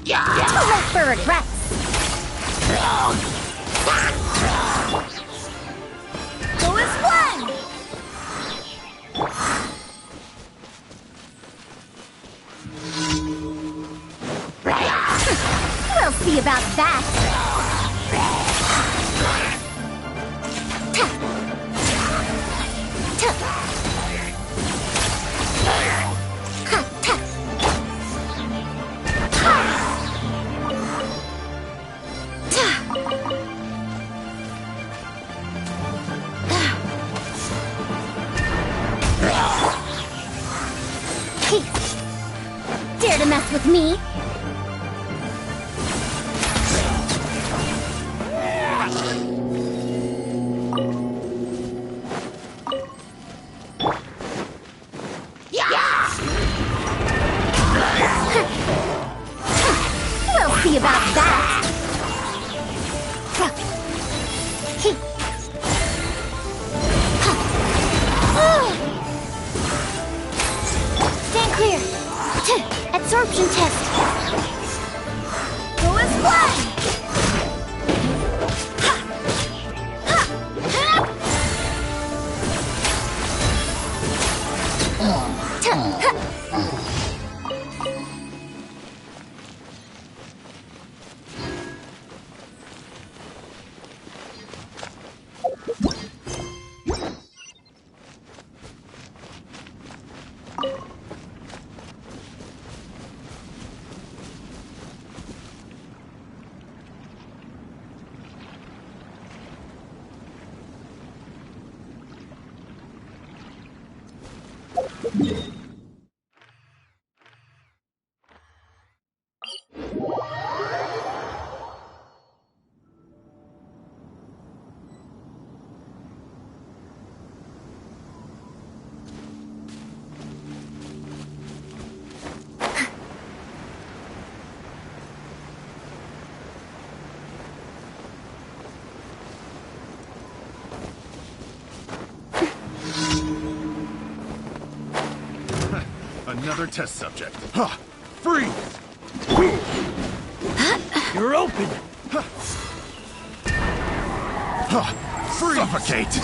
Too late for regrets. Go as one! We'll see about that. Dare to mess with me? We'll see about that. Stand clear. Absorption test. Go as one. Another test subject. Freeze! You're open! Freeze! Suffocate!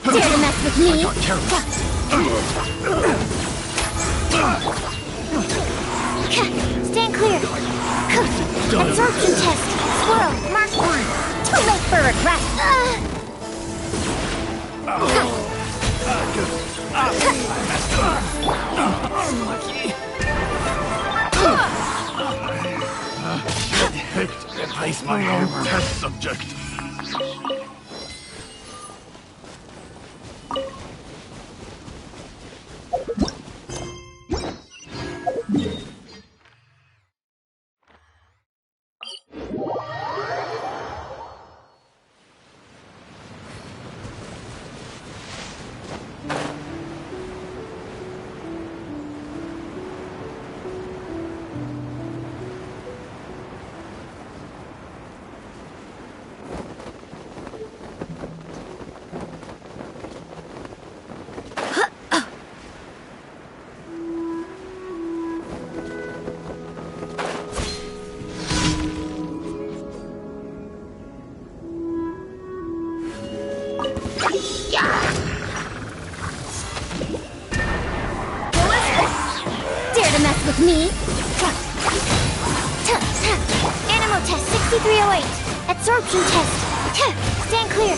Dare to mess with me? I got careless. Stand clear. Absorption test. Swirl. Mark. Too late for regret. Picked replace my own test subject. Dare to mess with me? Animal test 6308. Absorption test. Stand clear.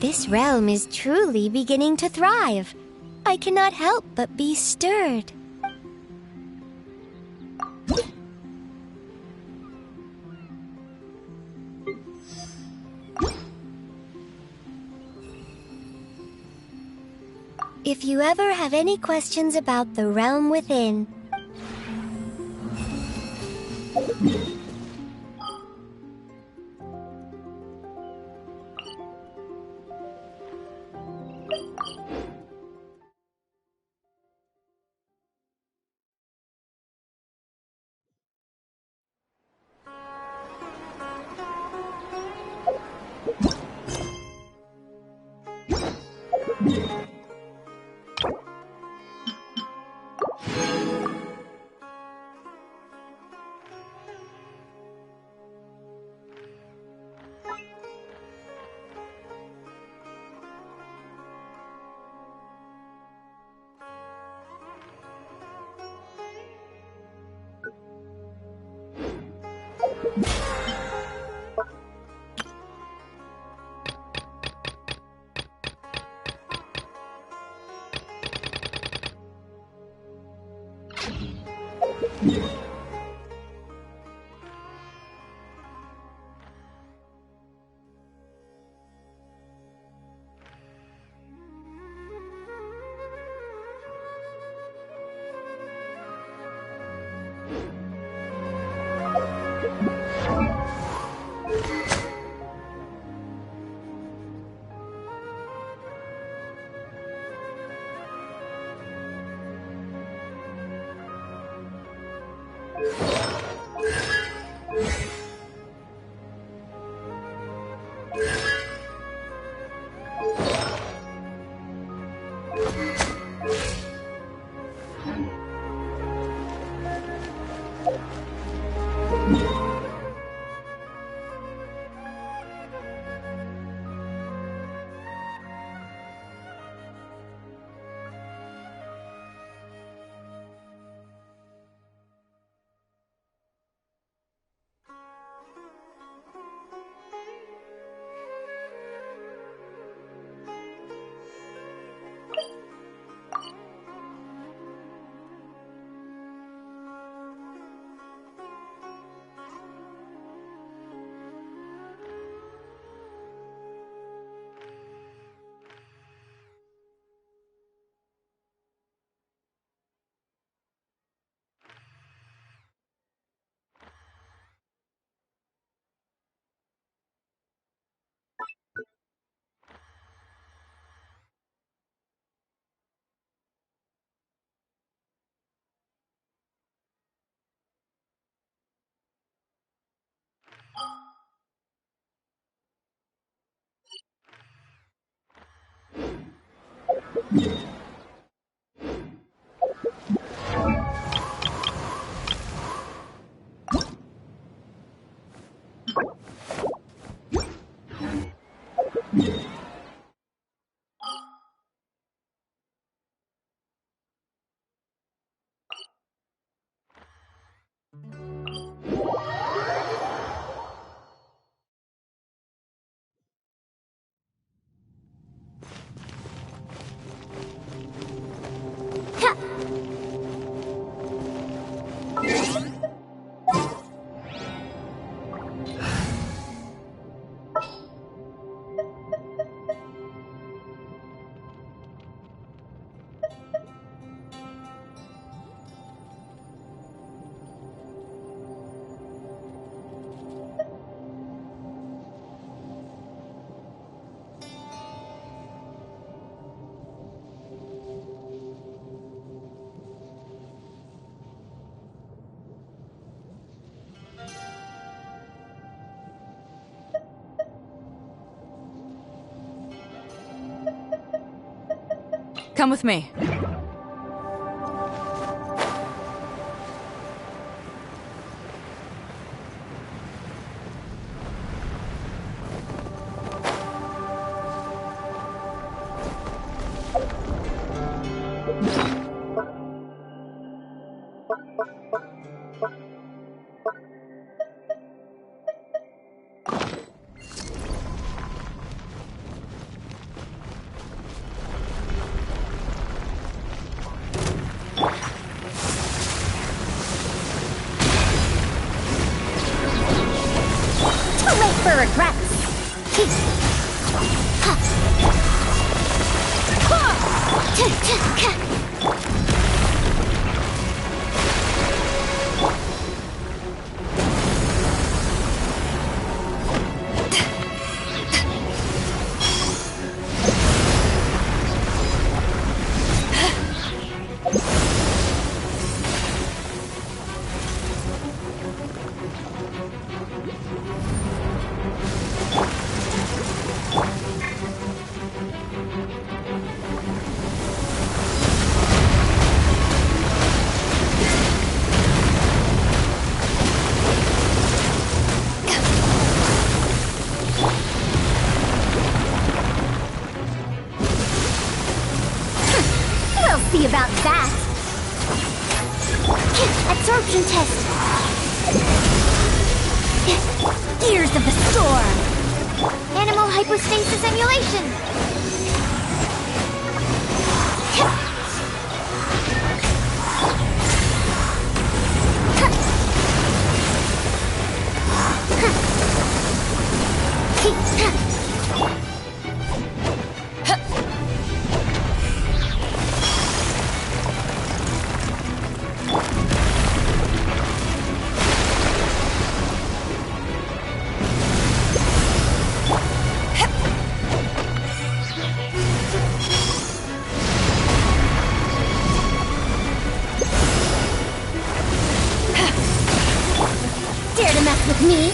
This realm is truly beginning to thrive. I cannot help but be stirred. If you ever have any questions about the realm within, Come with me. See about that. Absorption test. Ears of the storm. Animal hypostasis emulation. Dare to mess with me?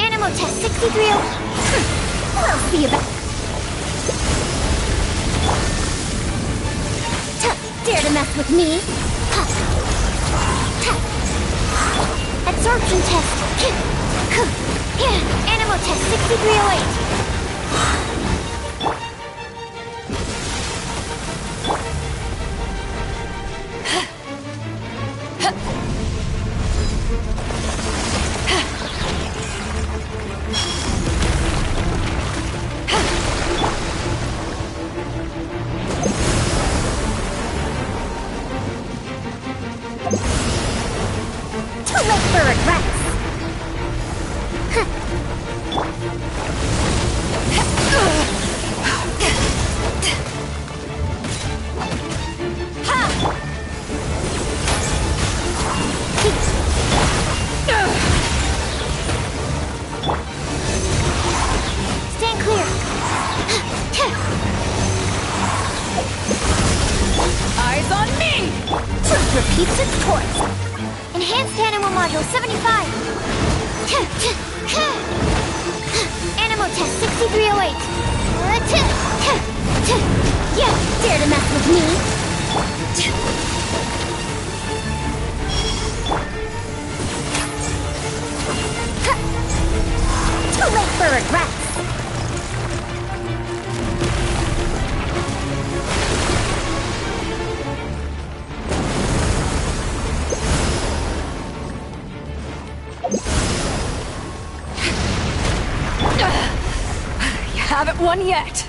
Animal test 63. We'll see about. Dare to mess with me? Absorption test. Animal test 6308. Too late for regrets. Stand clear. Eyes on me! Truth repeats its course. Enhanced Animal Module 75. Animal Test 6308. Yeah, dare to mess with me? Too late for regrets. You haven't won yet.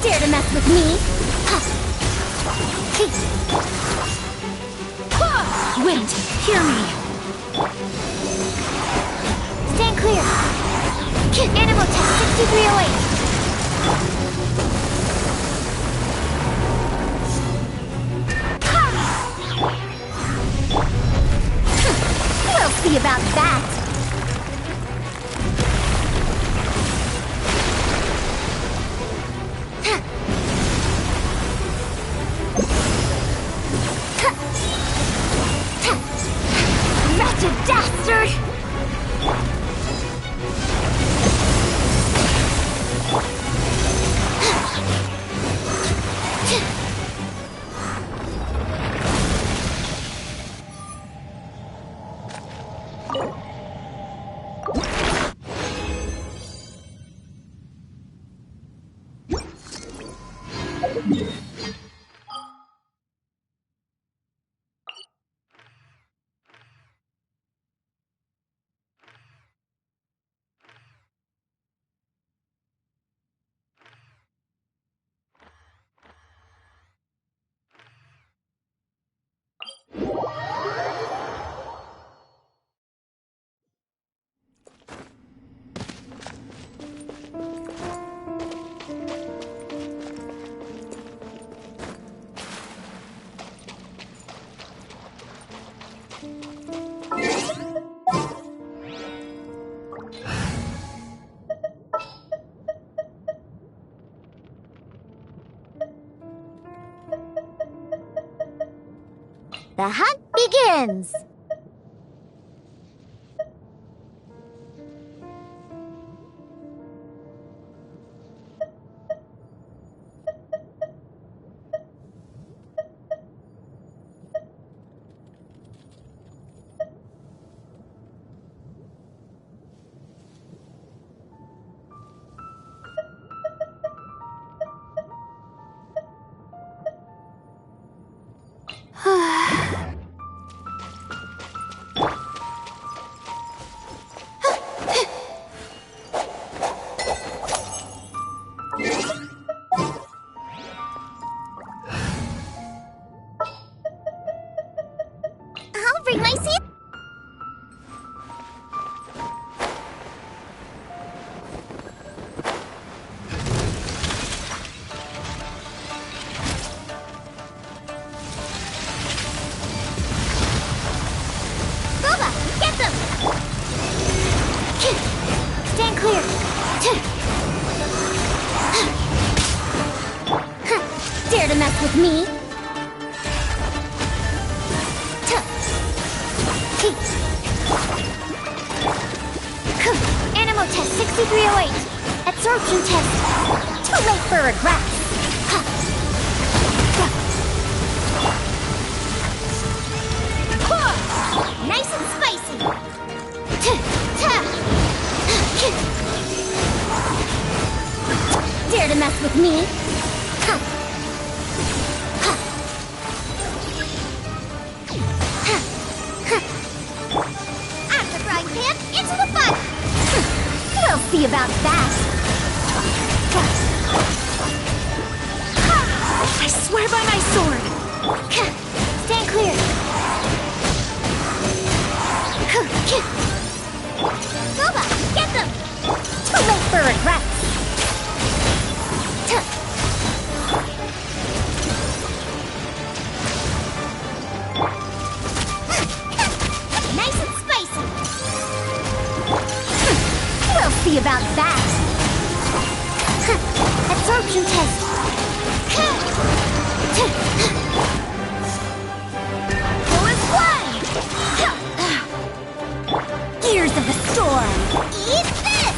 Dare to mess with me? Wind, hear me. Stand clear. Animal Test 6308. We'll see about that. The hunt begins! I'll bring my seat. Boba, get them! Stand clear. Dare to mess with me? Animal test 6308. Absorption test. Too late for regrets. Nice and spicy. Dare to mess with me? After frying pan, into the fire. We'll see about that. I swear by my sword! Stand clear. Boba, get them! Too late for regrets. Nice and spicy. We'll see about that. Absorption test. Full as one. Gears of the storm. Eat this!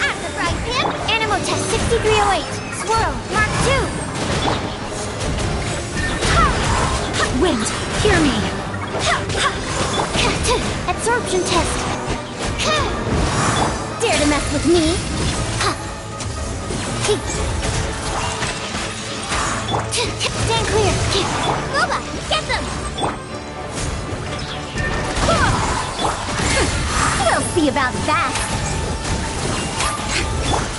After frying pan, animal test 6308. Swirl, Mark 2. Wind, hear me! Absorption test. Dare to mess with me? Stand clear. Boba, get them! We'll see about that.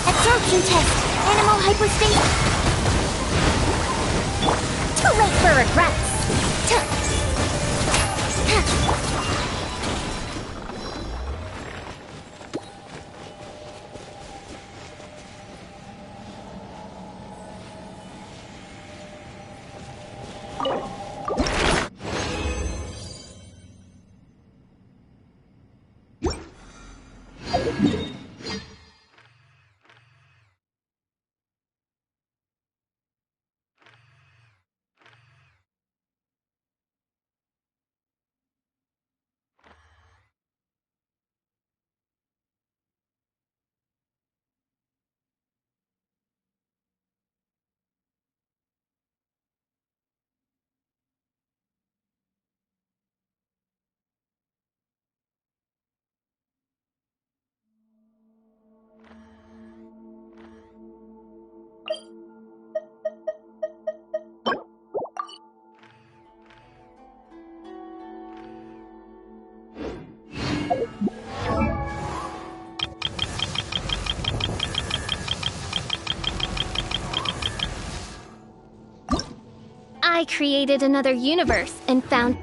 Absorption test. Animal hyperspace. Too late for regrets. I created another universe and found...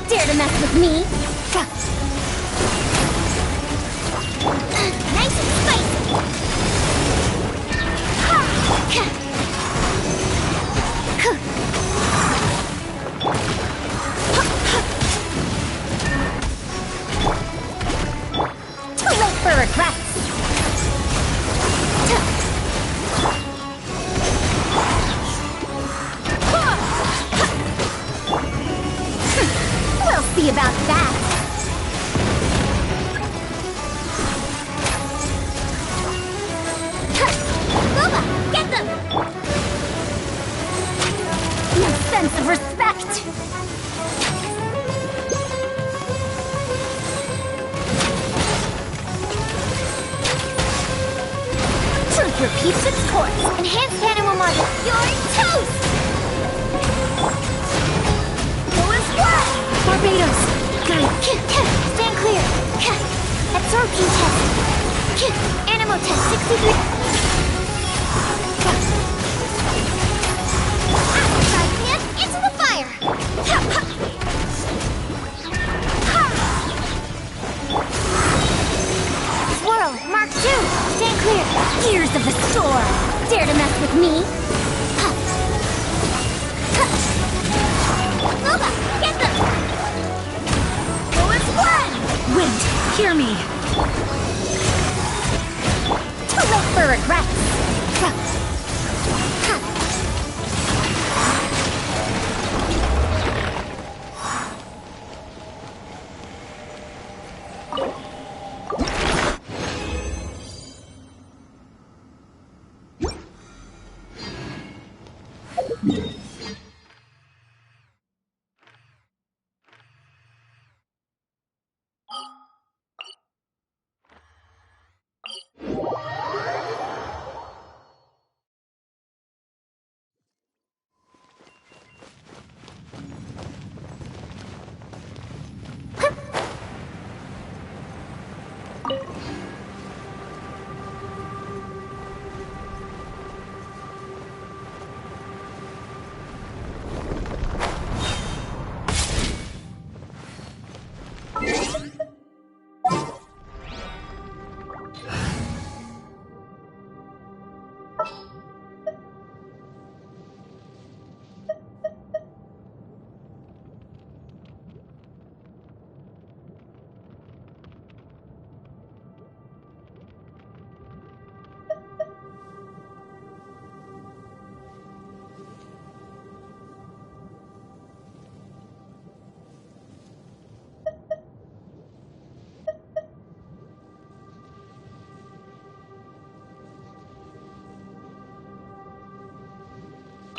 Dare to mess with me? Nice and spicy! Too late for regrets! We'll see about that! Boba, get them! No sense of respect! Truth repeats its course. Enhanced animal model. You're toast! Go as well! Barbados! Got it! Stand clear! Absorption test! Animal test 63. Side hand into the fire! Swirl, Mark 2! Stand clear! Gears of the storm! Dare to mess with me? Boba, get them! Go as one! Wait! Hear me! Too late for regrets!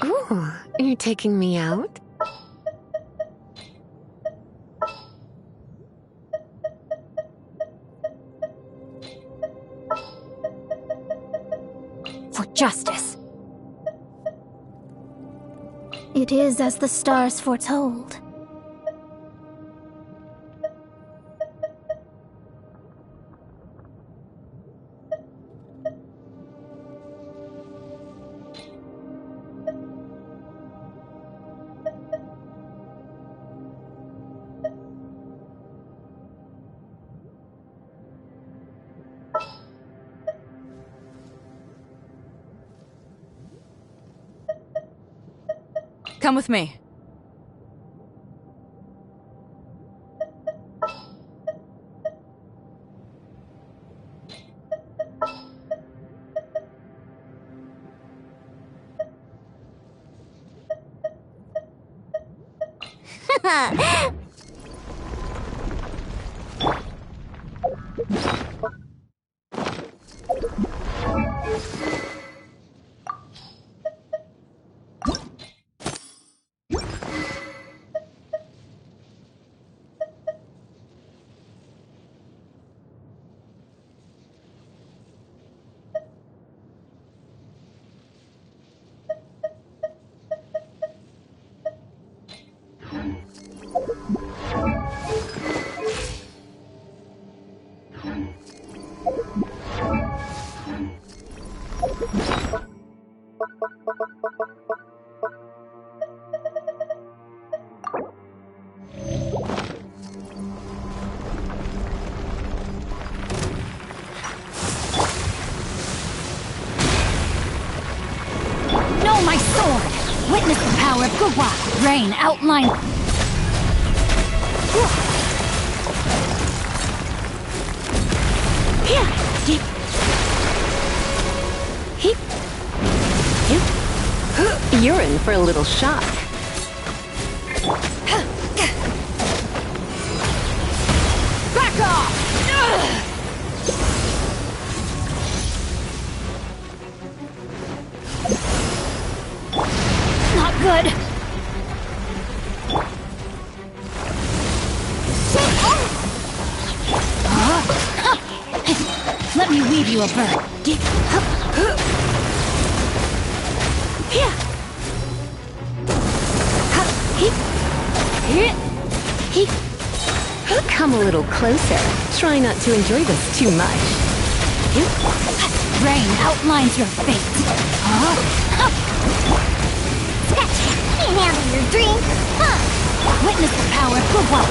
Ooh, are you taking me out? For justice! It is as the stars foretold. Come with me. Know my sword! Witness the power of Gugwa! Rain, outline... You're in for a little shock. Back off! Not good. Let me weave you a bird. Come a little closer. Try not to enjoy this too much. Rain outlines your fate. Can't handle your dreams. Witness the power of Gugwa.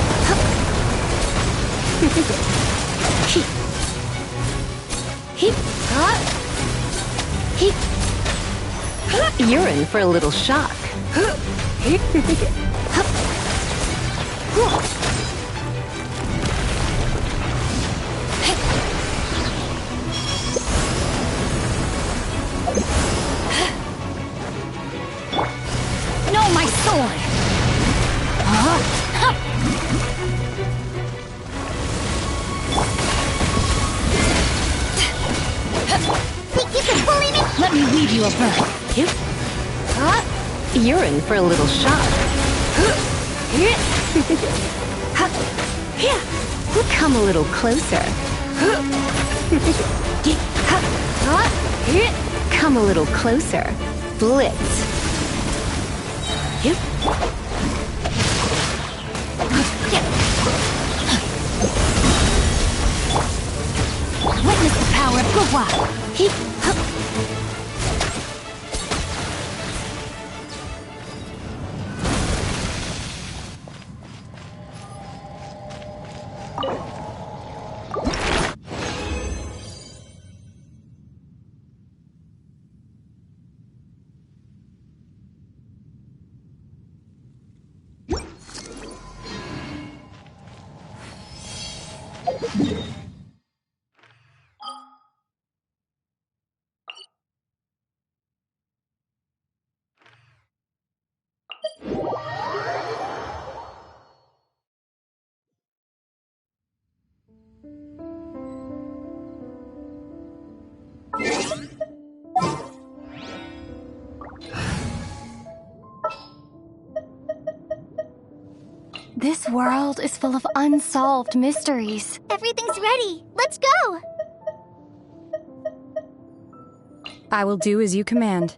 You're in for a little shock. Know my sword! Think you can bully me? Let me weave you a bird. You're in for a little shock. Come a little closer. Come a little closer. Blitz. Witness the power of Gugwa. This world is full of unsolved mysteries. Everything's ready. Let's go. I will do as you command.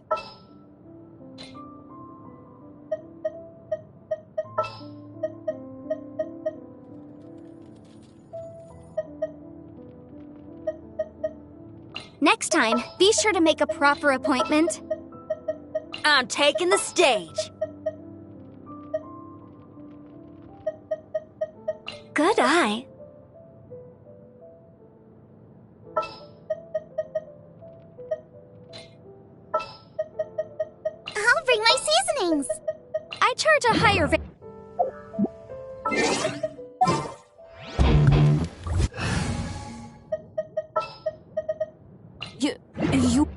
Next time, be sure to make a proper appointment. I'm taking the stage. Good eye. I'll bring my seasonings. I charge a higher rate. You...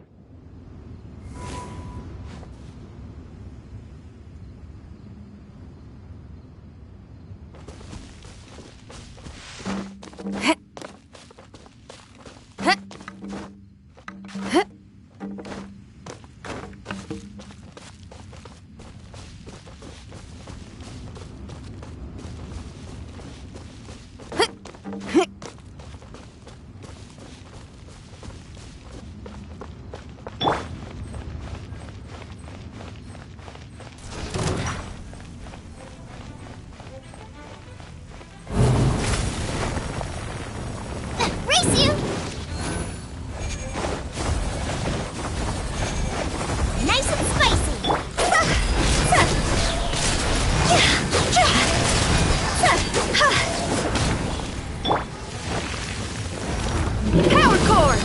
Race you! Nice and spicy! Power cord!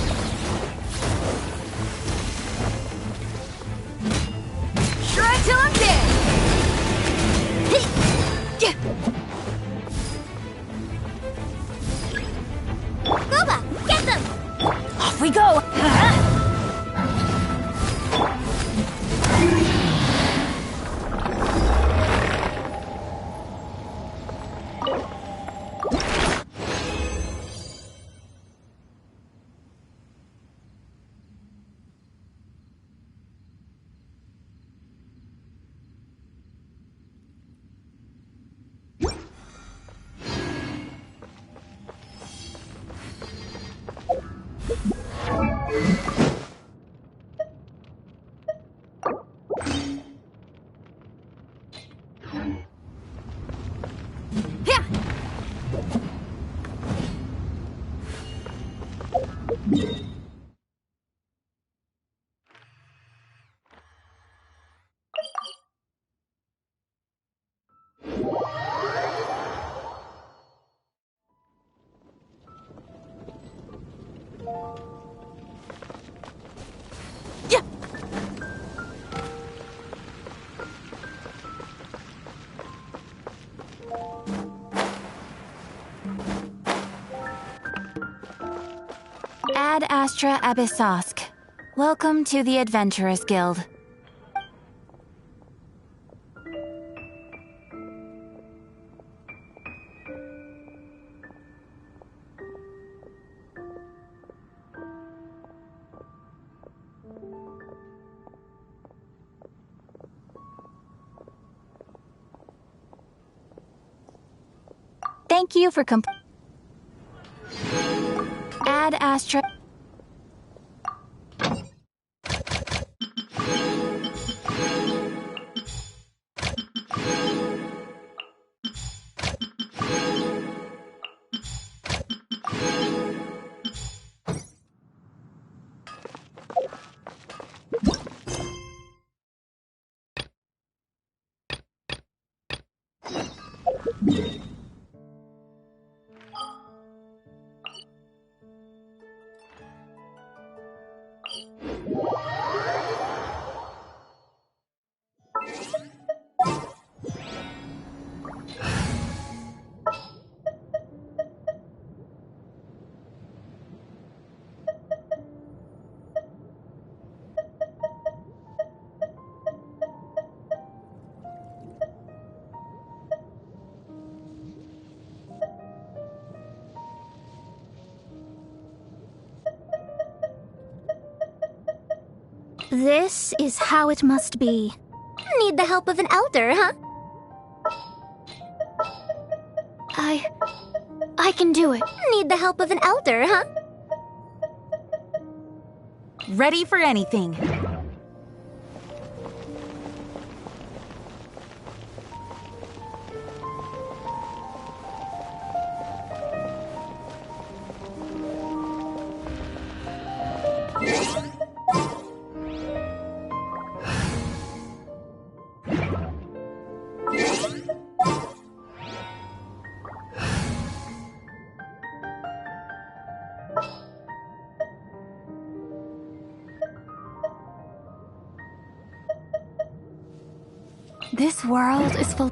Shred till I'm dead! Boba, get them! Off we go! Ad Astra Abyssosk. Welcome to the Adventurers Guild. Thank you for Ad Astra. This is how it must be. Need the help of an elder, huh? I can do it. Need the help of an elder, huh? Ready for anything. This world is full...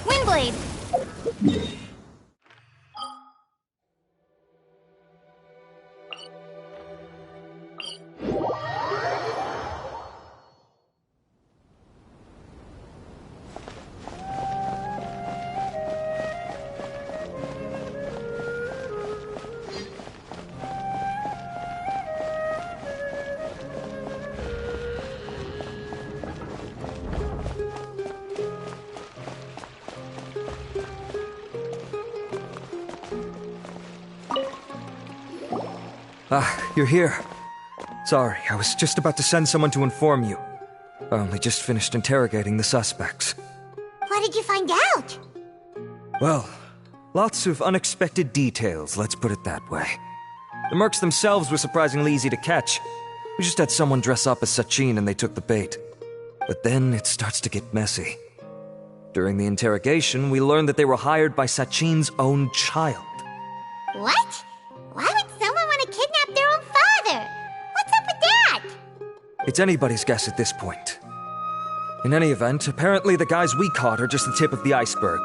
Windblade! Ah, you're here. Sorry, I was just about to send someone to inform you. I only just finished interrogating the suspects. What did you find out? Well, lots of unexpected details, let's put it that way. The mercs themselves were surprisingly easy to catch. We just had someone dress up as Sachin and they took the bait. But then it starts to get messy. During the interrogation, we learned that they were hired by Sachin's own child. What? Why would someone want to kidnap their own father? What's up with that? It's anybody's guess at this point. In any event, apparently the guys we caught are just the tip of the iceberg.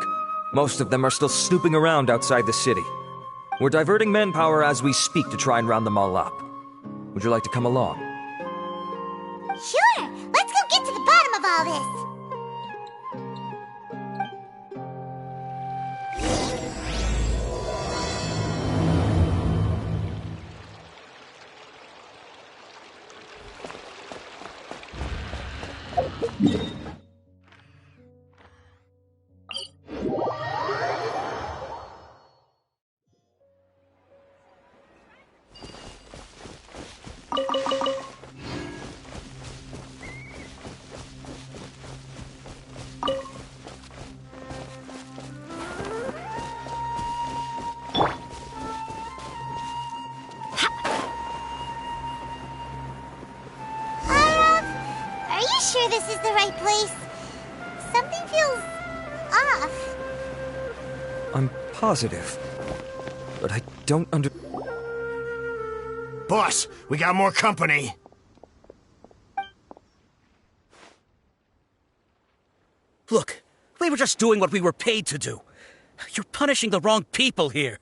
Most of them are still snooping around outside the city. We're diverting manpower as we speak to try and round them all up. Would you like to come along? Sure, let's go get to the bottom of all this. Are you sure this is the right place? Something feels off. I'm positive. But I don't Boss, we got more company. Look, we were just doing what we were paid to do. You're punishing the wrong people here.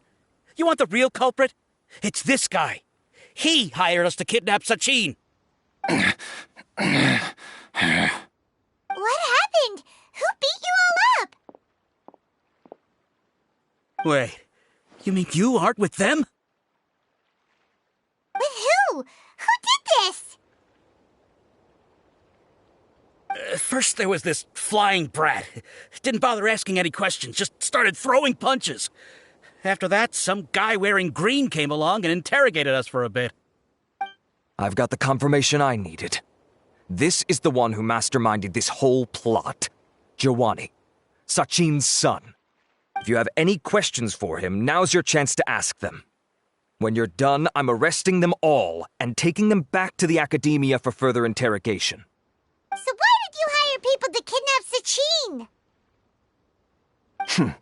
You want the real culprit? It's this guy. He hired us to kidnap Sachin. What happened? Who beat you all up? Wait, you mean you aren't with them? With who? Who did this? First there was this flying brat. Didn't bother asking any questions, just started throwing punches. After that, some guy wearing green came along and interrogated us for a bit. I've got the confirmation I needed. This is the one who masterminded this whole plot. Jawani, Sachin's son. If you have any questions for him, now's your chance to ask them. When you're done, I'm arresting them all and taking them back to the academia for further interrogation. So why did you hire people to kidnap Sachin?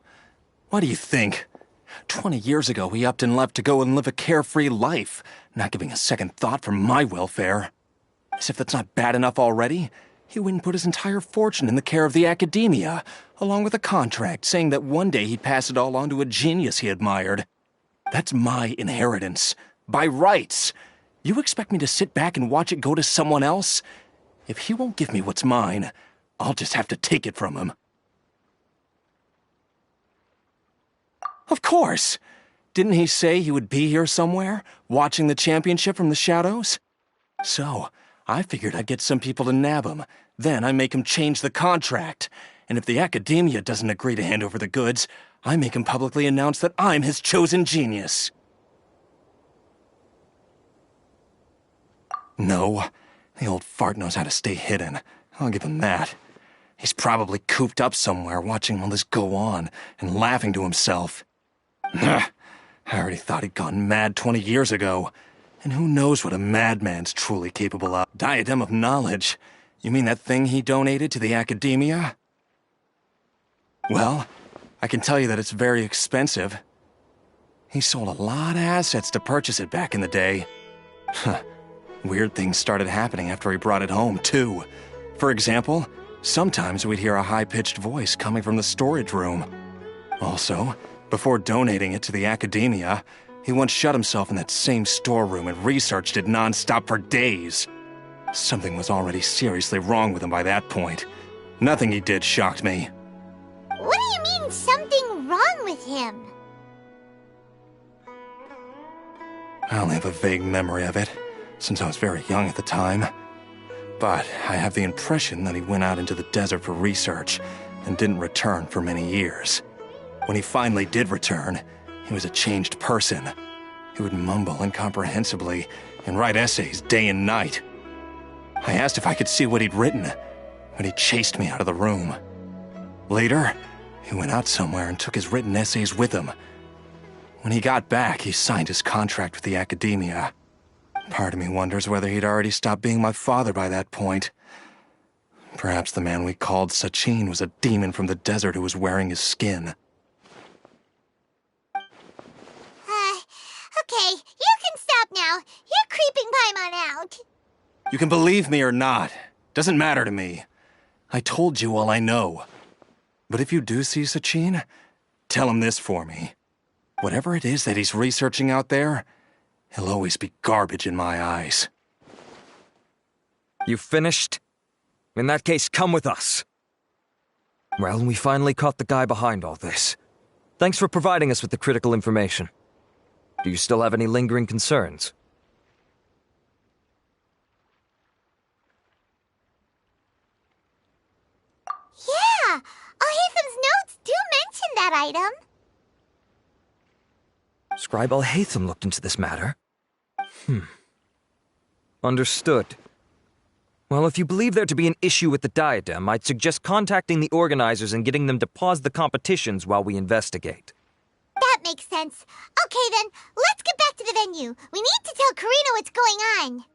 What do you think? 20 years ago, he upped and left to go and live a carefree life, not giving a second thought for my welfare. As if that's not bad enough already, he went and put his entire fortune in the care of the academia, along with a contract saying that one day he'd pass it all on to a genius he admired. That's my inheritance, by rights. You expect me to sit back and watch it go to someone else? If he won't give me what's mine, I'll just have to take it from him. Of course! Didn't he say he would be here somewhere, watching the championship from the shadows? So, I figured I'd get some people to nab him. Then I make him change the contract. And if the academia doesn't agree to hand over the goods, I make him publicly announce that I'm his chosen genius. No, the old fart knows how to stay hidden. I'll give him that. He's probably cooped up somewhere watching all this go on and laughing to himself. I already thought he'd gone mad 20 years ago. And who knows what a madman's truly capable of. Diadem of knowledge? You mean that thing he donated to the academia? Well, I can tell you that it's very expensive. He sold a lot of assets to purchase it back in the day. Weird things started happening after he brought it home, too. For example, sometimes we'd hear a high-pitched voice coming from the storage room. Also, before donating it to the academia, he once shut himself in that same storeroom and researched it non-stop for days. Something was already seriously wrong with him by that point. Nothing he did shocked me. What do you mean, something wrong with him? I only have a vague memory of it, since I was very young at the time. But I have the impression that he went out into the desert for research and didn't return for many years. When he finally did return, he was a changed person. He would mumble incomprehensibly and write essays day and night. I asked if I could see what he'd written, but he chased me out of the room. Later, he went out somewhere and took his written essays with him. When he got back, he signed his contract with the academia. Part of me wonders whether he'd already stopped being my father by that point. Perhaps the man we called Sachin was a demon from the desert who was wearing his skin. Okay, you can stop now. You're creeping Paimon out. You can believe me or not. Doesn't matter to me. I told you all I know. But if you do see Sachin, tell him this for me. Whatever it is that he's researching out there, he'll always be garbage in my eyes. You finished? In that case, come with us. Well, we finally caught the guy behind all this. Thanks for providing us with the critical information. Do you still have any lingering concerns? Yeah, Al-Haytham's notes do mention that item. Scribe Al-Haytham looked into this matter. Understood. Well, if you believe there to be an issue with the diadem, I'd suggest contacting the organizers and getting them to pause the competitions while we investigate. That makes sense. Okay then, let's get back to the venue. We need to tell Karina what's going on.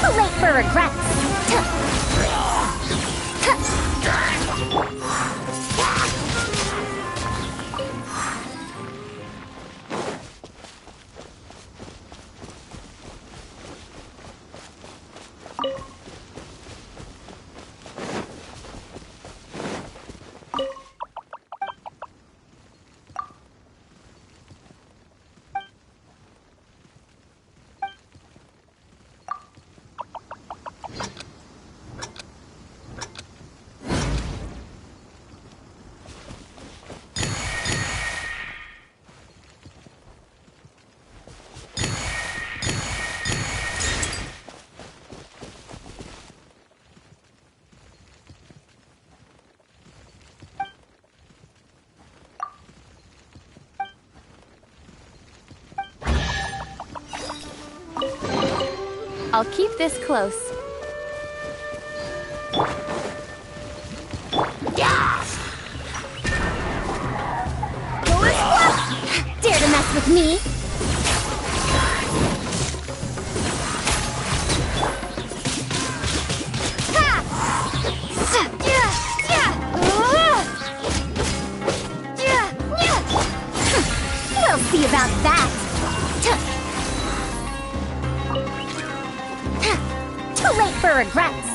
Too late for regrets. I'll keep this close. Dare to mess with me? We'll see about that. Too late for regrets.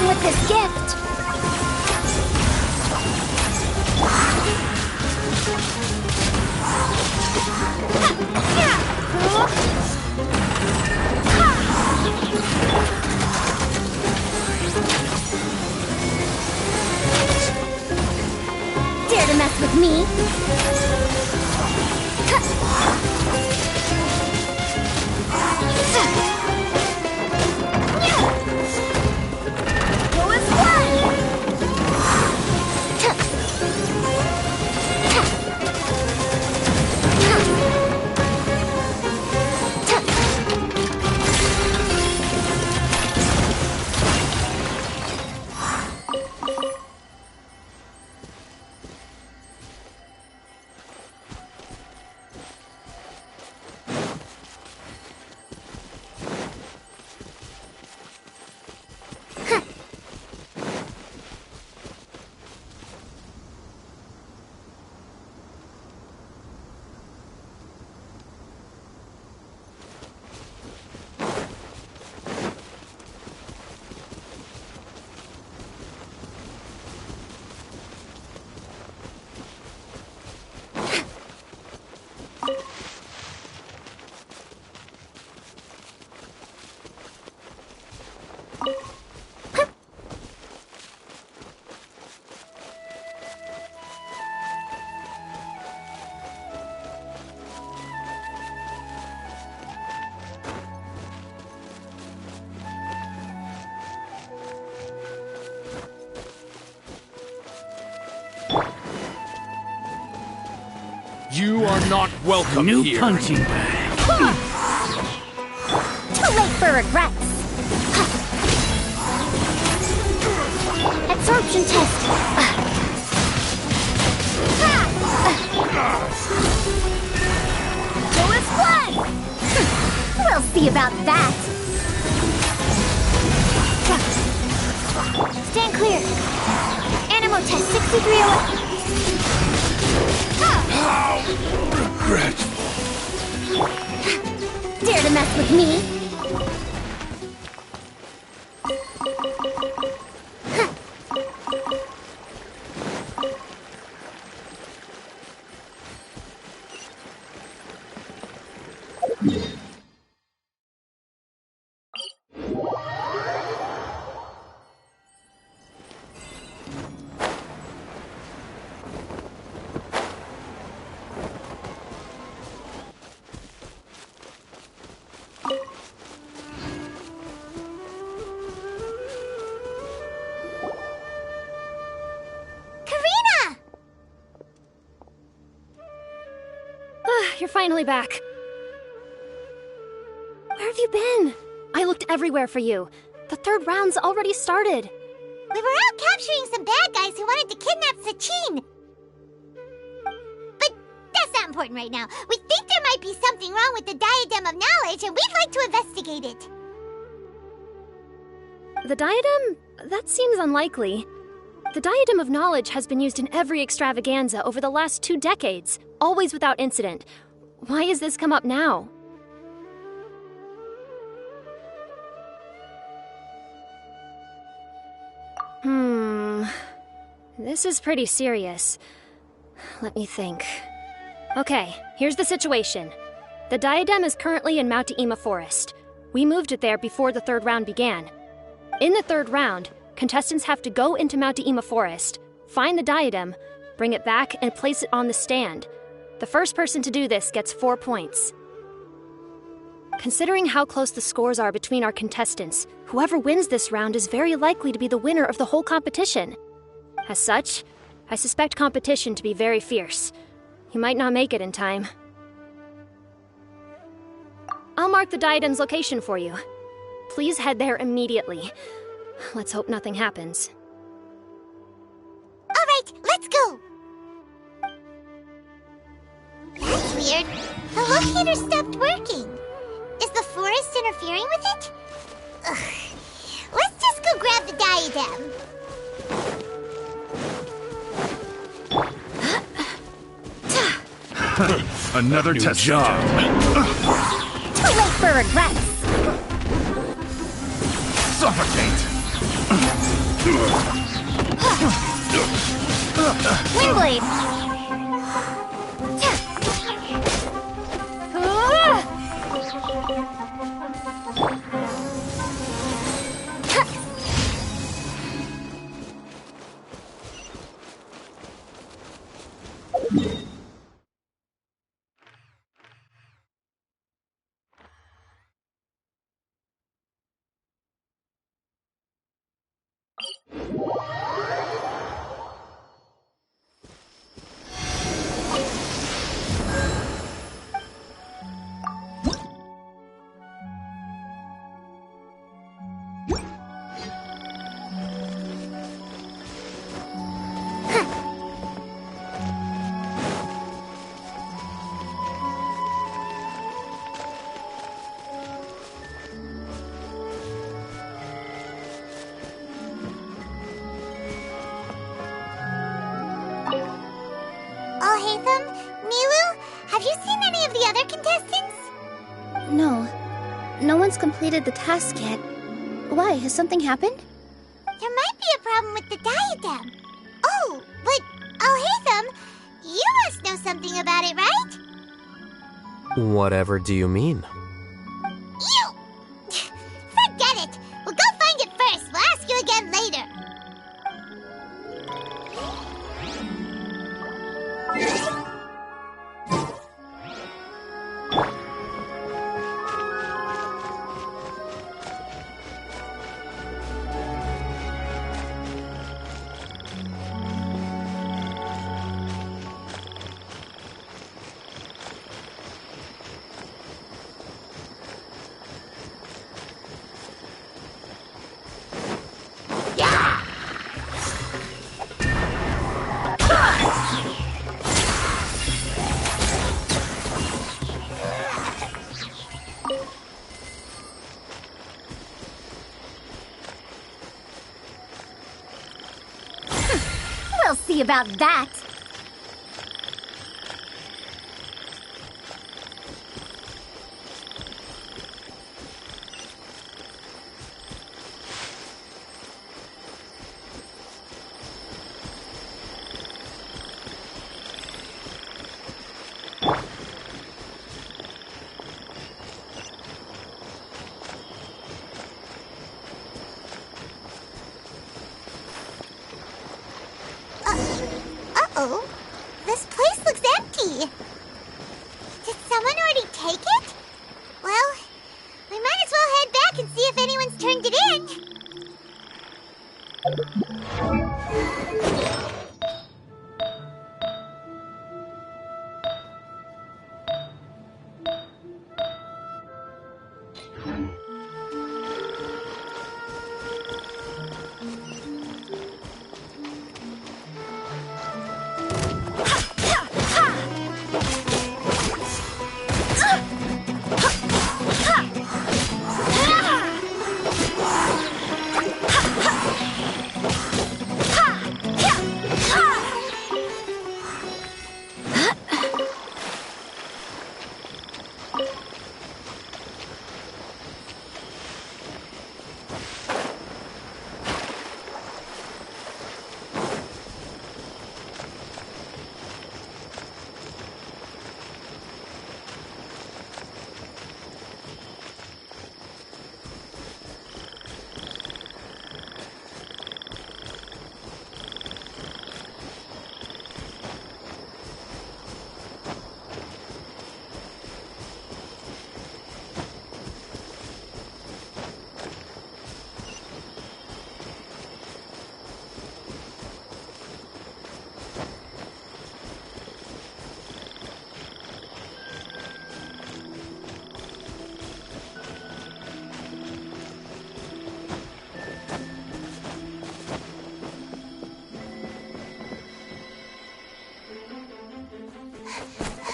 With this gift. Dare to mess with me? You are not welcome New here. punching bag. Too late for regrets. Absorption test. Lowest one. We'll see about that. Stand clear. Animal test 6301. How regretful. Dare to mess with me? finally back. Where have you been? I looked everywhere for you. The third round's already started. We were out capturing some bad guys who wanted to kidnap Sachin. But that's not important right now. We think there might be something wrong with the Diadem of Knowledge, and we'd like to investigate it. The diadem? That seems unlikely. The Diadem of Knowledge has been used in every extravaganza over the last 2 decades, always without incident. Why has this come up now? This is pretty serious. Let me think. Okay, here's the situation. The diadem is currently in Mount Deima Forest. We moved it there before the third round began. In the third round, contestants have to go into Mount Deima Forest, find the diadem, bring it back, and place it on the stand. The first person to do this gets 4 points. Considering how close the scores are between our contestants, whoever wins this round is very likely to be the winner of the whole competition. As such, I suspect competition to be very fierce. You might not make it in time. I'll mark the diadem's location for you. Please head there immediately. Let's hope nothing happens. All right, let's go. That's weird. The locator stopped working. Is the forest interfering with it? Ugh. Let's just go grab the diadem. Another test job. Too late for regrets. Suffocate. Windblade. No one's completed the task yet. Why? Has something happened? There might be a problem with the diadem. Oh, but Alhaitham, you must know something about it, right? Whatever do you mean? You! Forget it! We'll go find it first. We'll ask you again later. We'll see about that. Uh-oh. This place looks empty. Did someone already take it? Well, we might as well head back and see if anyone's turned it in.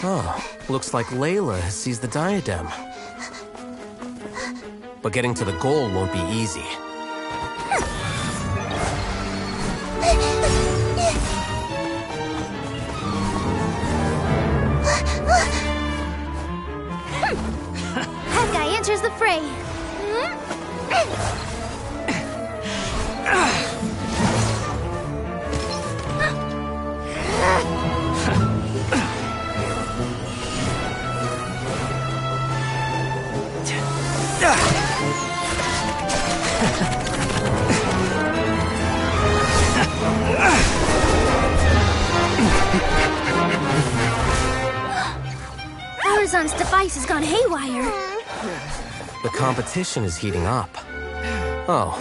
Oh, looks like Layla has seized the diadem. But getting to the goal won't be easy. That guy enters the fray. Arizon's device has gone haywire. The competition is heating up. Oh.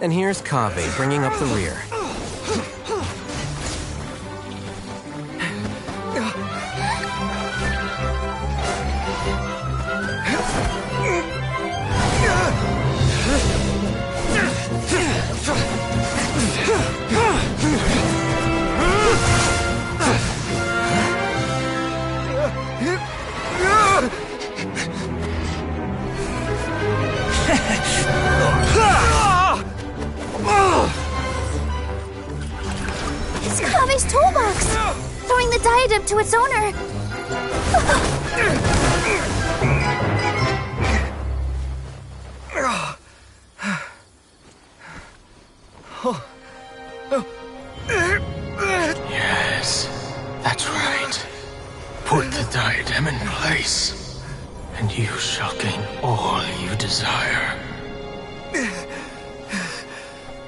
And here's Kaveh bringing up the rear. It's Kaveh's toolbox! Throwing the diadem to its owner! Yes, that's right. Put the diadem in place, and you shall gain all you desire.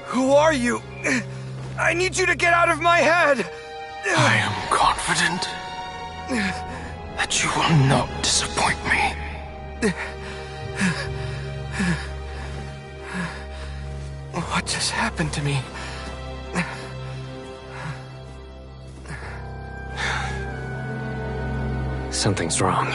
Who are you? I need you to get out of my head! I am confident that you will not disappoint me. What just happened to me? Something's wrong.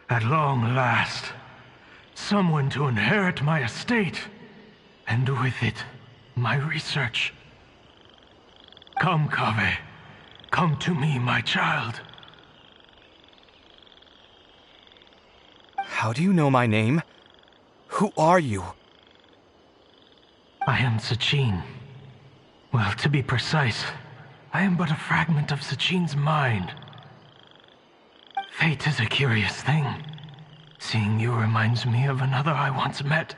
At long last, someone to inherit my estate, and with it, my research. Come, Kaveh. Come to me, my child. How do you know my name? Who are you? I am Sachin. Well, to be precise, I am but a fragment of Sachin's mind. Fate is a curious thing. Seeing you reminds me of another I once met.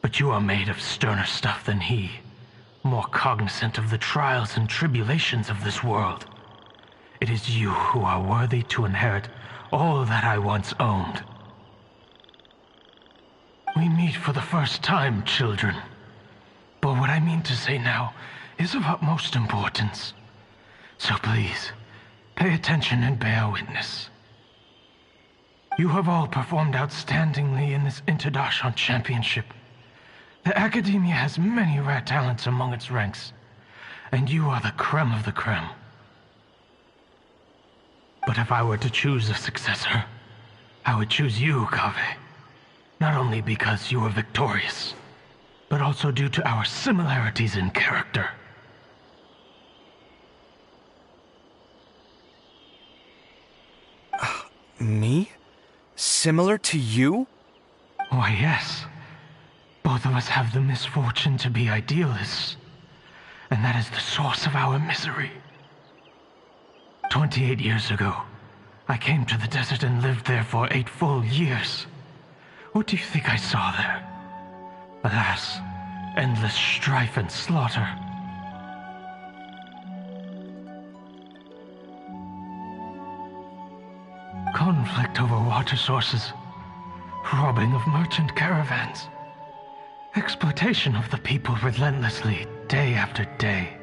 But you are made of sterner stuff than he, more cognizant of the trials and tribulations of this world. It is you who are worthy to inherit all that I once owned. We meet for the first time, children. But what I mean to say now is of utmost importance. So please, pay attention and bear witness. You have all performed outstandingly in this Interdashant Championship. The Academia has many rare talents among its ranks, and you are the creme of the creme. But if I were to choose a successor, I would choose you, Kaveh. Not only because you were victorious, but also due to our similarities in character. Me? Similar to you? Why, yes. Both of us have the misfortune to be idealists, and that is the source of our misery. 28 years ago, I came to the desert and lived there for 8 full years. What do you think I saw there? Alas, endless strife and slaughter. Conflict over water sources, robbing of merchant caravans, exploitation of the people relentlessly, day after day.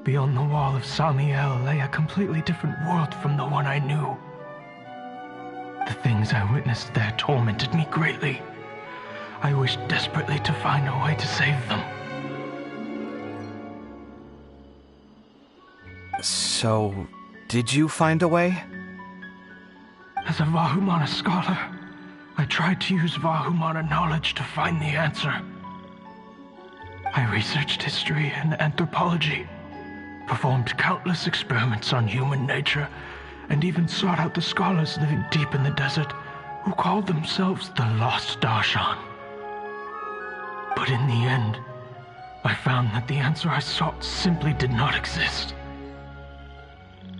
Beyond the wall of Samiel lay a completely different world from the one I knew. The things I witnessed there tormented me greatly. I wished desperately to find a way to save them. So, did you find a way? As a Vahumana scholar, I tried to use Vahumana knowledge to find the answer. I researched history and anthropology, performed countless experiments on human nature, and even sought out the scholars living deep in the desert who called themselves the Lost Darshan. But in the end, I found that the answer I sought simply did not exist.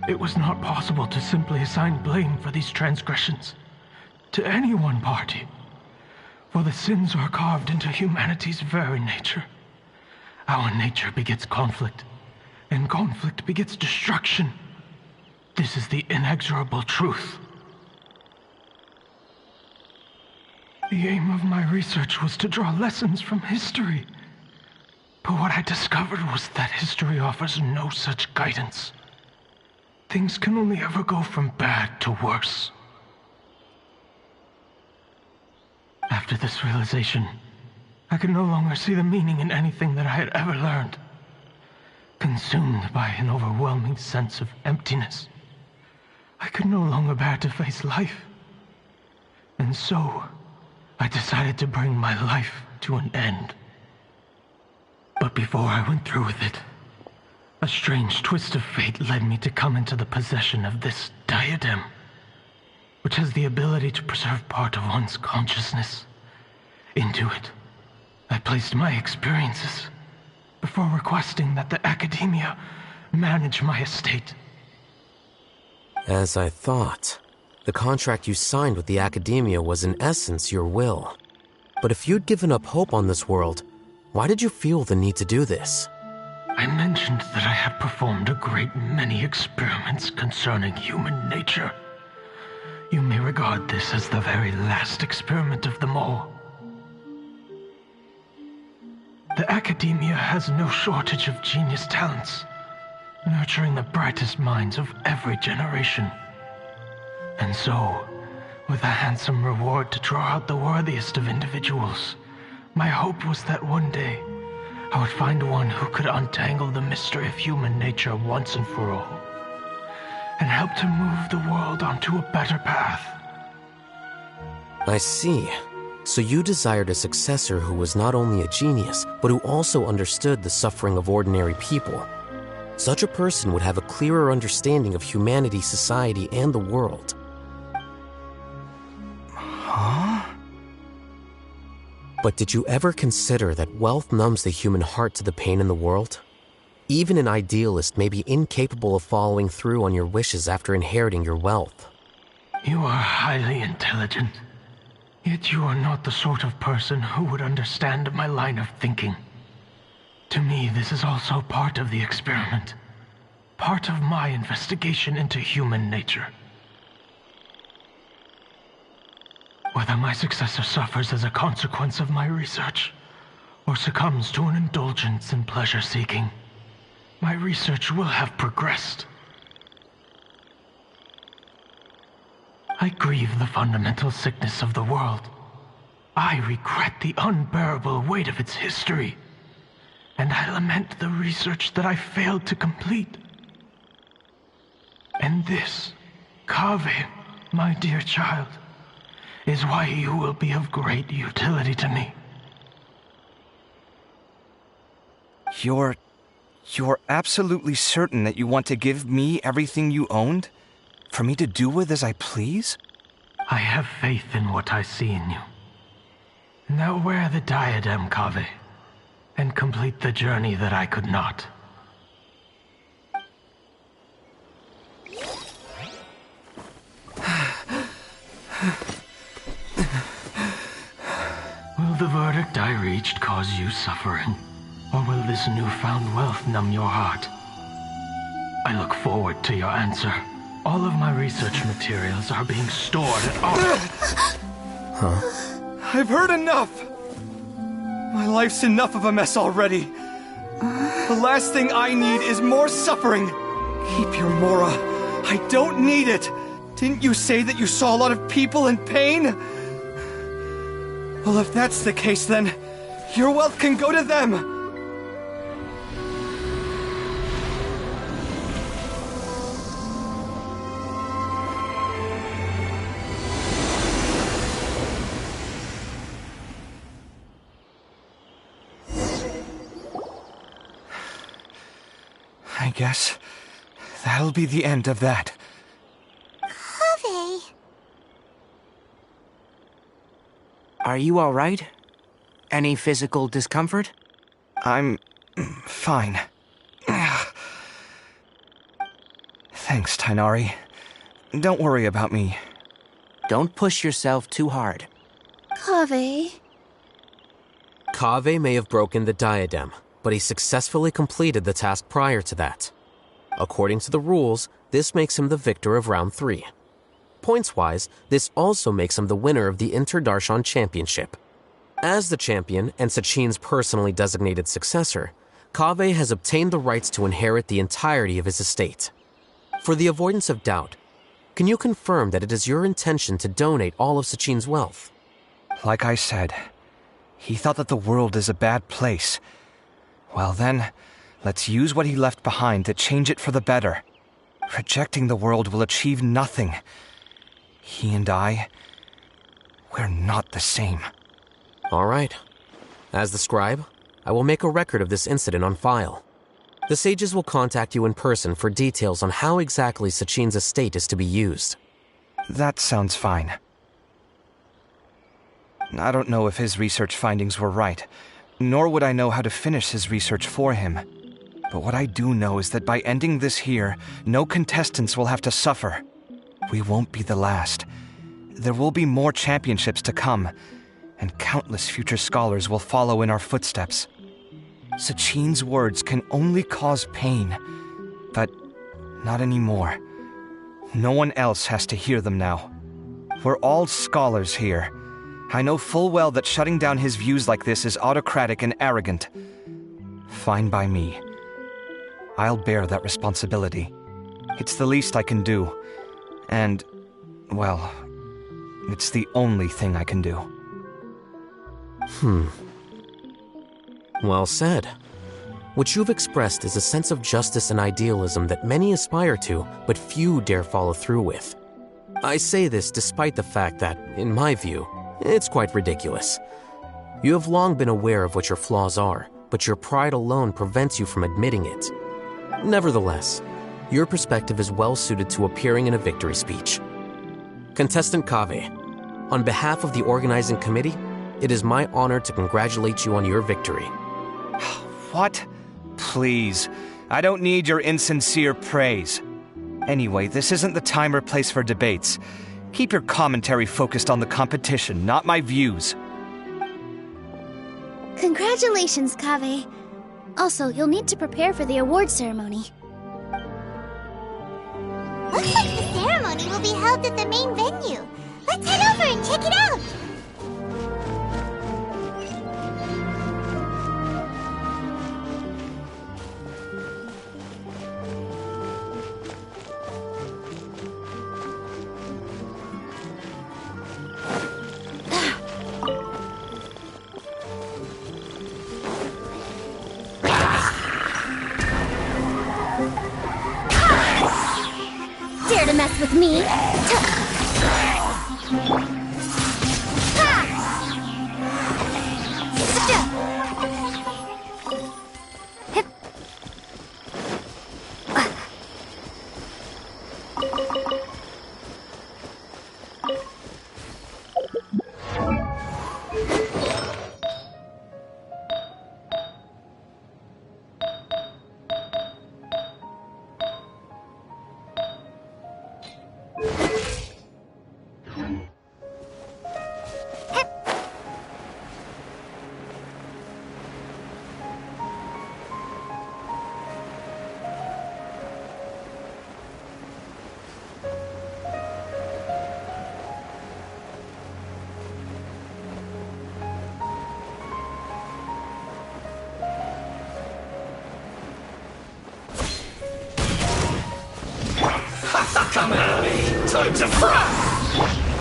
It was not possible to simply assign blame for these transgressions to any one party, for the sins are carved into humanity's very nature. Our nature begets conflict, and conflict begets destruction. This is the inexorable truth. The aim of my research was to draw lessons from history, but what I discovered was that history offers no such guidance. Things can only ever go from bad to worse. After this realization, I could no longer see the meaning in anything that I had ever learned. Consumed by an overwhelming sense of emptiness, I could no longer bear to face life. And so, I decided to bring my life to an end. But before I went through with it, a strange twist of fate led me to come into the possession of this diadem, which has the ability to preserve part of one's consciousness. Into it, I placed my experiences before requesting that the academia manage my estate. As I thought, the contract you signed with the academia was in essence your will. But if you'd given up hope on this world, why did you feel the need to do this? I mentioned that I had performed a great many experiments concerning human nature. You may regard this as the very last experiment of them all. The academia has no shortage of genius talents, nurturing the brightest minds of every generation. And so, with a handsome reward to draw out the worthiest of individuals, my hope was that one day I would find one who could untangle the mystery of human nature once and for all, and help to move the world onto a better path. I see. So you desired a successor who was not only a genius, but who also understood the suffering of ordinary people. Such a person would have a clearer understanding of humanity, society, and the world. Huh? But did you ever consider that wealth numbs the human heart to the pain in the world? Even an idealist may be incapable of following through on your wishes after inheriting your wealth. You are highly intelligent, yet you are not the sort of person who would understand my line of thinking. To me, this is also part of the experiment, part of my investigation into human nature. Whether my successor suffers as a consequence of my research, or succumbs to an indulgence in pleasure-seeking, my research will have progressed. I grieve the fundamental sickness of the world. I regret the unbearable weight of its history, and I lament the research that I failed to complete. And this, Kaveh, my dear child, is why you will be of great utility to me. You're absolutely certain that you want to give me everything you owned? For me to do with as I please? I have faith in what I see in you. Now wear the diadem, Kaveh, and complete the journey that I could not. Will the verdict I reached cause you suffering? Or will this newfound wealth numb your heart? I look forward to your answer. All of my research materials are being stored at Huh? I've heard enough! My life's enough of a mess already. The last thing I need is more suffering. Keep your Mora. I don't need it. Didn't you say that you saw a lot of people in pain? Well, if that's the case, then your wealth can go to them! I guess that'll be the end of that. Kaveh. Are you all right? Any physical discomfort? I'm fine. Thanks, Tainari. Don't worry about me. Don't push yourself too hard. Kaveh. Kaveh may have broken the diadem, but he successfully completed the task prior to that. According to the rules, this makes him the victor of round 3. Points-wise, this also makes him the winner of the Inter-Darshan Championship. As the champion and Sachin's personally designated successor, Kaveh has obtained the rights to inherit the entirety of his estate. For the avoidance of doubt, can you confirm that it is your intention to donate all of Sachin's wealth? Like I said, he thought that the world is a bad place. Well then, let's use what he left behind to change it for the better. Rejecting the world will achieve nothing. He and I, we're not the same. All right. As the scribe, I will make a record of this incident on file. The sages will contact you in person for details on how exactly Sachin's estate is to be used. That sounds fine. I don't know if his research findings were right, nor would I know how to finish his research for him. But what I do know is that by ending this here, no contestants will have to suffer. We won't be the last. There will be more championships to come, and countless future scholars will follow in our footsteps. Sachin's words can only cause pain, but not anymore. No one else has to hear them now. We're all scholars here. I know full well that shutting down his views like this is autocratic and arrogant. Fine by me. I'll bear that responsibility. It's the least I can do. And, well, it's the only thing I can do. Well said. What you've expressed is a sense of justice and idealism that many aspire to, but few dare follow through with. I say this despite the fact that, in my view, it's quite ridiculous. You have long been aware of what your flaws are, but your pride alone prevents you from admitting it. Nevertheless, your perspective is well suited to appearing in a victory speech. Contestant Kaveh, on behalf of the organizing committee, it is my honor to congratulate you on your victory. What? Please. I don't need your insincere praise. Anyway, this isn't the time or place for debates. Keep your commentary focused on the competition, not my views. Congratulations, Kaveh. Also, you'll need to prepare for the award ceremony. Looks like the ceremony will be held at the main venue. Let's head over and check it out. Dare to mess with me? time to fry!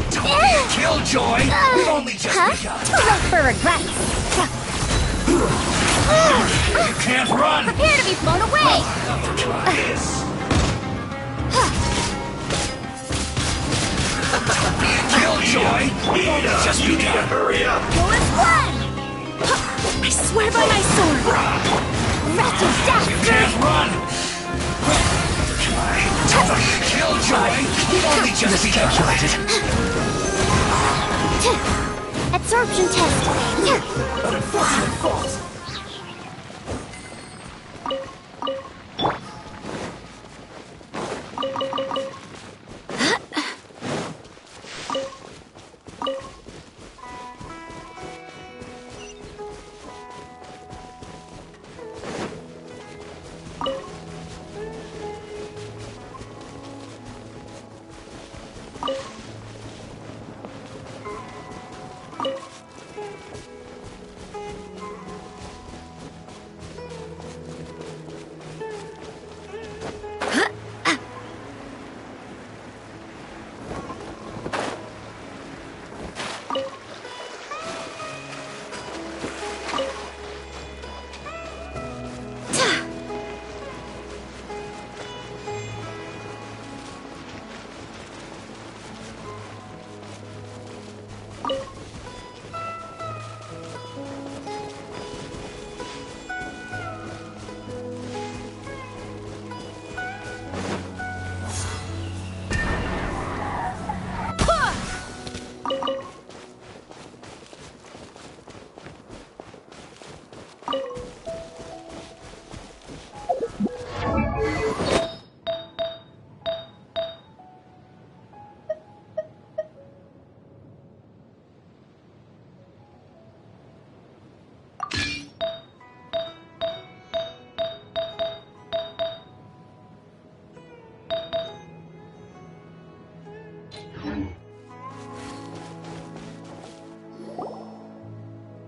Don't be a killjoy! We've only just begun! Too late for regrets. You can't run! Prepare to be blown away! Don't be a killjoy! We've only just begun! Hurry up! Let's run! I swear by my sword! Wretched death! You can't run! Don't be a killjoy! We've only just begun! Absorption test. Unfortunate fault.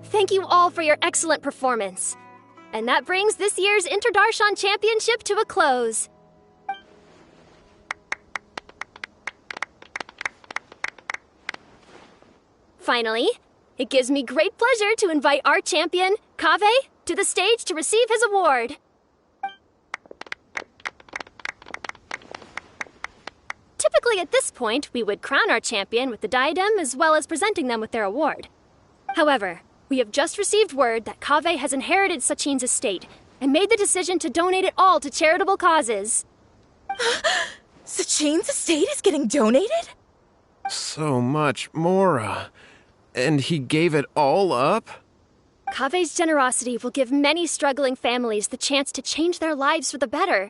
Thank you all for your excellent performance. And that brings this year's Interdarshan Championship to a close. Finally, it gives me great pleasure to invite our champion, Kaveh, to the stage to receive his award. Typically at this point, we would crown our champion with the diadem as well as presenting them with their award. However, we have just received word that Kaveh has inherited Sachin's estate and made the decision to donate it all to charitable causes. Sachin's estate is getting donated? So much, Mora. And he gave it all up? Kaveh's generosity will give many struggling families the chance to change their lives for the better.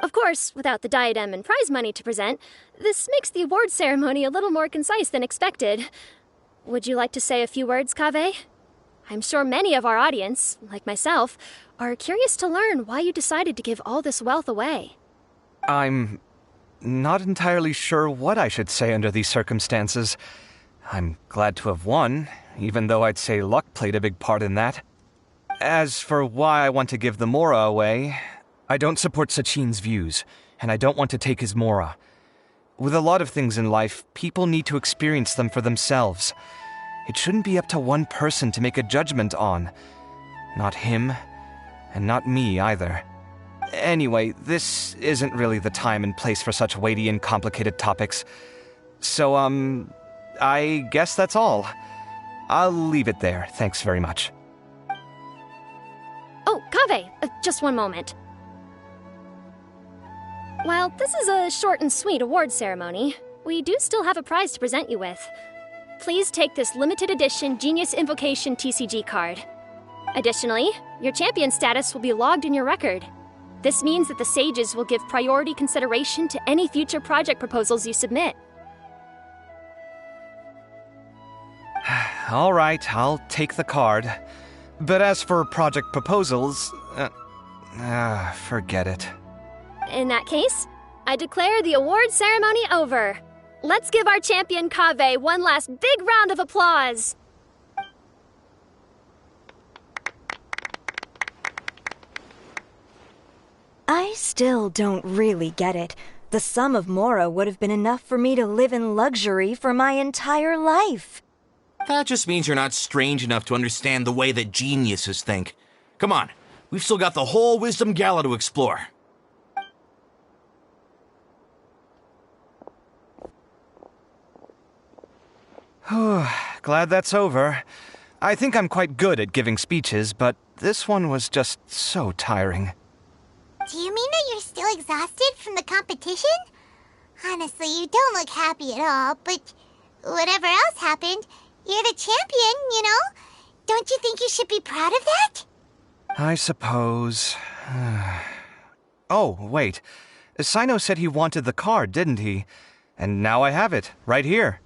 Of course, without the diadem and prize money to present, this makes the award ceremony a little more concise than expected. Would you like to say a few words, Kaveh? I'm sure many of our audience, like myself, are curious to learn why you decided to give all this wealth away. I'm not entirely sure what I should say under these circumstances. I'm glad to have won, even though I'd say luck played a big part in that. As for why I want to give the Mora away, I don't support Sachin's views, and I don't want to take his Mora. With a lot of things in life, people need to experience them for themselves. It shouldn't be up to one person to make a judgment on. Not him, and not me either. Anyway, this isn't really the time and place for such weighty and complicated topics. So, I guess that's all. I'll leave it there, thanks very much. Oh, Kaveh, just one moment. While this is a short and sweet award ceremony, we do still have a prize to present you with. Please take this limited edition Genius Invocation TCG card. Additionally, your champion status will be logged in your record. This means that the Sages will give priority consideration to any future project proposals you submit. All right, I'll take the card. But as for project proposals, forget it. In that case, I declare the award ceremony over. Let's give our champion Kaveh one last big round of applause. I still don't really get it. The sum of Mora would have been enough for me to live in luxury for my entire life. That just means you're not strange enough to understand the way that geniuses think. Come on, we've still got the whole Wisdom Gala to explore. Glad that's over. I think I'm quite good at giving speeches, but this one was just so tiring. Do you mean that you're still exhausted from the competition? Honestly, you don't look happy at all, but whatever else happened, you're the champion, you know? Don't you think you should be proud of that? I suppose. Oh, wait. Sino said he wanted the card, didn't he? And now I have it, right here.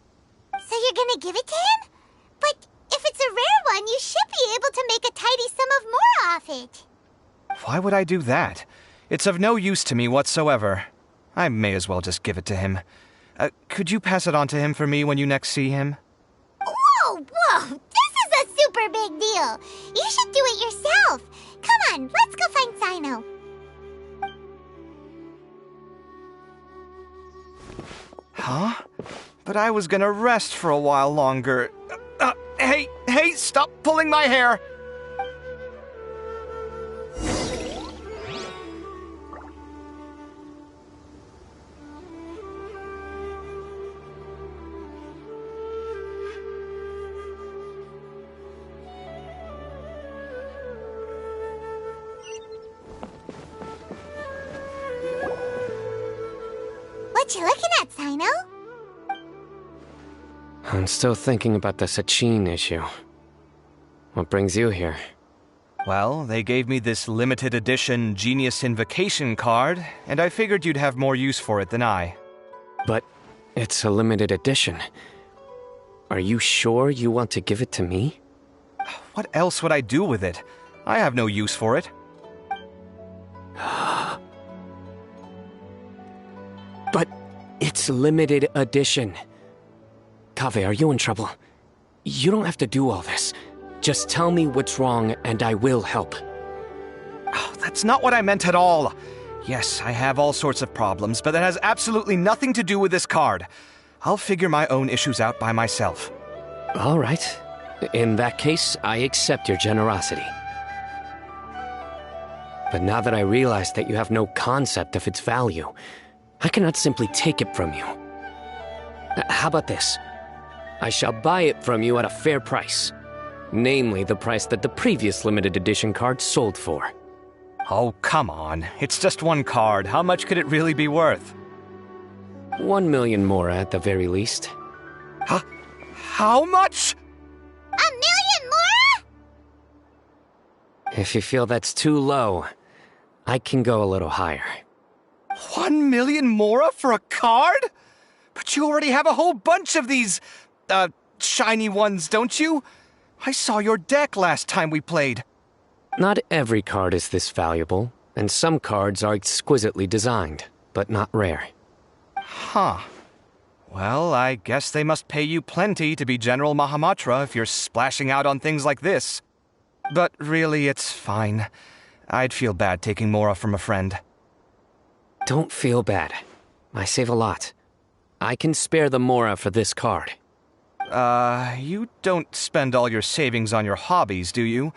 So you're gonna give it to him? But if it's a rare one, you should be able to make a tidy sum of more off it. Why would I do that? It's of no use to me whatsoever. I may as well just give it to him. Could you pass it on to him for me when you next see him? Whoa! This is a super big deal. You should do it yourself. Come on, let's go find Sino. Huh? But I was gonna rest for a while longer. Hey, stop pulling my hair! What you looking at, Sino? I'm still thinking about the Sachin issue. What brings you here? Well, they gave me this limited edition Genius Invocation card, and I figured you'd have more use for it than I. But it's a limited edition. Are you sure you want to give it to me? What else would I do with it? I have no use for it. But it's limited edition. Kaveh, are you in trouble? You don't have to do all this. Just tell me what's wrong and I will help. Oh, that's not what I meant at all. Yes, I have all sorts of problems, but that has absolutely nothing to do with this card. I'll figure my own issues out by myself. All right. In that case, I accept your generosity. But now that I realize that you have no concept of its value, I cannot simply take it from you. How about this? I shall buy it from you at a fair price. Namely, the price that the previous limited edition card sold for. Oh, come on. It's just one card. How much could it really be worth? 1 million more at the very least. Huh? How much? 1 million more? If you feel that's too low, I can go a little higher. 1 million mora for a card? But you already have a whole bunch of these, shiny ones, don't you? I saw your deck last time we played. Not every card is this valuable, and some cards are exquisitely designed, but not rare. Huh. Well, I guess they must pay you plenty to be General Mahamatra if you're splashing out on things like this. But really, it's fine. I'd feel bad taking mora from a friend. Don't feel bad. I save a lot. I can spare the mora for this card. You don't spend all your savings on your hobbies, do you?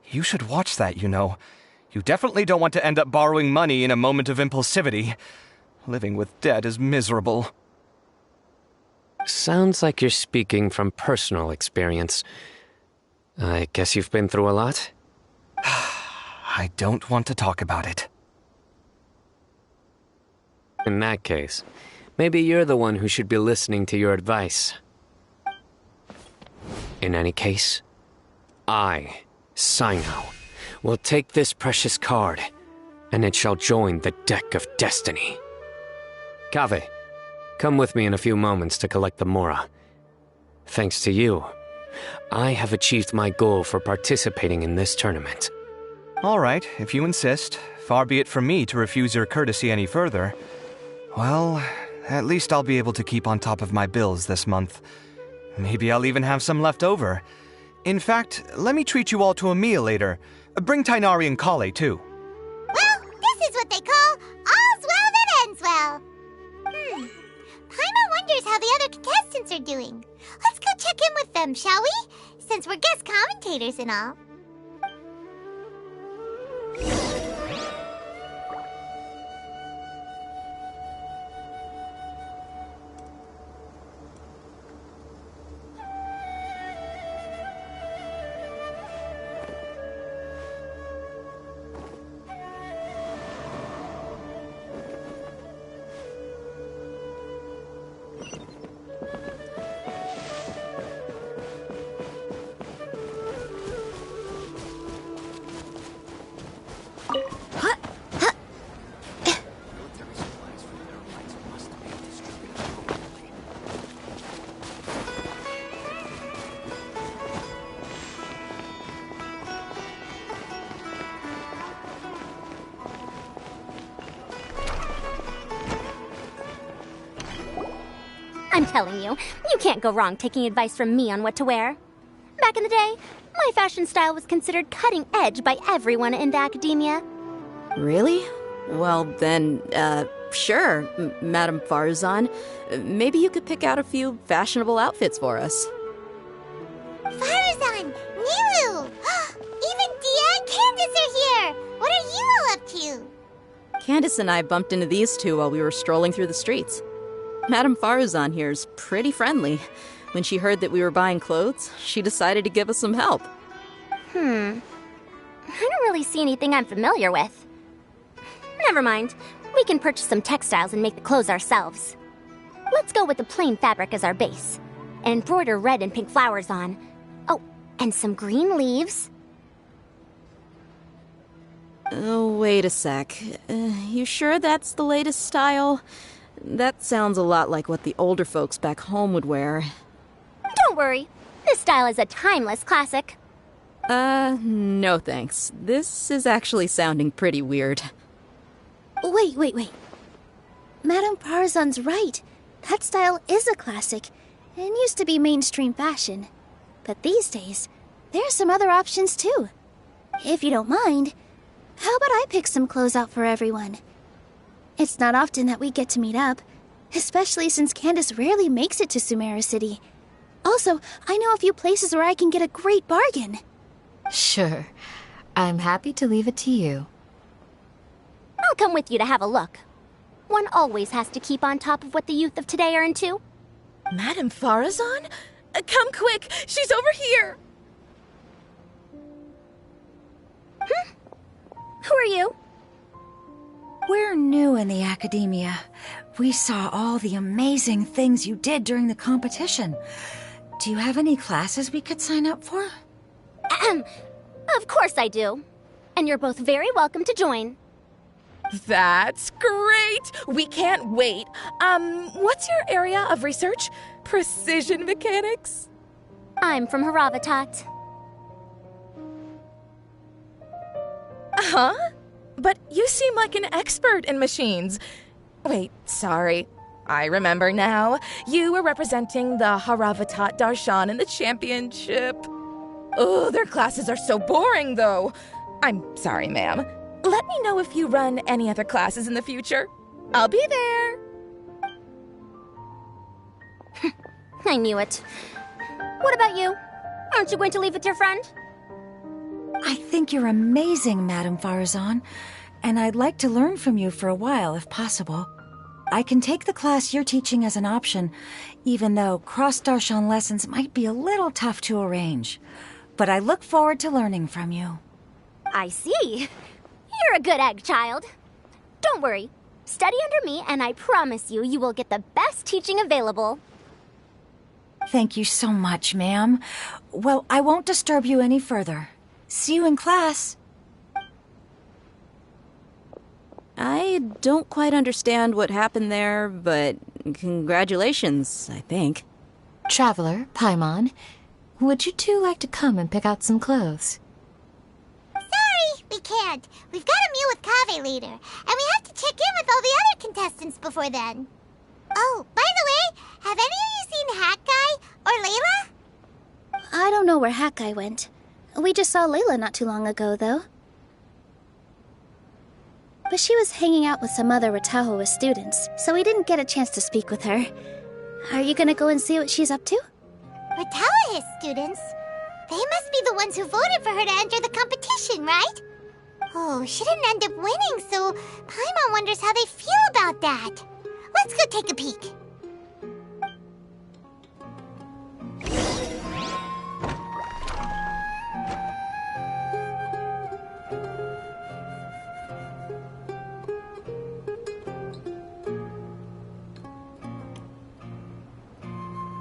You should watch that, you know. You definitely don't want to end up borrowing money in a moment of impulsivity. Living with debt is miserable. Sounds like you're speaking from personal experience. I guess you've been through a lot? I don't want to talk about it. In that case, maybe you're the one who should be listening to your advice. In any case, I, Sino, will take this precious card, and it shall join the deck of destiny. Kaveh, come with me in a few moments to collect the mora. Thanks to you, I have achieved my goal for participating in this tournament. All right, if you insist. Far be it from me to refuse your courtesy any further. Well, at least I'll be able to keep on top of my bills this month. Maybe I'll even have some left over. In fact, let me treat you all to a meal later. Bring Tainari and Kale, too. Well, this is what they call all's well that ends well. are doing. Let's go check in with them, shall we? Since we're guest commentators and all. I'm telling you, you can't go wrong taking advice from me on what to wear. Back in the day, my fashion style was considered cutting edge by everyone in the academia. Really? Well, then, sure, Madame Farazan. Maybe you could pick out a few fashionable outfits for us. Farazan! Nilu! Even Dia and Candace are here! What are you all up to? Candace and I bumped into these two while we were strolling through the streets. Madame Farazan here's pretty friendly. When she heard that we were buying clothes, she decided to give us some help. I don't really see anything I'm familiar with. Never mind. We can purchase some textiles and make the clothes ourselves. Let's go with the plain fabric as our base. And embroider red and pink flowers on. Oh, and some green leaves. Oh, wait a sec. You sure that's the latest style? That sounds a lot like what the older folks back home would wear. Don't worry. This style is a timeless classic. No thanks. This is actually sounding pretty weird. Wait. Madame Farazan's right. That style is a classic and used to be mainstream fashion. But these days, there's some other options too. If you don't mind, how about I pick some clothes out for everyone? It's not often that we get to meet up, especially since Candace rarely makes it to Sumeru City. Also, I know a few places where I can get a great bargain. Sure. I'm happy to leave it to you. I'll come with you to have a look. One always has to keep on top of what the youth of today are into. Madame Farazan? Come quick! She's over here! Who are you? We're new in the academia. We saw all the amazing things you did during the competition. Do you have any classes we could sign up for? Of course I do. And you're both very welcome to join. That's great! We can't wait. What's your area of research? Precision mechanics? I'm from Haravatat. Huh? But you seem like an expert in machines. Wait, sorry. I remember now. You were representing the Haravatat Darshan in the championship. Oh, their classes are so boring, though. I'm sorry, ma'am. Let me know if you run any other classes in the future. I'll be there. I knew it. What about you? Aren't you going to leave with your friend? I think you're amazing, Madame Farazan, and I'd like to learn from you for a while, if possible. I can take the class you're teaching as an option, even though cross-Darshan lessons might be a little tough to arrange. But I look forward to learning from you. I see. You're a good egg, child. Don't worry. Study under me, and I promise you, you will get the best teaching available. Thank you so much, ma'am. Well, I won't disturb you any further. See you in class. I don't quite understand what happened there, but congratulations, I think. Traveler, Paimon, would you two like to come and pick out some clothes? Sorry, we can't. We've got a meal with Kaveh later, and we have to check in with all the other contestants before then. Oh, by the way, have any of you seen Hat Guy or Layla? I don't know where Hat Guy went. We just saw Layla not too long ago, though. But she was hanging out with some other Ratahoa students, so we didn't get a chance to speak with her. Are you gonna go and see what she's up to? We're Talahis students. They must be the ones who voted for her to enter the competition, right? Oh, she didn't end up winning, so Paimon wonders how they feel about that. Let's go take a peek.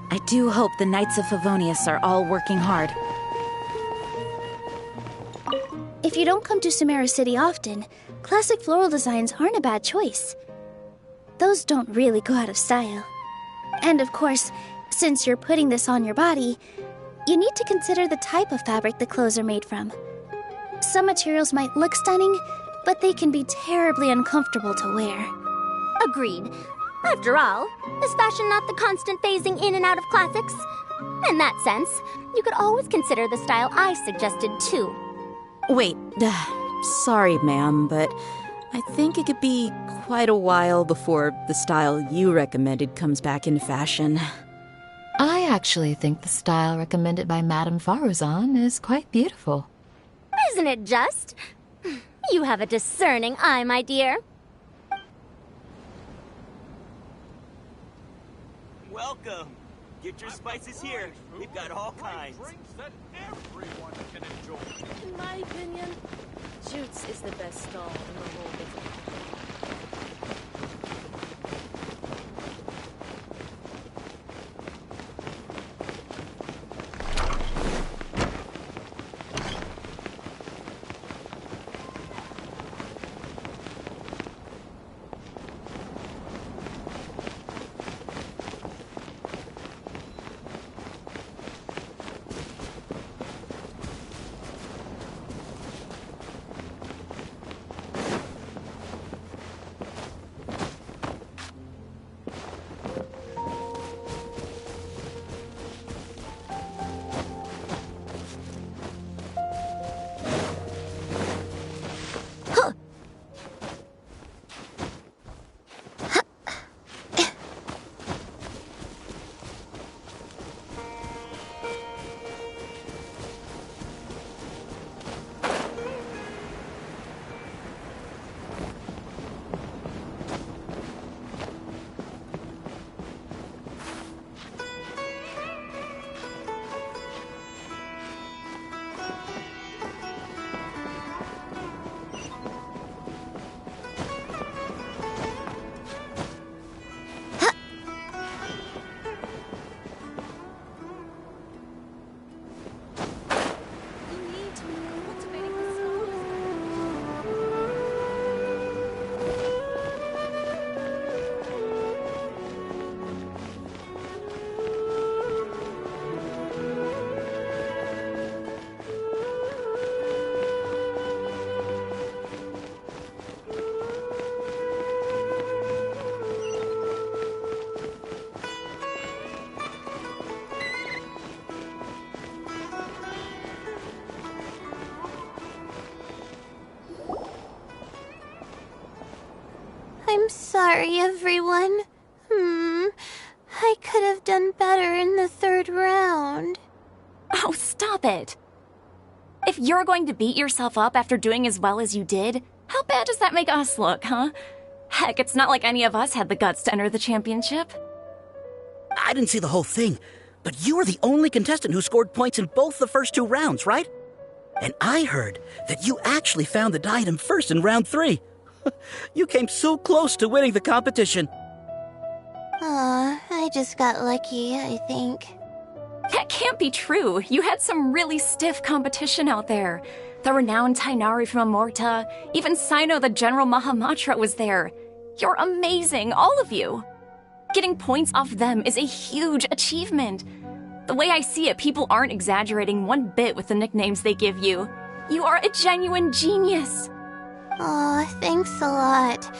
I do hope the Knights of Favonius are all working hard. If you don't come to Sumeru City often, classic floral designs aren't a bad choice. Those don't really go out of style. And of course, since you're putting this on your body, you need to consider the type of fabric the clothes are made from. Some materials might look stunning, but they can be terribly uncomfortable to wear. Agreed. After all, is fashion not the constant phasing in and out of classics? In that sense, you could always consider the style I suggested too. Wait, sorry, ma'am, but I think it could be quite a while before the style you recommended comes back into fashion. I actually think the style recommended by Madame Faruzan is quite beautiful. Isn't it just? You have a discerning eye, my dear. Welcome. Get your spices here. We've got all kinds. Drinks that everyone can enjoy. In my opinion, Jute's is the best stall in the whole business. I'm sorry, everyone. I could have done better in the third round. Oh, stop it. If you're going to beat yourself up after doing as well as you did, how bad does that make us look, huh? Heck, it's not like any of us had the guts to enter the championship. I didn't see the whole thing, but you were the only contestant who scored points in both the first 2 rounds, right? And I heard that you actually found the diadem first in round 3. You came so close to winning the competition. Aw, I just got lucky, I think. That can't be true. You had some really stiff competition out there. The renowned Tainari from Amorta, even Sino the General Mahamatra was there. You're amazing, all of you. Getting points off them is a huge achievement. The way I see it, people aren't exaggerating one bit with the nicknames they give you. You are a genuine genius. Aw, thanks a lot.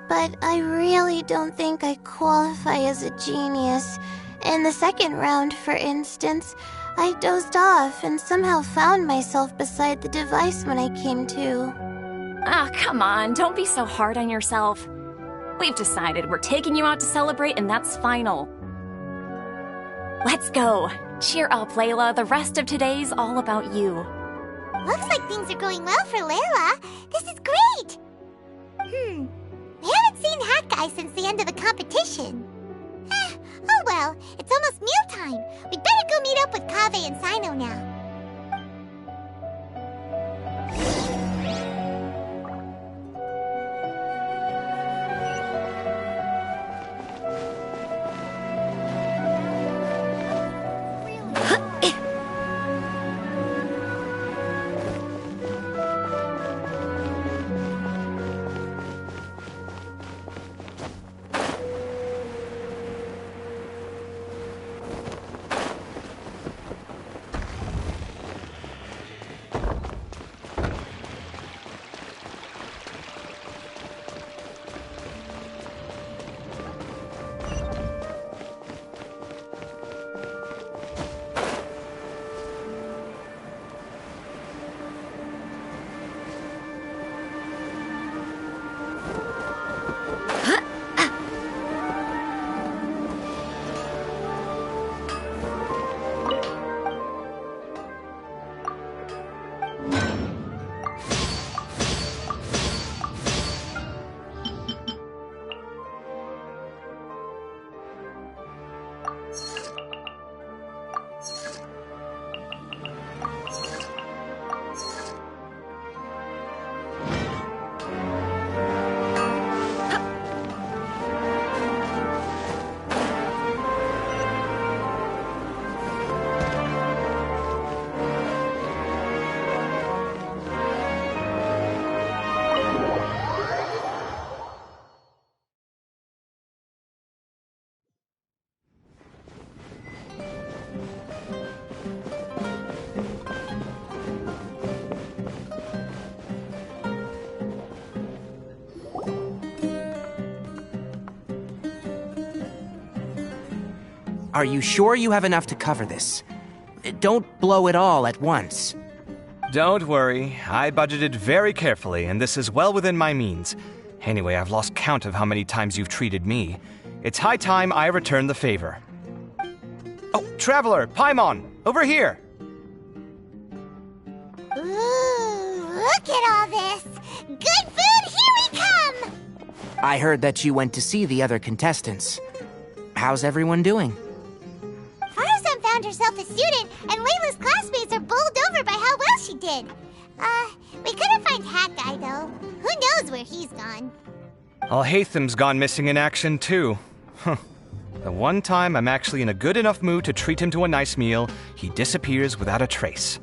But I really don't think I qualify as a genius. In the second round, for instance, I dozed off and somehow found myself beside the device when I came to. Ah, come on, don't be so hard on yourself. We've decided we're taking you out to celebrate, and that's final. Let's go. Cheer up, Layla. The rest of today's all about you. Looks like things are going well for Layla. This is great. We haven't seen Hat Guy since the end of the competition. Oh well, it's almost mealtime. We'd better go meet up with Kaveh and Sino now. Are you sure you have enough to cover this? Don't blow it all at once. Don't worry. I budgeted very carefully, and this is well within my means. Anyway, I've lost count of how many times you've treated me. It's high time I return the favor. Oh, Traveler, Paimon, over here! Ooh, look at all this! Good food, here we come! I heard that you went to see the other contestants. How's everyone doing? Farazan found herself a student, and Layla's classmates are bowled over by how well she did. We couldn't find Hat Guy, though. Who knows where he's gone? Al-Haytham's gone missing in action, too. The one time I'm actually in a good enough mood to treat him to a nice meal, he disappears without a trace.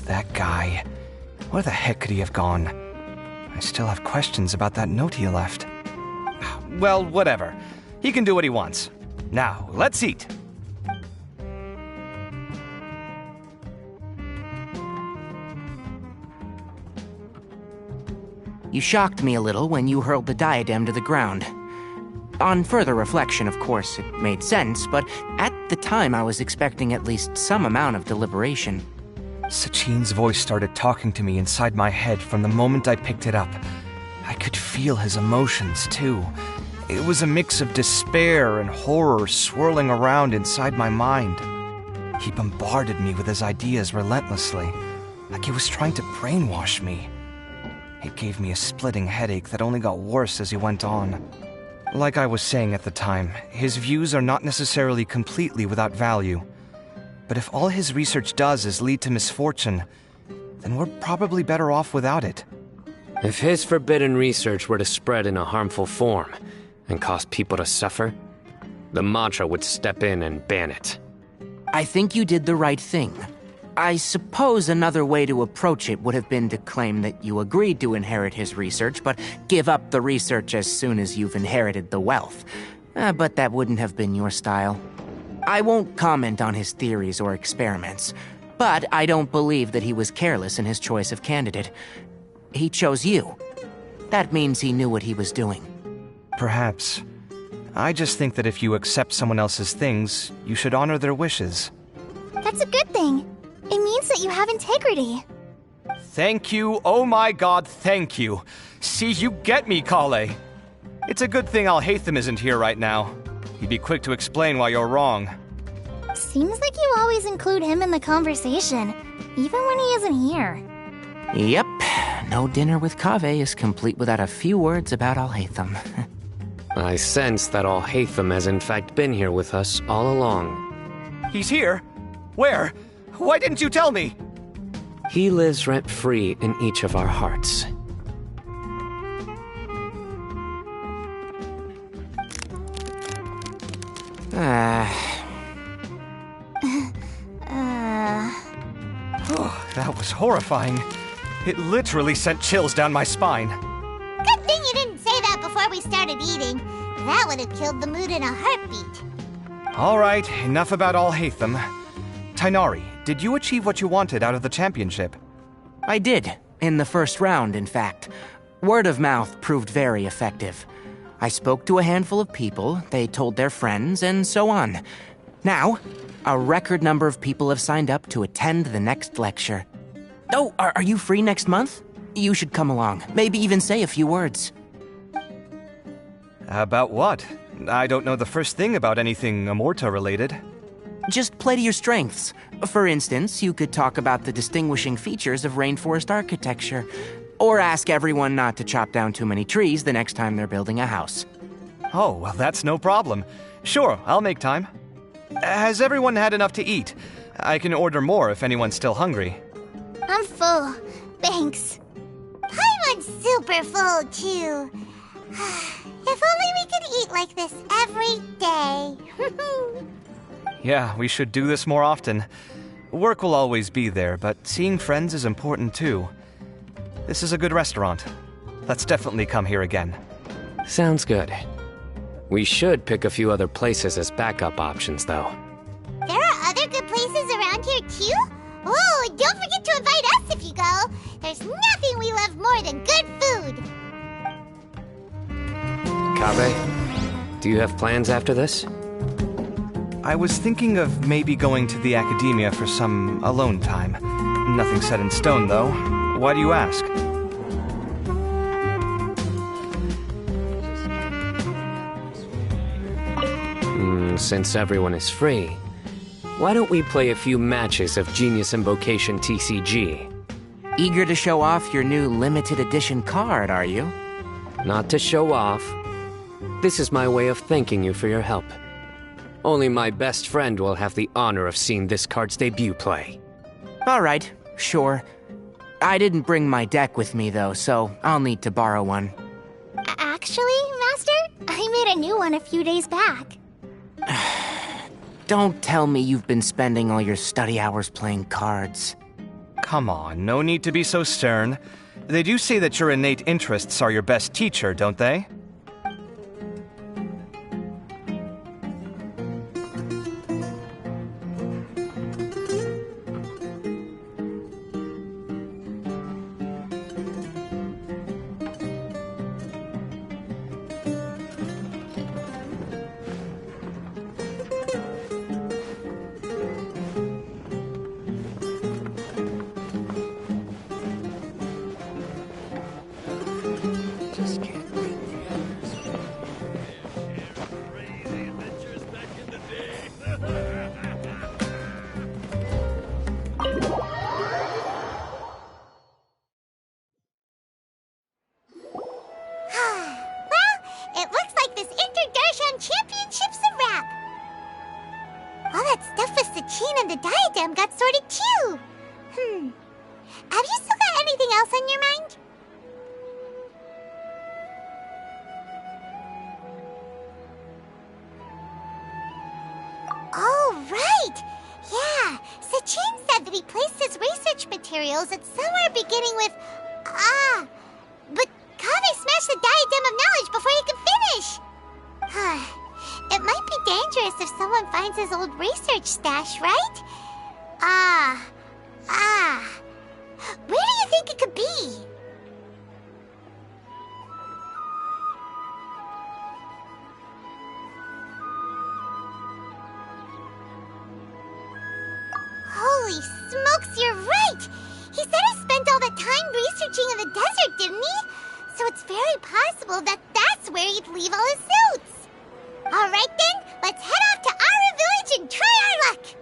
That guy. Where the heck could he have gone? I still have questions about that note he left. Well, whatever. He can do what he wants. Now, let's eat. You shocked me a little when you hurled the diadem to the ground. On further reflection, of course, it made sense, but at the time I was expecting at least some amount of deliberation. Sachine's voice started talking to me inside my head from the moment I picked it up. I could feel his emotions, too. It was a mix of despair and horror swirling around inside my mind. He bombarded me with his ideas relentlessly, like he was trying to brainwash me. It gave me a splitting headache that only got worse as he went on. Like I was saying at the time, his views are not necessarily completely without value. But if all his research does is lead to misfortune, then we're probably better off without it. If his forbidden research were to spread in a harmful form and cause people to suffer, the Matra would step in and ban it. I think you did the right thing. I suppose another way to approach it would have been to claim that you agreed to inherit his research, but give up the research as soon as you've inherited the wealth. But that wouldn't have been your style. I won't comment on his theories or experiments, but I don't believe that he was careless in his choice of candidate. He chose you. That means he knew what he was doing. Perhaps. I just think that if you accept someone else's things, you should honor their wishes. That's a good thing. It means that you have integrity. Thank you, oh my god, thank you. See, you get me, Kale. It's a good thing Al-Haytham isn't here right now. He'd be quick to explain why you're wrong. Seems like you always include him in the conversation, even when he isn't here. Yep, no dinner with Kaveh is complete without a few words about Alhaitham. I sense that Alhaitham has in fact been here with us all along. He's here? Where? Why didn't you tell me? He lives rent-free in each of our hearts. Oh, that was horrifying. It literally sent chills down my spine. Good thing you didn't say that before we started eating. That would have killed the mood in a heartbeat. All right, enough about Alhaitham. Tainari, did you achieve what you wanted out of the championship? I did, in the first round, in fact. Word of mouth proved very effective. I spoke to a handful of people, they told their friends, and so on. Now, a record number of people have signed up to attend the next lecture. Oh, are you free next month? You should come along, maybe even say a few words. About what? I don't know the first thing about anything Amorta-related. Just play to your strengths. For instance, you could talk about the distinguishing features of rainforest architecture, or ask everyone not to chop down too many trees the next time they're building a house. Oh, well, that's no problem. Sure, I'll make time. Has everyone had enough to eat? I can order more if anyone's still hungry. I'm full. Thanks. Paimon's super full, too. If only we could eat like this every day. Yeah, we should do this more often. Work will always be there, but seeing friends is important too. This is a good restaurant. Let's definitely come here again. Sounds good. We should pick a few other places as backup options, though. There are other good places around here, too? Oh, don't forget to invite us if you go. There's nothing we love more than good food. Kaveh, do you have plans after this? I was thinking of maybe going to the academia for some alone time. Nothing set in stone, though. Why do you ask? Since everyone is free, why don't we play a few matches of Genius Invocation TCG? Eager to show off your new limited edition card, are you? Not to show off. This is my way of thanking you for your help. Only my best friend will have the honor of seeing this card's debut play. All right, sure. I didn't bring my deck with me, though, so I'll need to borrow one. Actually, Master, I made a new one a few days back. Don't tell me you've been spending all your study hours playing cards. Come on, no need to be so stern. They do say that your innate interests are your best teacher, don't they? Holy smokes, you're right! He said he spent all that time researching in the desert, didn't he? So it's very possible that that's where he'd leave all his suits. All right then, let's head off to Aru Village and try our luck!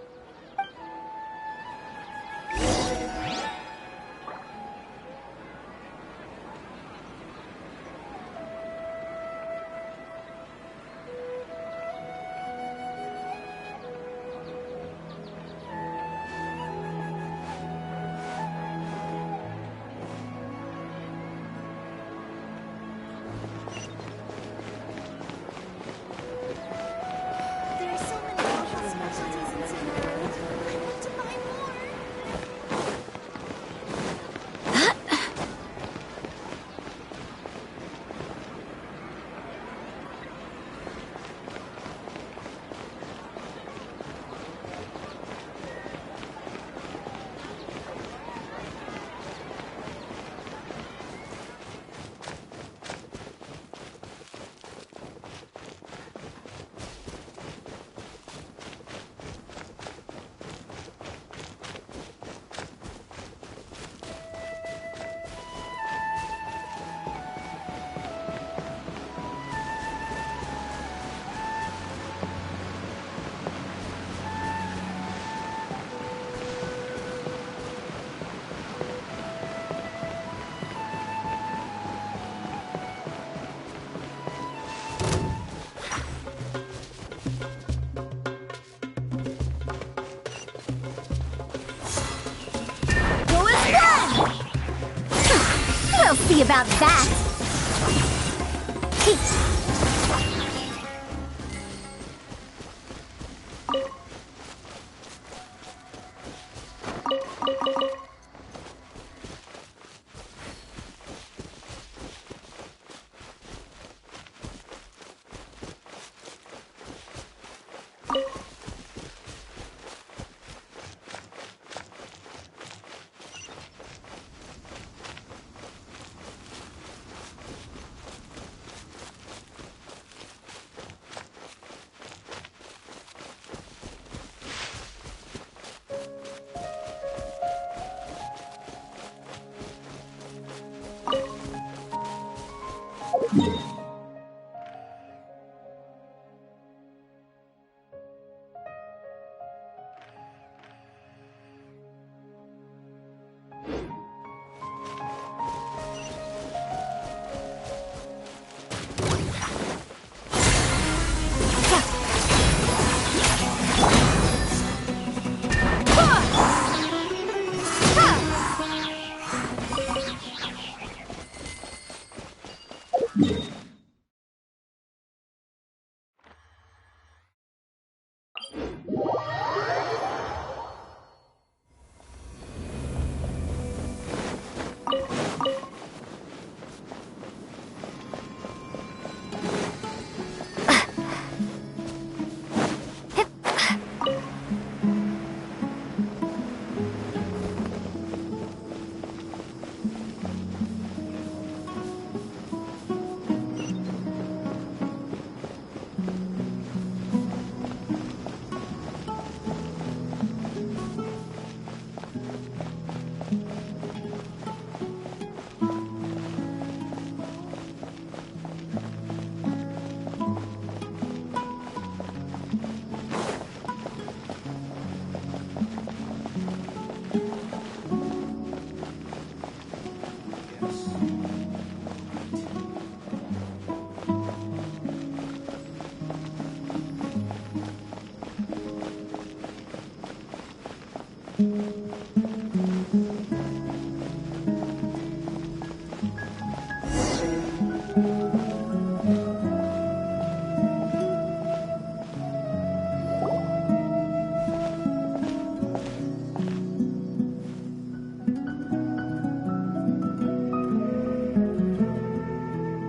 about that.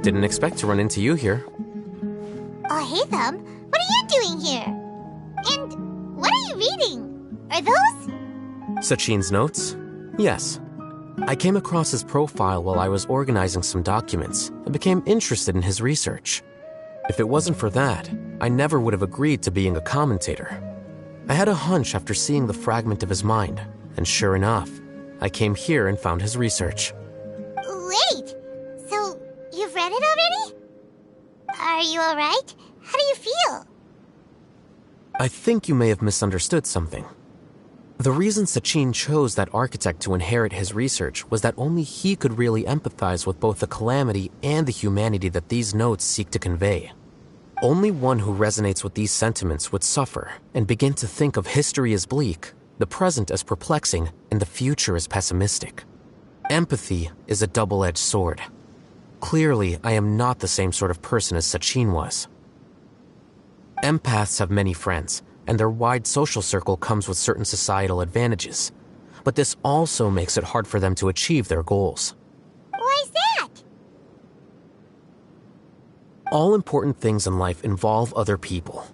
Didn't expect to run into you here. Oh, hey, Thumb. What are you doing here? And what are you reading? Are those? Sachin's notes? Yes. I came across his profile while I was organizing some documents and became interested in his research. If it wasn't for that, I never would have agreed to being a commentator. I had a hunch after seeing the fragment of his mind, and sure enough, I came here and found his research. Wait! So, you've read it already? Are you alright? How do you feel? I think you may have misunderstood something. The reason Sachin chose that architect to inherit his research was that only he could really empathize with both the calamity and the humanity that these notes seek to convey. Only one who resonates with these sentiments would suffer and begin to think of history as bleak, the present as perplexing, and the future as pessimistic. Empathy is a double-edged sword. Clearly, I am not the same sort of person as Sachin was. Empaths have many friends, and their wide social circle comes with certain societal advantages. But this also makes it hard for them to achieve their goals. Why's that? All important things in life involve other people.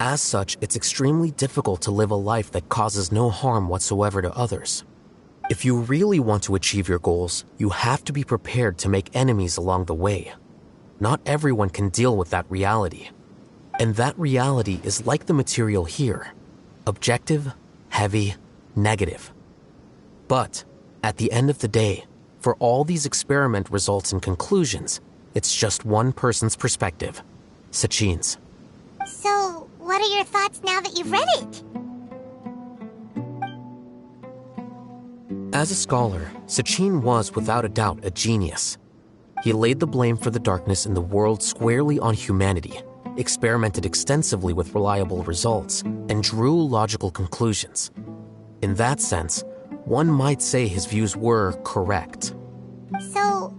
As such, it's extremely difficult to live a life that causes no harm whatsoever to others. If you really want to achieve your goals, you have to be prepared to make enemies along the way. Not everyone can deal with that reality. And that reality is like the material here. Objective, heavy, negative. But, at the end of the day, for all these experiment results and conclusions, it's just one person's perspective. Sachin's. So, what are your thoughts now that you've read it? As a scholar, Sachin was without a doubt a genius. He laid the blame for the darkness in the world squarely on humanity, experimented extensively with reliable results, and drew logical conclusions. In that sense, one might say his views were correct. So,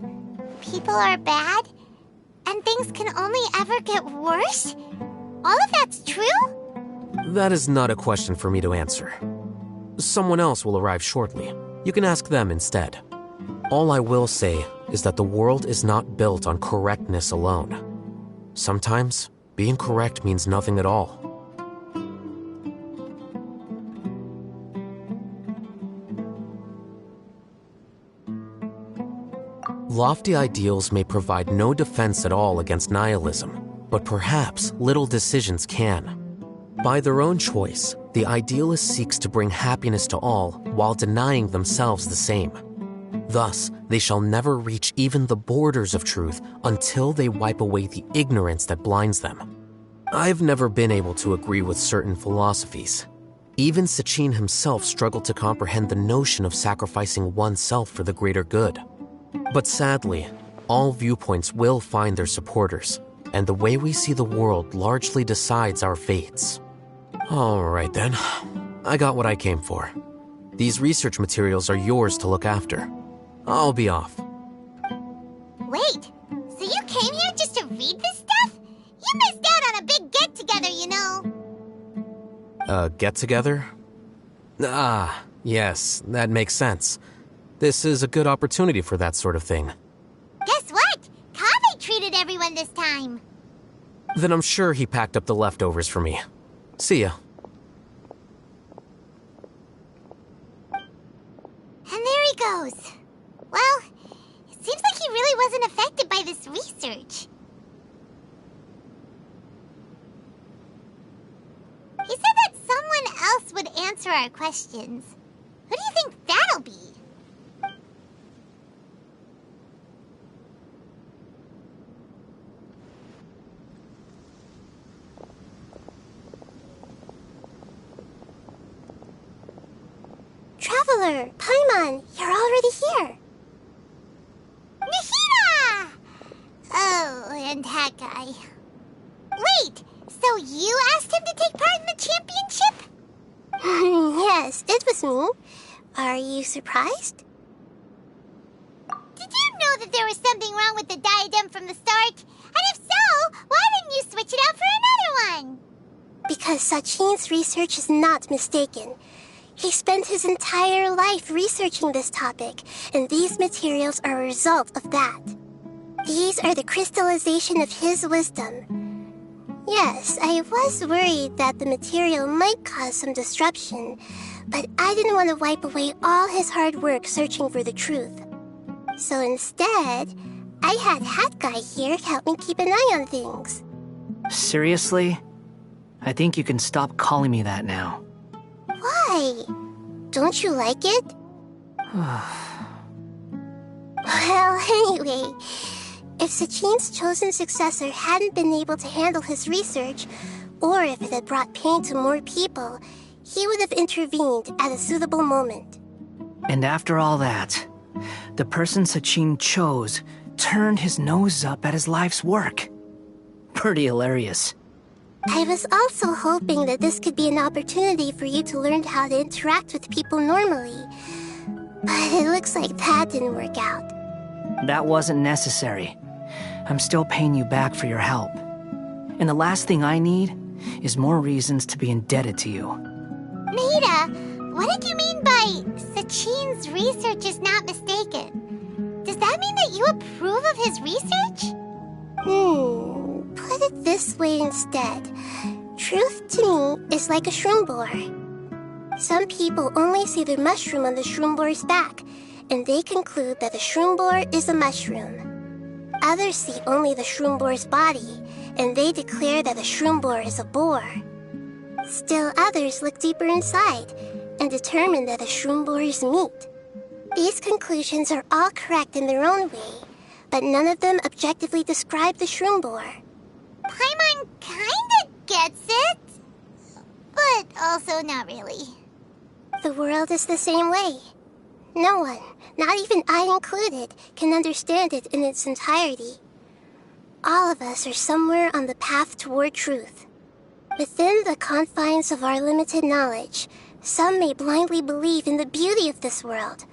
people are bad? And things can only ever get worse? All of that's true? That is not a question for me to answer. Someone else will arrive shortly. You can ask them instead. All I will say is that the world is not built on correctness alone. Sometimes, being correct means nothing at all. Lofty ideals may provide no defense at all against nihilism, but perhaps little decisions can. By their own choice, the idealist seeks to bring happiness to all while denying themselves the same. Thus, they shall never reach even the borders of truth until they wipe away the ignorance that blinds them. I've never been able to agree with certain philosophies. Even Sachin himself struggled to comprehend the notion of sacrificing oneself for the greater good. But sadly, all viewpoints will find their supporters, and the way we see the world largely decides our fates. All right then, I got what I came for. These research materials are yours to look after. I'll be off. Wait, so you came here just to read this stuff? You missed out on a big get-together, you know. A get-together? Ah, yes, that makes sense. This is a good opportunity for that sort of thing. Guess what? Kaveh treated everyone this time. Then I'm sure he packed up the leftovers for me. See ya. And there he goes. Well, it seems like he really wasn't affected by this research. He said that someone else would answer our questions. Who do you think that'll be? Traveler, Paimon, you're already here. Nahida! Oh, and that guy. Wait, so you asked him to take part in the championship? Yes, it was me. Are you surprised? Did you know that there was something wrong with the diadem from the start? And if so, why didn't you switch it out for another one? Because Sachin's research is not mistaken. He spent his entire life researching this topic, and these materials are a result of that. These are the crystallization of his wisdom. Yes, I was worried that the material might cause some disruption, but I didn't want to wipe away all his hard work searching for the truth. So instead, I had Hat Guy here help me keep an eye on things. Seriously? I think you can stop calling me that now. Why? Don't you like it? Well, anyway, if Sachin's chosen successor hadn't been able to handle his research, or if it had brought pain to more people, he would have intervened at a suitable moment. And after all that, the person Sachin chose turned his nose up at his life's work. Pretty hilarious. I was also hoping that this could be an opportunity for you to learn how to interact with people normally. But it looks like that didn't work out. That wasn't necessary. I'm still paying you back for your help. And the last thing I need is more reasons to be indebted to you. Nahida, what did you mean by Sachin's research is not mistaken? Does that mean that you approve of his research? Put it this way instead. Truth to me is like a shroom boar. Some people only see the mushroom on the shroom boar's back, and they conclude that the shroom boar is a mushroom. Others see only the shroom boar's body, and they declare that the shroom boar is a boar. Still others look deeper inside, and determine that the shroom boar is meat. These conclusions are all correct in their own way, but none of them objectively describe the shroom boar. Paimon kinda gets it, but also not really. The world is the same way. No one, not even I included, can understand it in its entirety. All of us are somewhere on the path toward truth. Within the confines of our limited knowledge, some may blindly believe in the beauty of this world,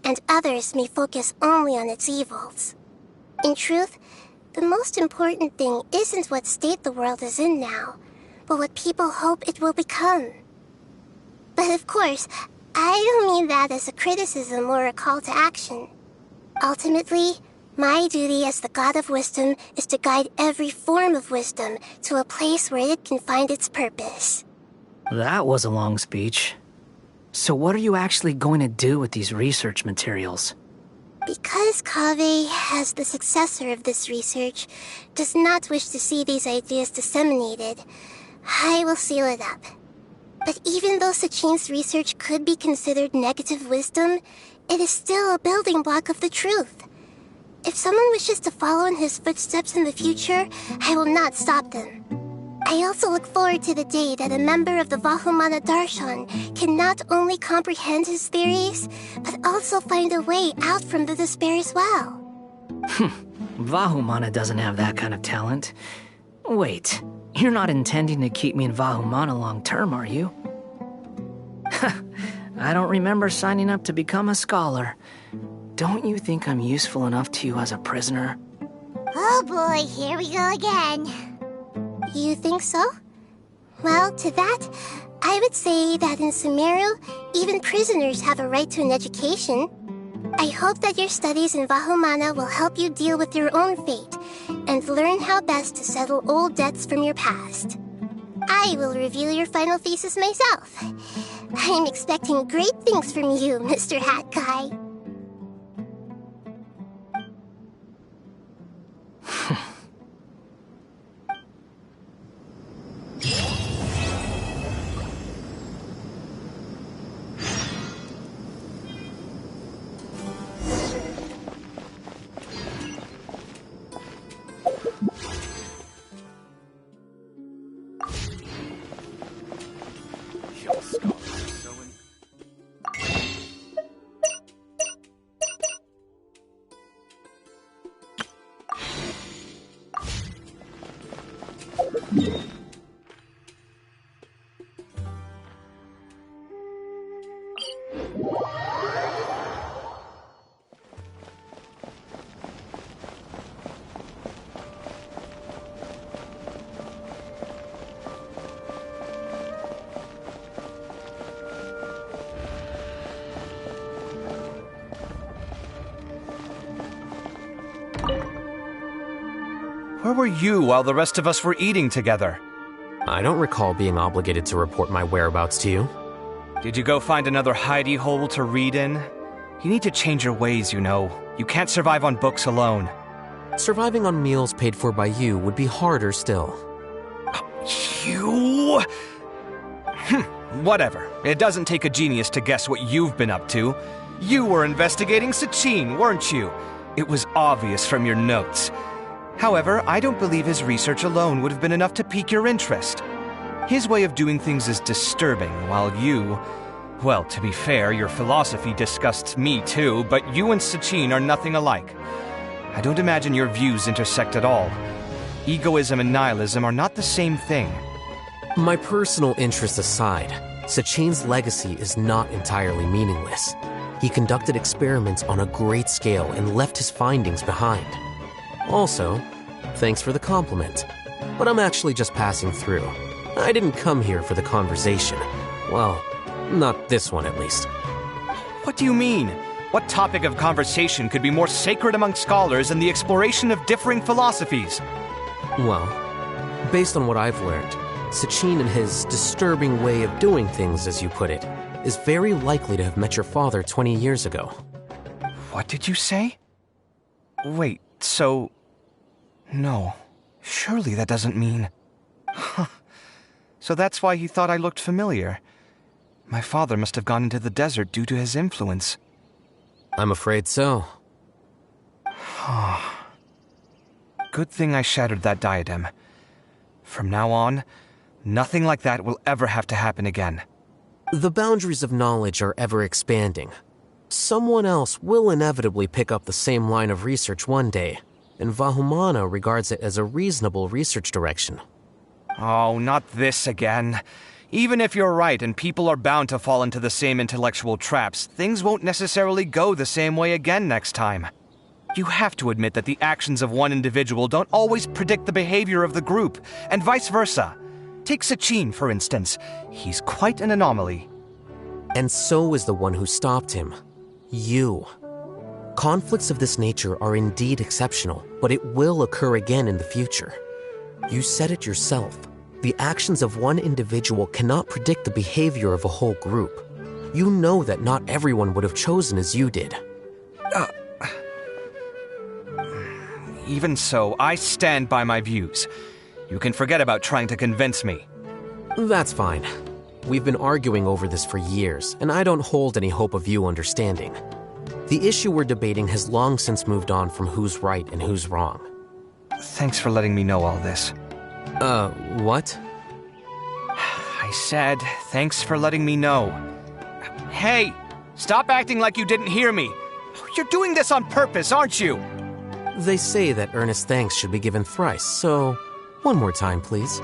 and others may focus only on its evils. In truth, the most important thing isn't what state the world is in now, but what people hope it will become. But of course, I don't mean that as a criticism or a call to action. Ultimately, my duty as the God of Wisdom is to guide every form of wisdom to a place where it can find its purpose. That was a long speech. So what are you actually going to do with these research materials? Because Kaveh, as the successor of this research, does not wish to see these ideas disseminated, I will seal it up. But even though Sachin's research could be considered negative wisdom, it is still a building block of the truth. If someone wishes to follow in his footsteps in the future, I will not stop them. I also look forward to the day that a member of the Vahumana Darshan can not only comprehend his theories, but also find a way out from the despair as well. Vahumana doesn't have that kind of talent. Wait, you're not intending to keep me in Vahumana long term, are you? I don't remember signing up to become a scholar. Don't you think I'm useful enough to you as a prisoner? Oh boy, here we go again. You think so? Well, to that, I would say that in Sumeru, even prisoners have a right to an education. I hope that your studies in Vahumana will help you deal with your own fate and learn how best to settle old debts from your past. I will review your final thesis myself. I'm expecting great things from you, Mr. Hat Guy. Where were you while the rest of us were eating together? I don't recall being obligated to report my whereabouts to you. Did you go find another hidey hole to read in? You need to change your ways, you know. You can't survive on books alone. Surviving on meals paid for by you would be harder still. You... Whatever. It doesn't take a genius to guess what you've been up to. You were investigating Sachin, weren't you? It was obvious from your notes. However, I don't believe his research alone would have been enough to pique your interest. His way of doing things is disturbing, while you... Well, to be fair, your philosophy disgusts me too, but you and Sachin are nothing alike. I don't imagine your views intersect at all. Egoism and nihilism are not the same thing. My personal interests aside, Sachin's legacy is not entirely meaningless. He conducted experiments on a great scale and left his findings behind. Also, thanks for the compliment, but I'm actually just passing through. I didn't come here for the conversation. Well, not this one at least. What do you mean? What topic of conversation could be more sacred among scholars than the exploration of differing philosophies? Well, based on what I've learned, Sachin and his disturbing way of doing things, as you put it, is very likely to have met your father 20 years ago. What did you say? Wait, so... No, surely that doesn't mean... So that's why he thought I looked familiar. My father must have gone into the desert due to his influence. I'm afraid so. Good thing I shattered that diadem. From now on, nothing like that will ever have to happen again. The boundaries of knowledge are ever expanding. Someone else will inevitably pick up the same line of research one day, and Vahumana regards it as a reasonable research direction. Oh, not this again. Even if you're right and people are bound to fall into the same intellectual traps, things won't necessarily go the same way again next time. You have to admit that the actions of one individual don't always predict the behavior of the group, and vice versa. Take Sachin, for instance. He's quite an anomaly. And so is the one who stopped him. You. Conflicts of this nature are indeed exceptional, but it will occur again in the future. You said it yourself. The actions of one individual cannot predict the behavior of a whole group. You know that not everyone would have chosen as you did. Even so, I stand by my views. You can forget about trying to convince me. That's fine. We've been arguing over this for years, and I don't hold any hope of you understanding. The issue we're debating has long since moved on from who's right and who's wrong. Thanks for letting me know all this. What? I said, thanks for letting me know. Hey, stop acting like you didn't hear me. You're doing this on purpose, aren't you? They say that earnest thanks should be given thrice, so one more time, please.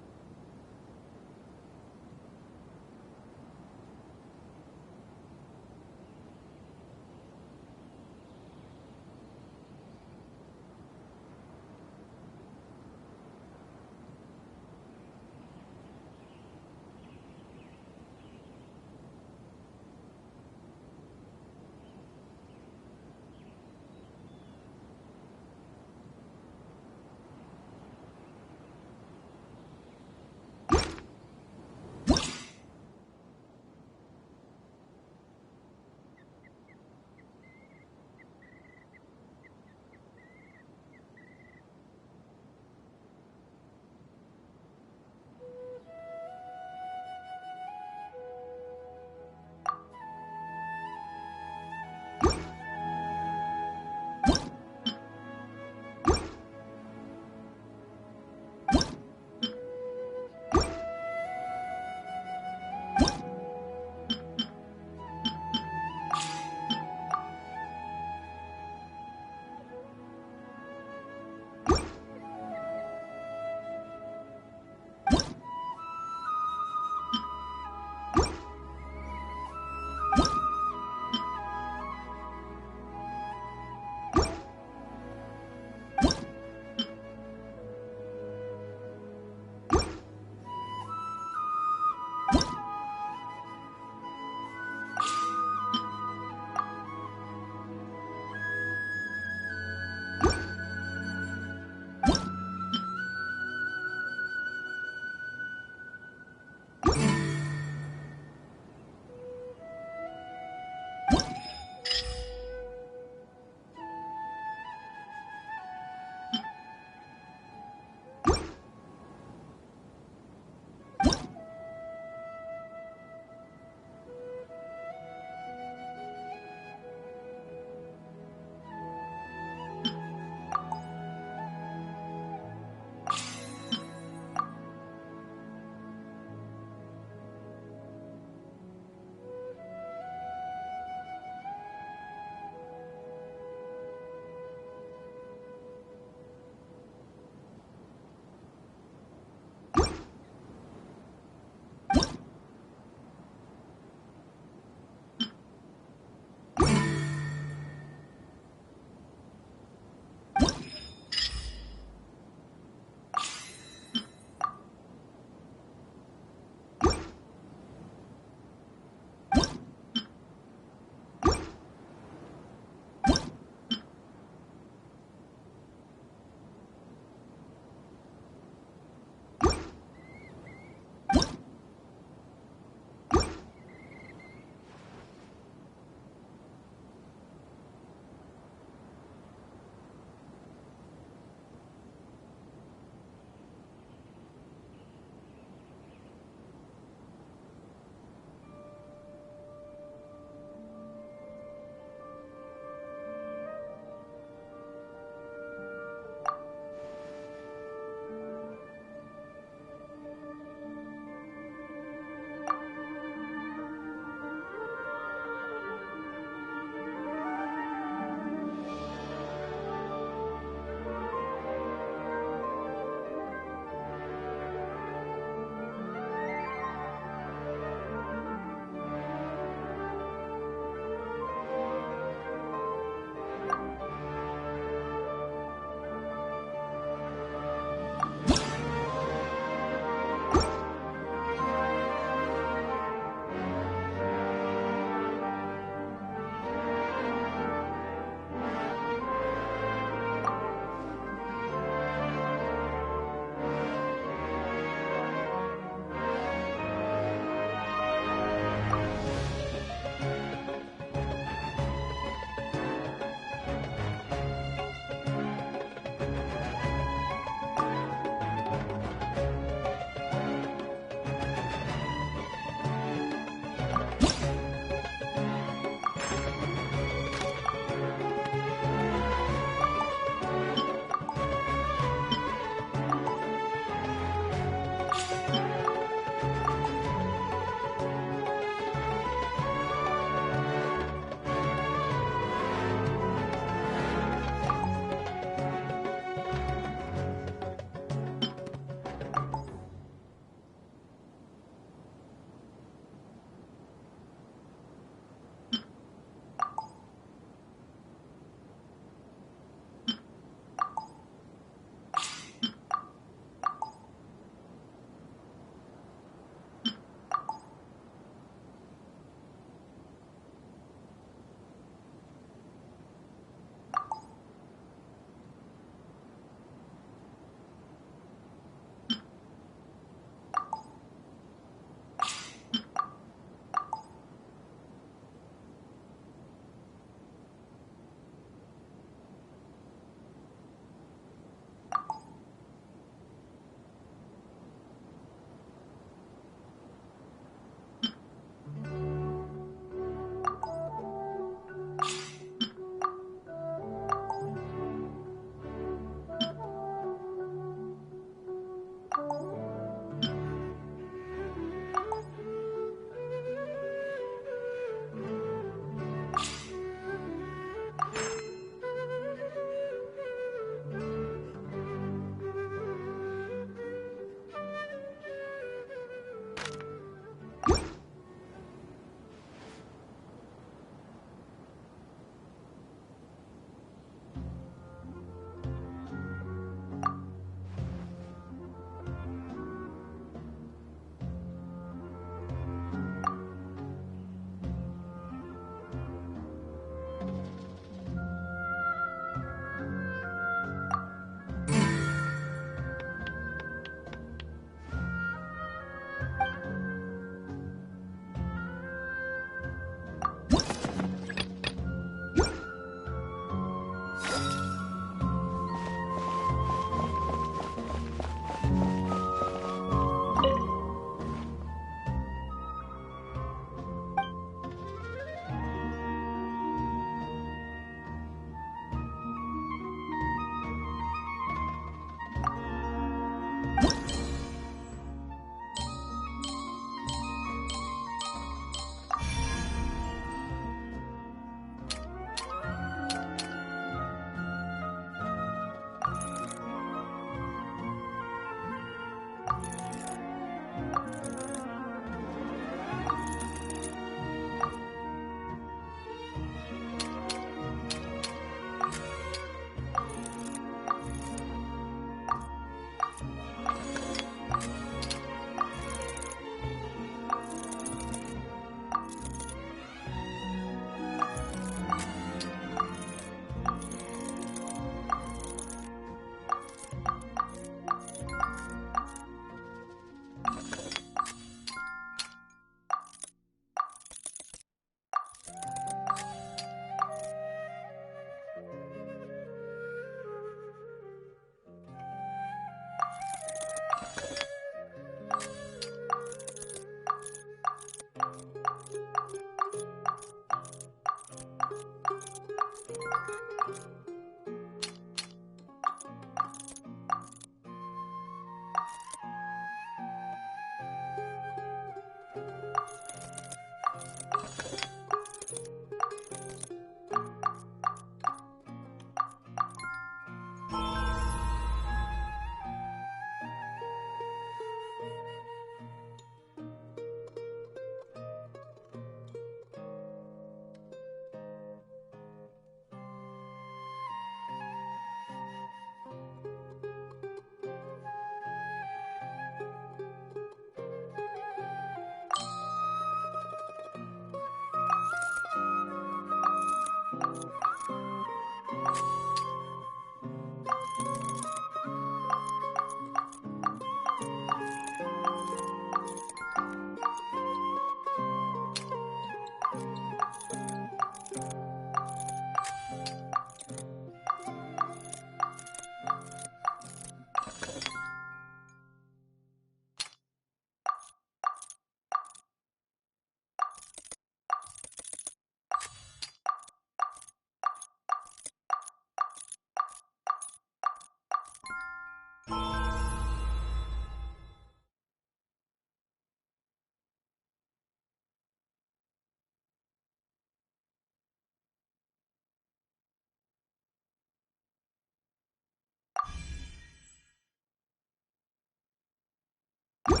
Not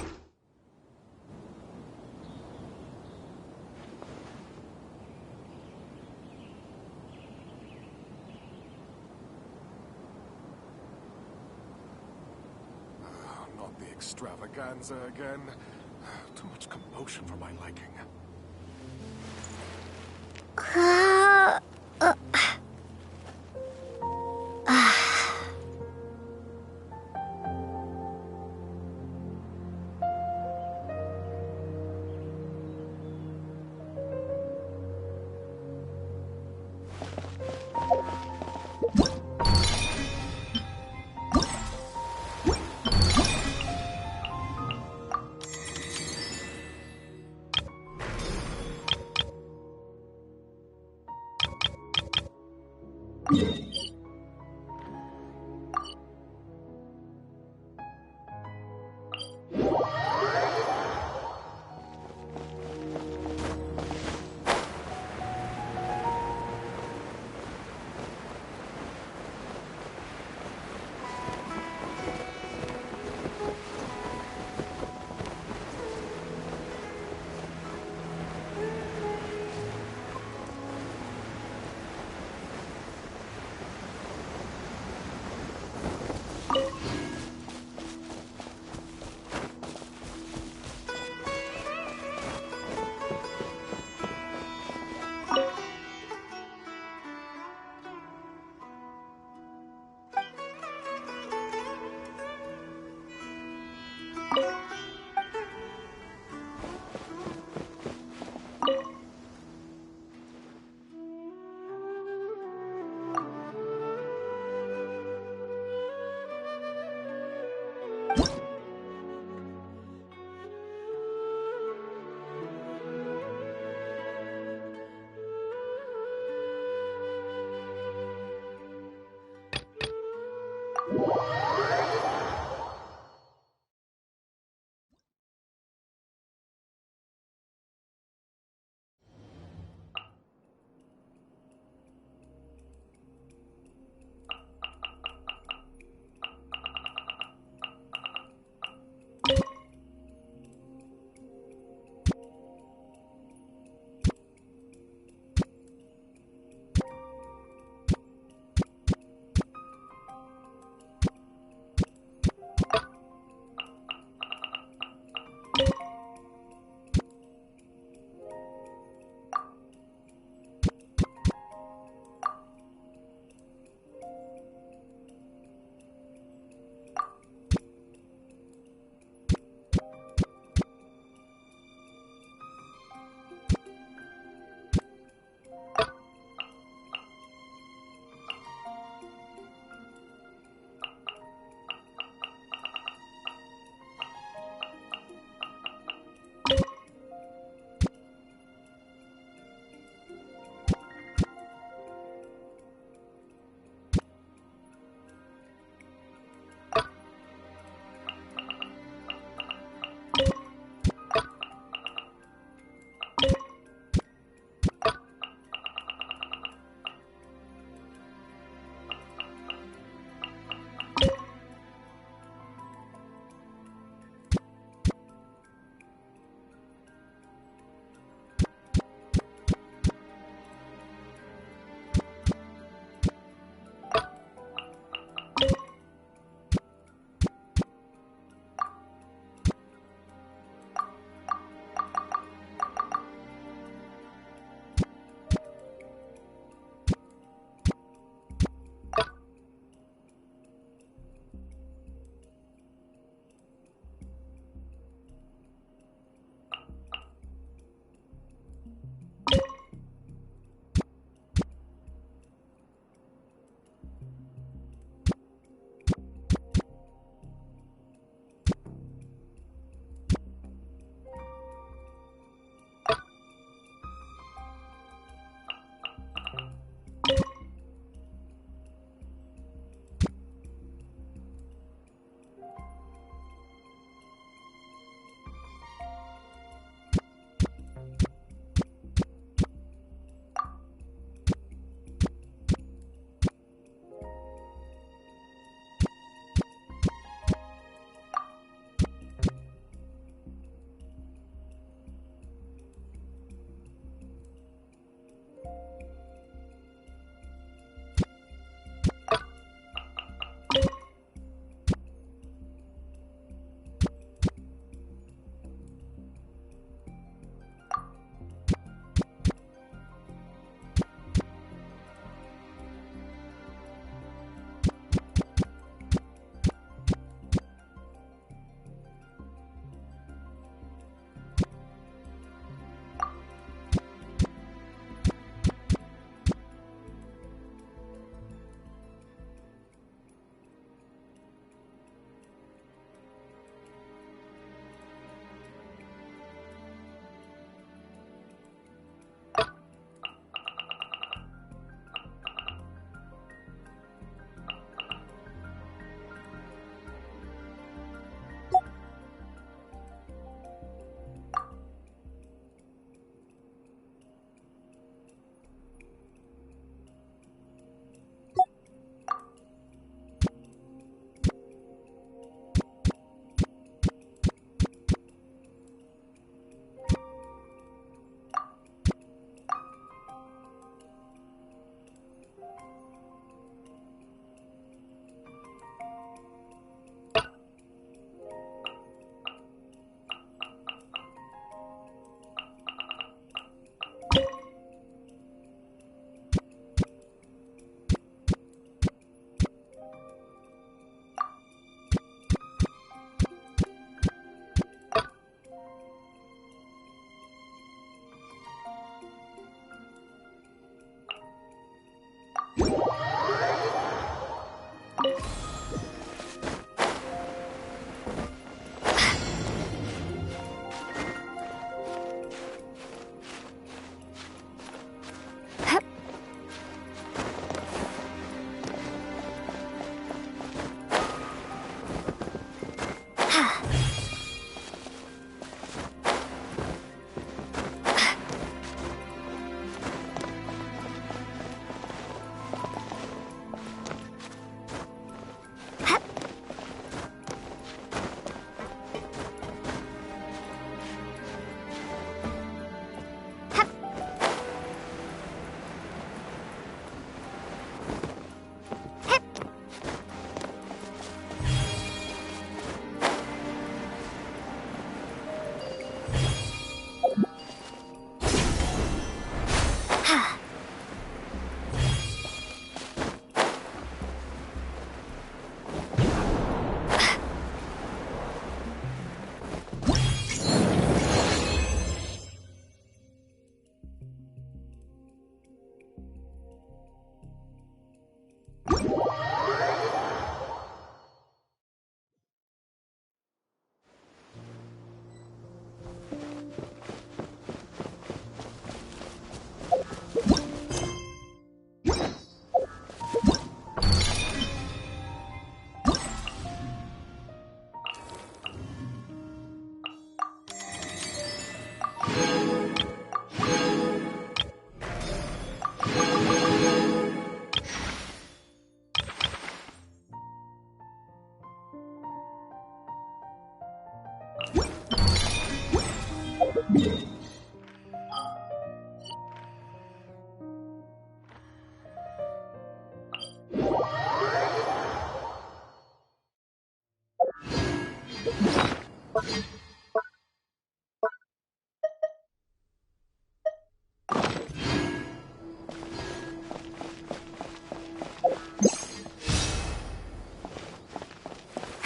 the extravaganza again. Too much commotion for my liking.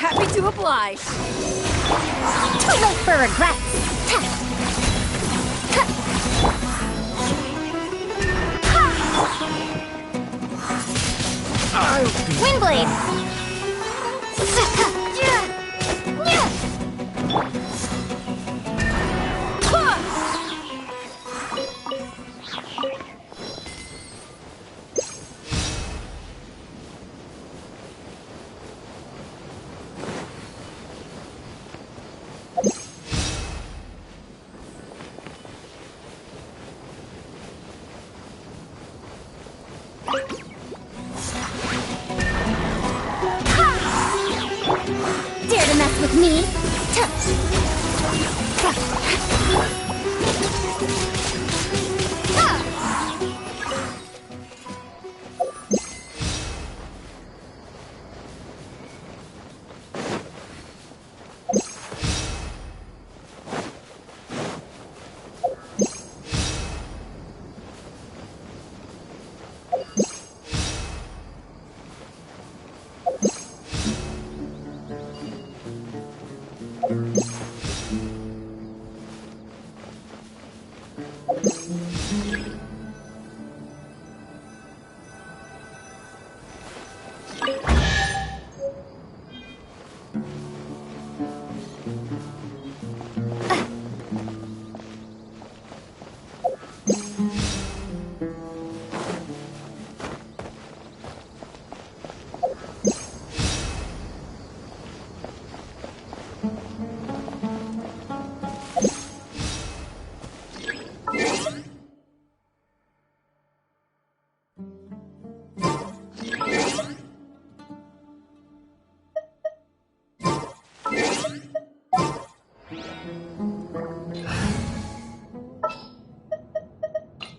Happy to oblige. Too late for regrets. Windblade.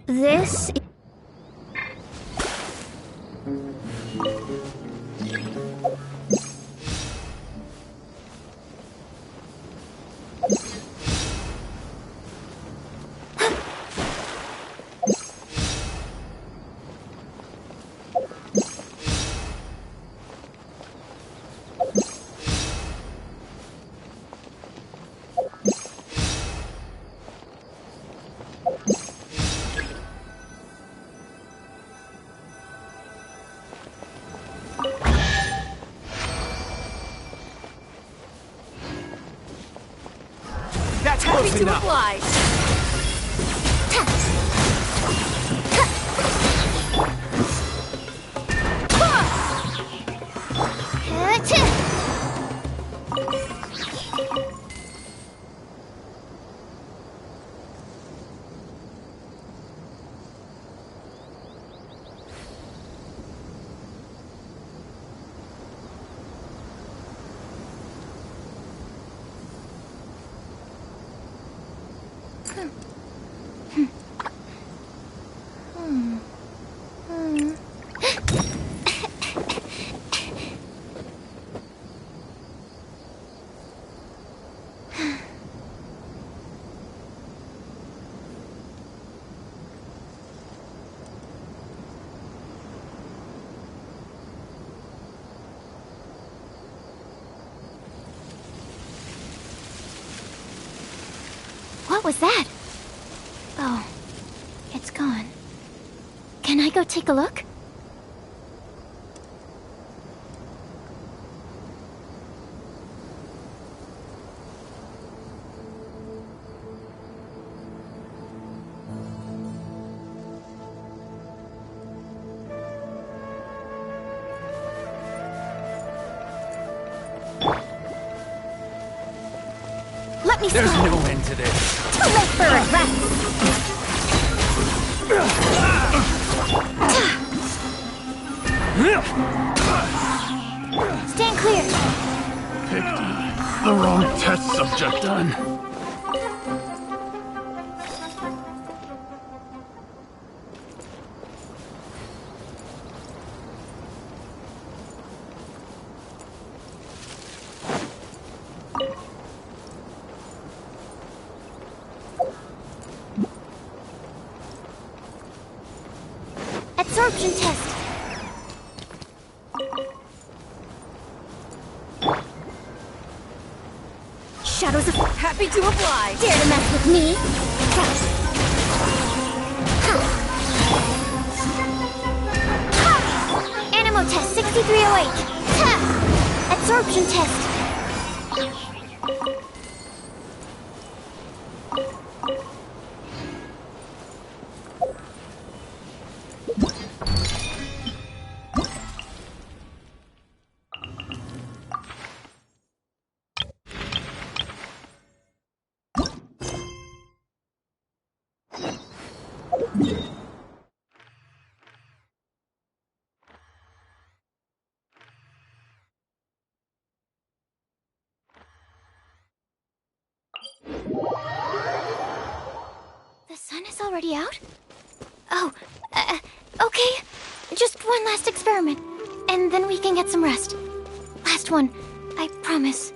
This. That's Happy close to enough. oblige. What was that? Oh, it's gone. Can I go take a look? Let me There's stop. no end to this. Too late for regrets. Stand clear. Picked the wrong test subject on. Absorption test. Shadows of... Happy to oblige. Dare to mess with me? Animo test 6308. Absorption test. The sun is already out? Oh, okay. Just one last experiment, and then we can get some rest. Last one, I promise.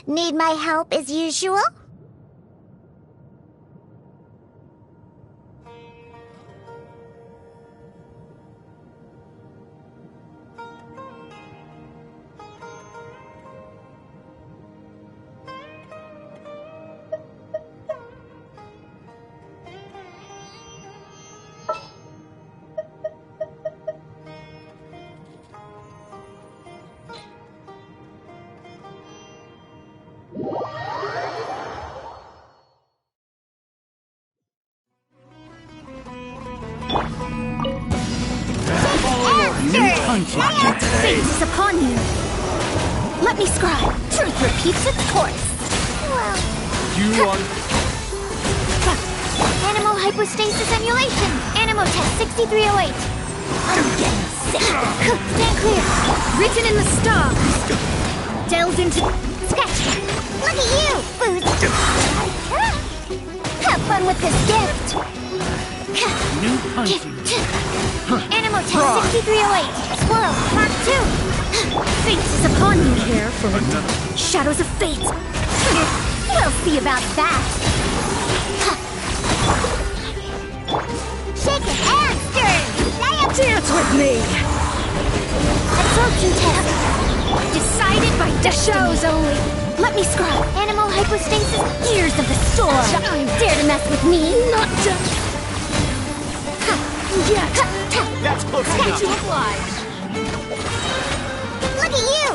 Need my help as usual? Fate is upon you. Let me scribe. Truth repeats its course. Well... You are... Animal hypostasis emulation. Animal test 6308. I'm getting sick. Stand clear. Written in the stars. Delved into... Sketch. Look at you, Boots. Have fun with this gift. New punching. Animal test 6308. Squirrel, Mark 2. Fate is upon you. Care for shadows of fate. We'll see about that. Shake it and stir. Dance with me. Absorption test. Decided by destiny. Shows only. Let me scribe. Animal hypostasis. Ears of the storm. Dare to mess with me? Not done. Yet. That's close enough. To oblige. Look at you!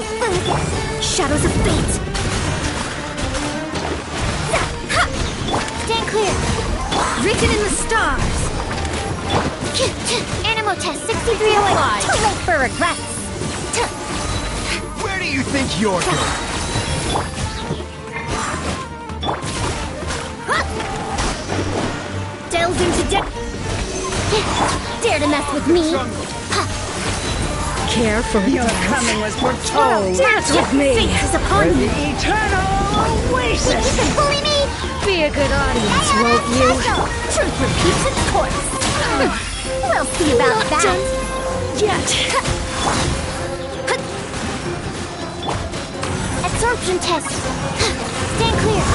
Shadows of fate. Stand clear. Written in the stars. Animal test 6308. Too late for regrets. Where do you think you're going? Delved into depth. Dare to mess with me? Care for Your coming was foretold. Dance with me. Fate is upon The you. eternal oasis. You can bully me. Be a good audience, won't you? Truth repeats its course. We'll see about Not that. done yet. Absorption test. Stand clear.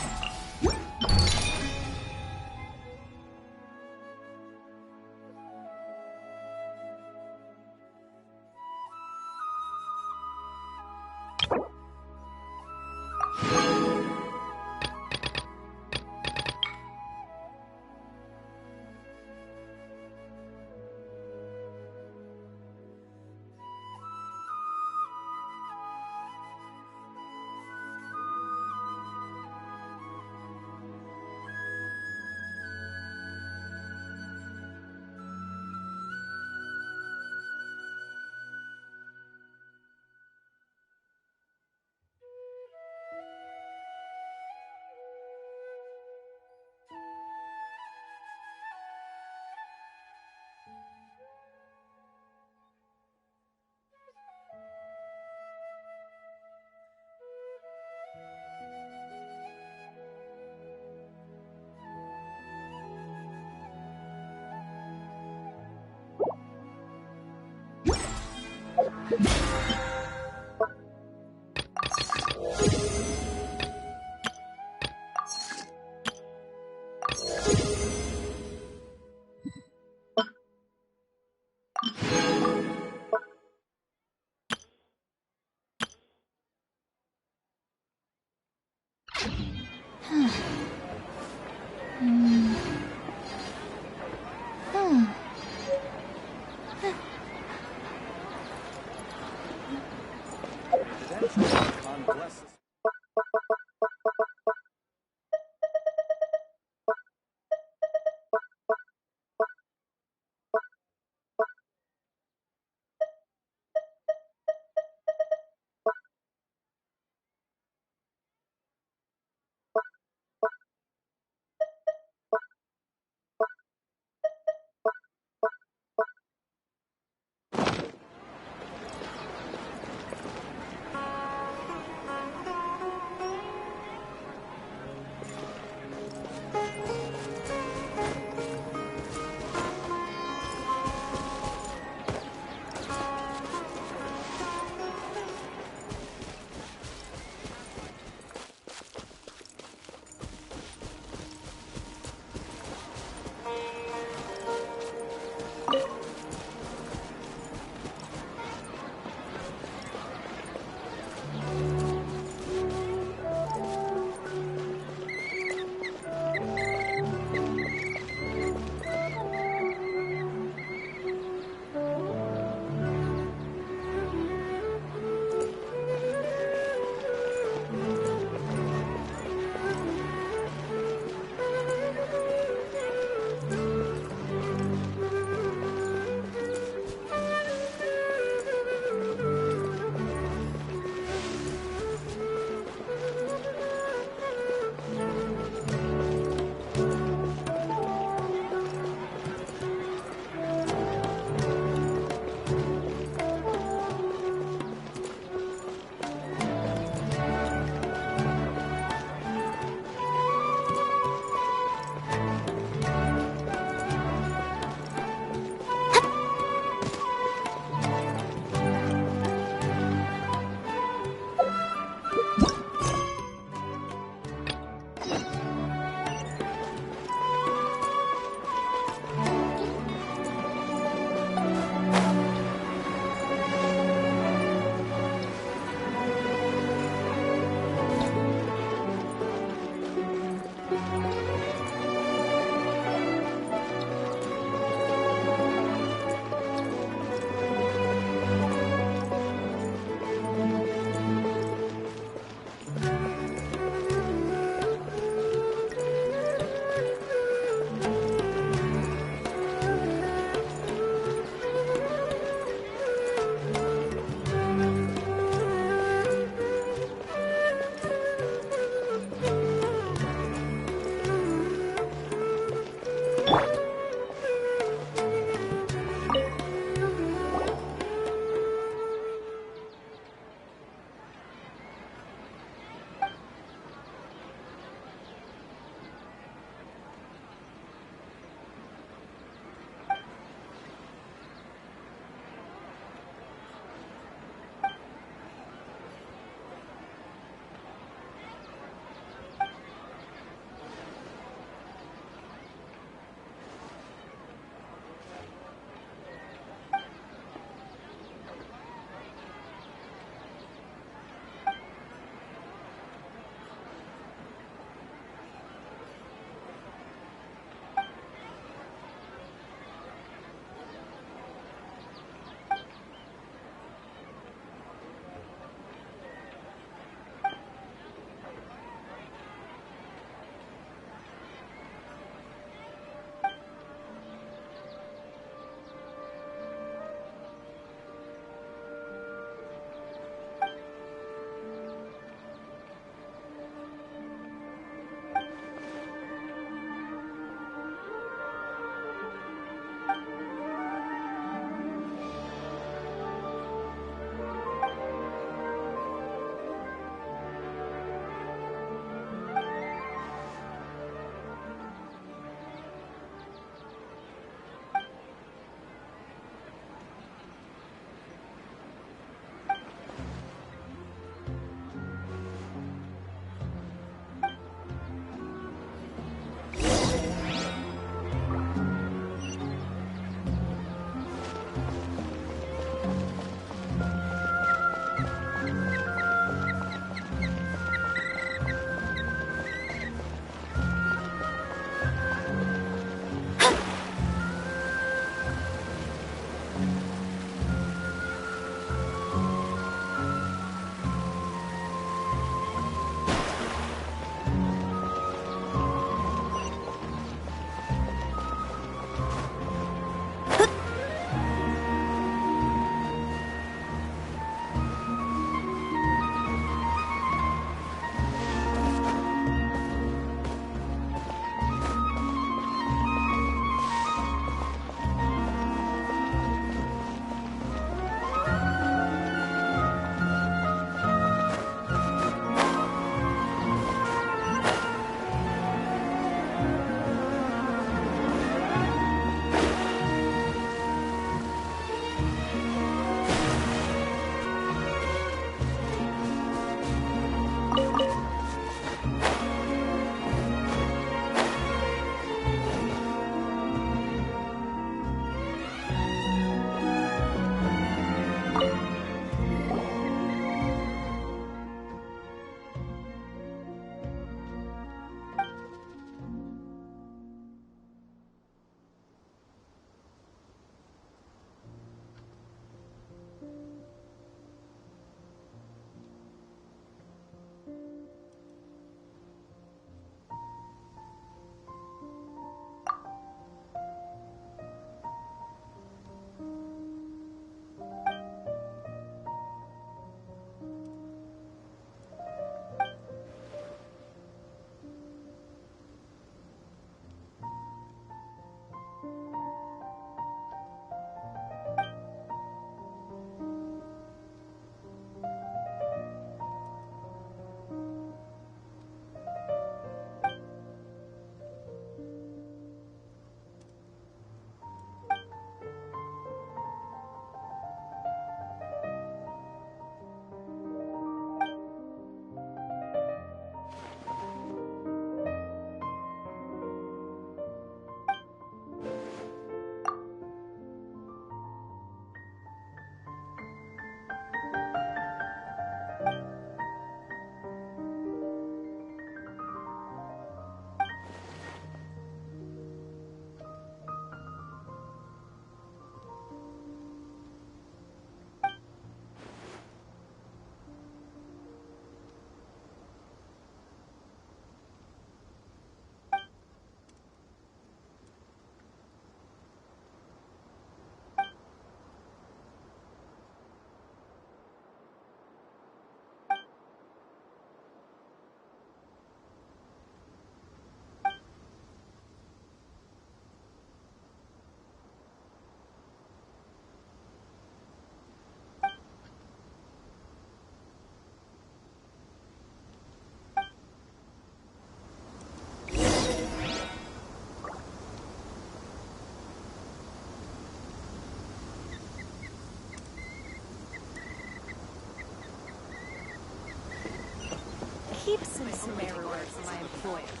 keep some swear words for my employer.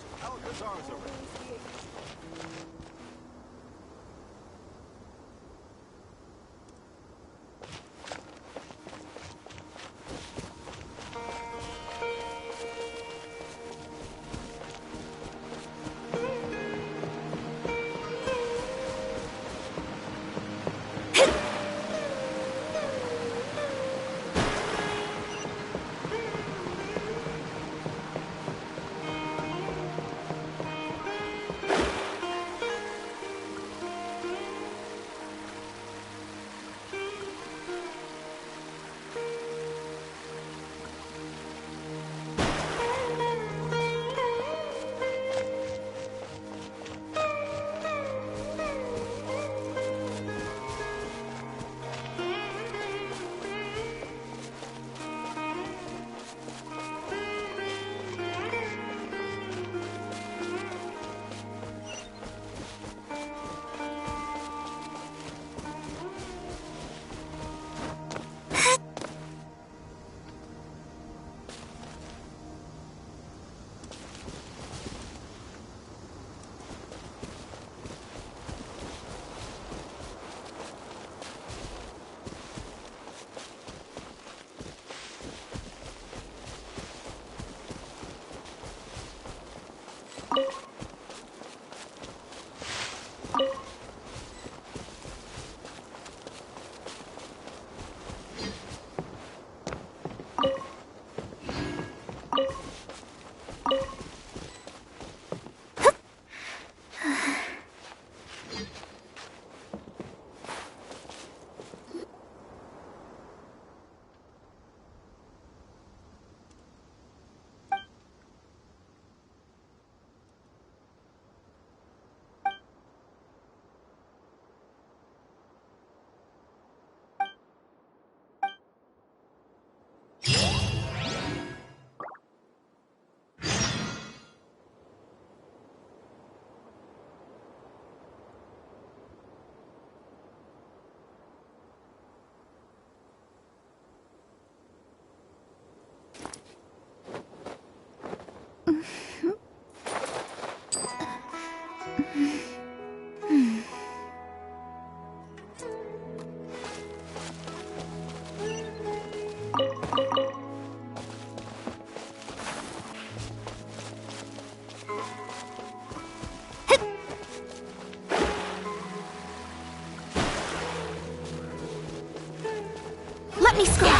Let me scream!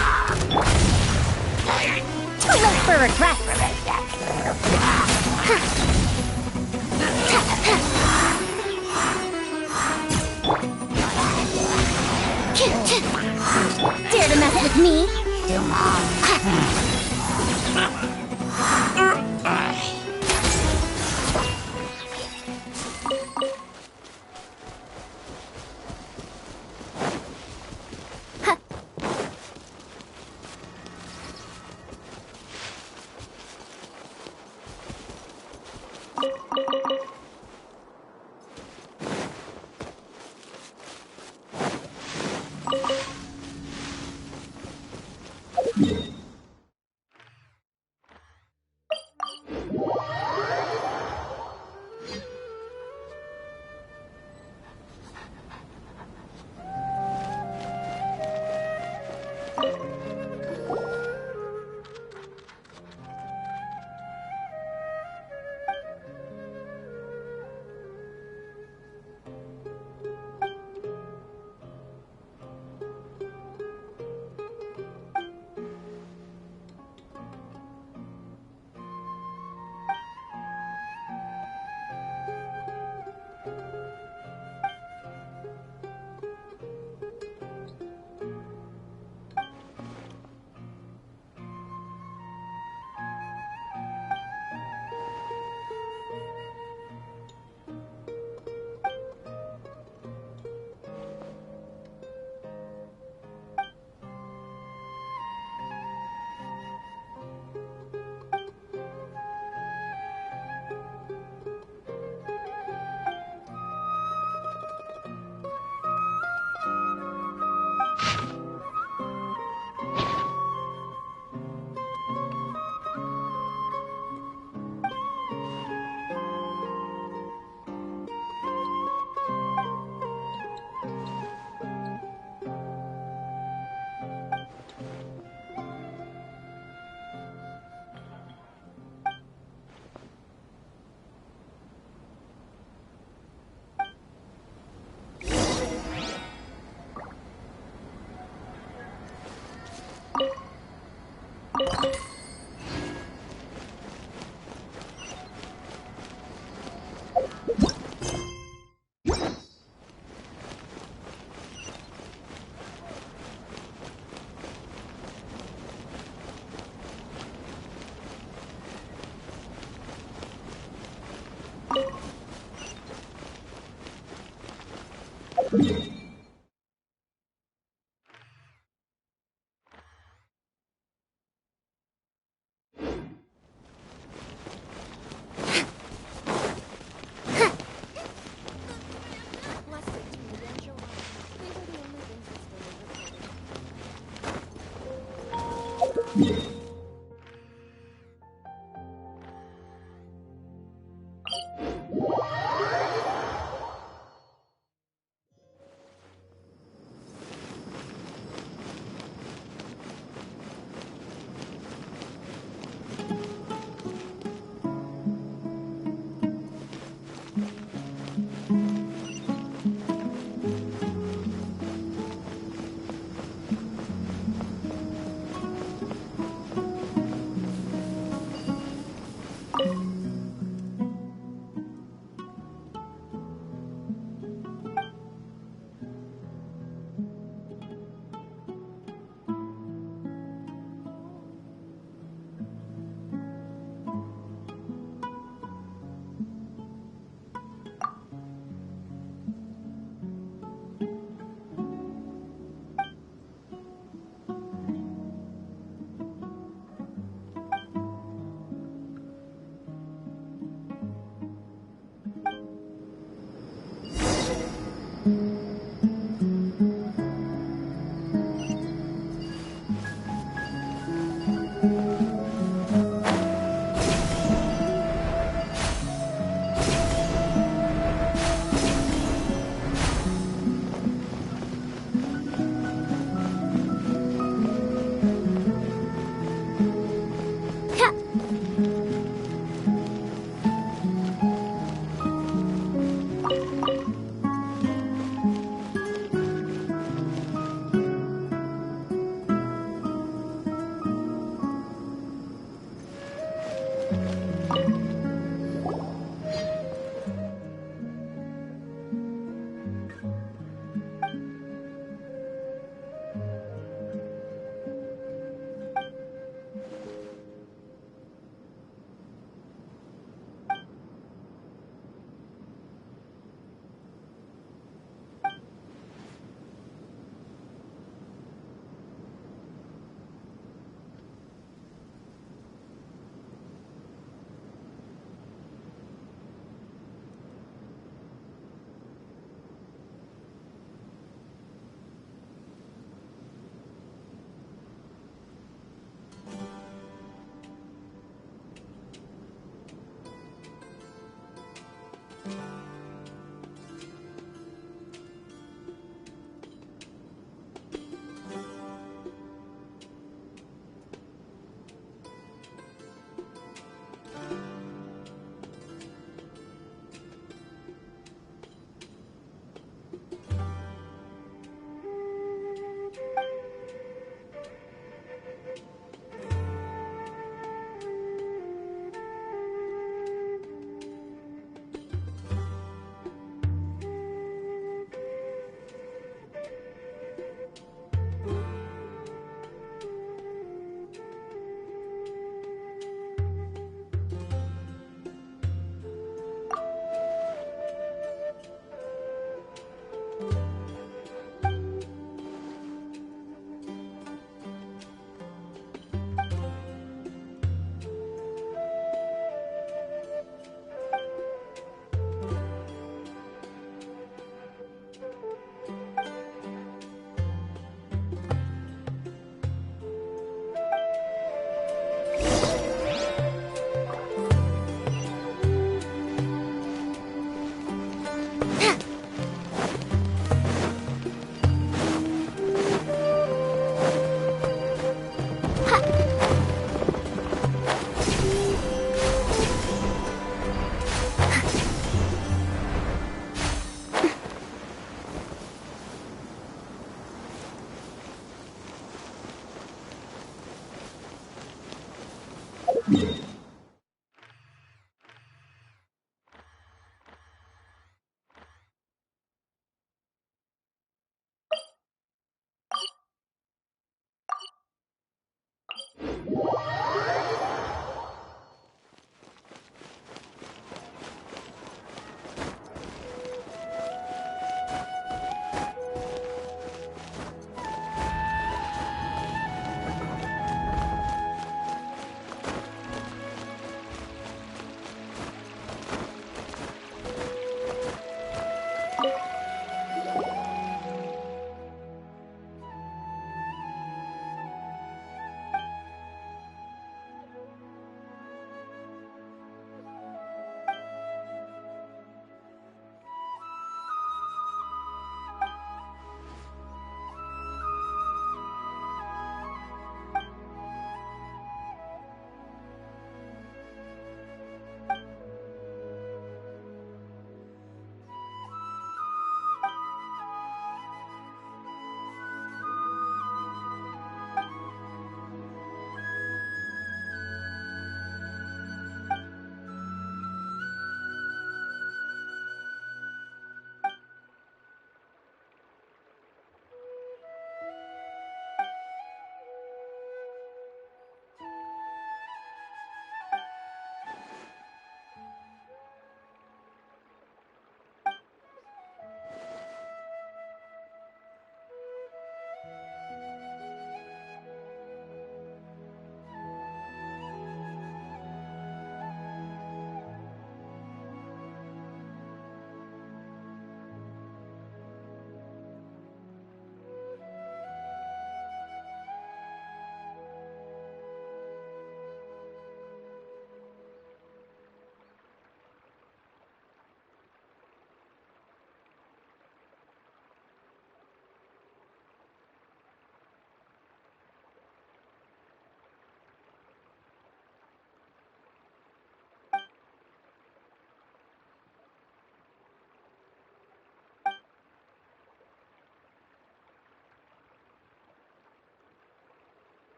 Too late for regret! Dare to mess with me?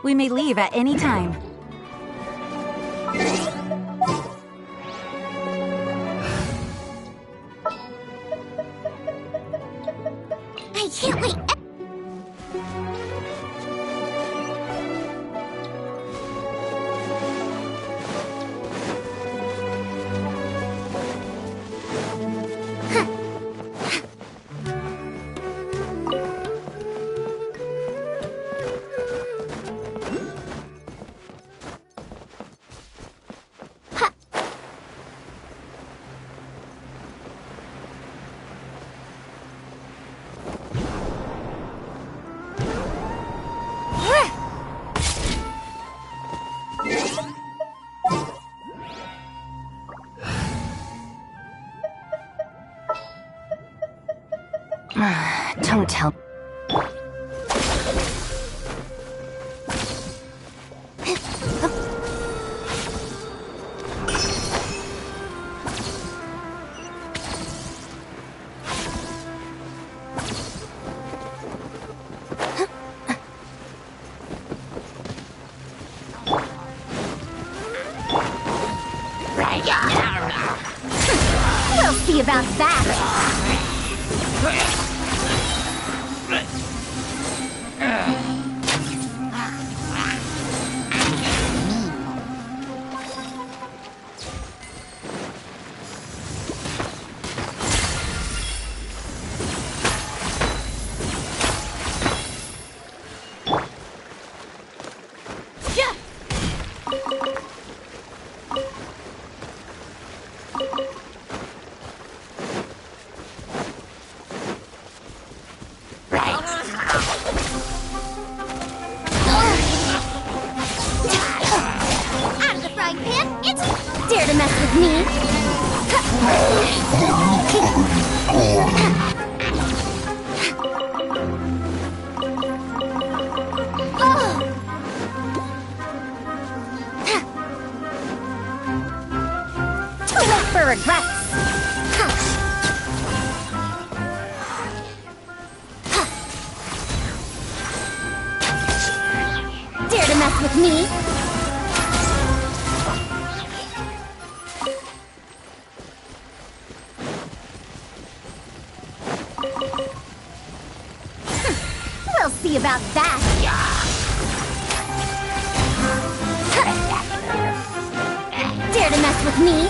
We may leave at any time. I can't wait. Don't tell. We'll see about that. Dare to mess with me? Too late for regrets. Dare to mess with me? We'll see about that. Dare to mess with me?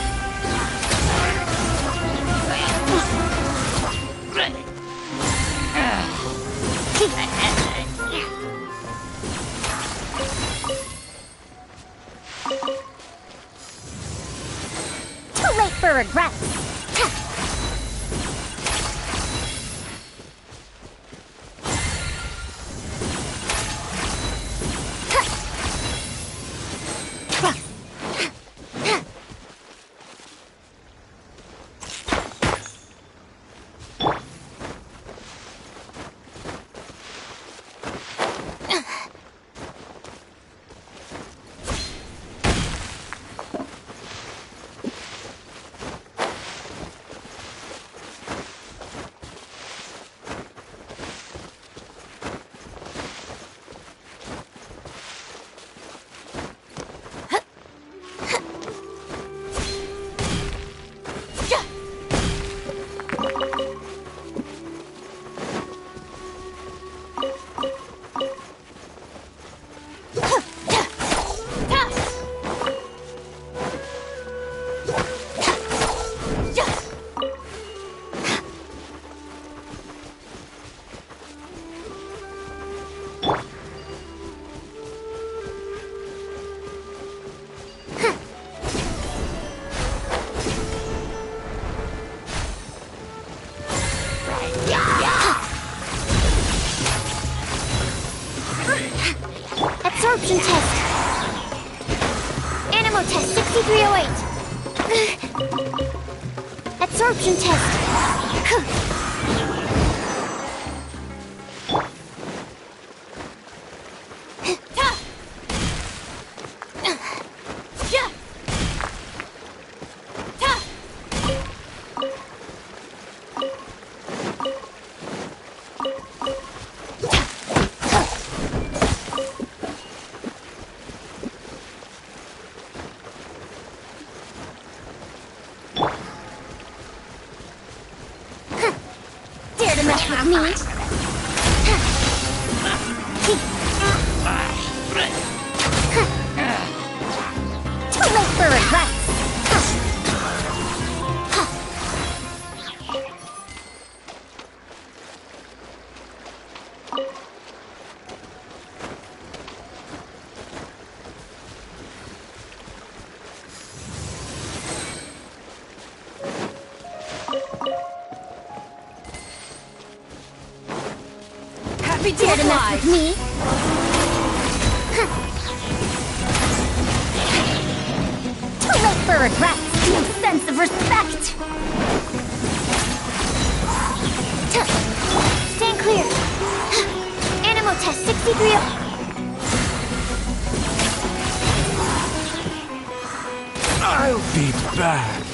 Too late for regrets. Absorption test. Animal test 6308. Absorption test. Dare to mess with me? Too late for regrets. Happy to Dare to mess with me? Too late for regrets. No sense of respect. Stand clear. Animal test 63. I'll be back.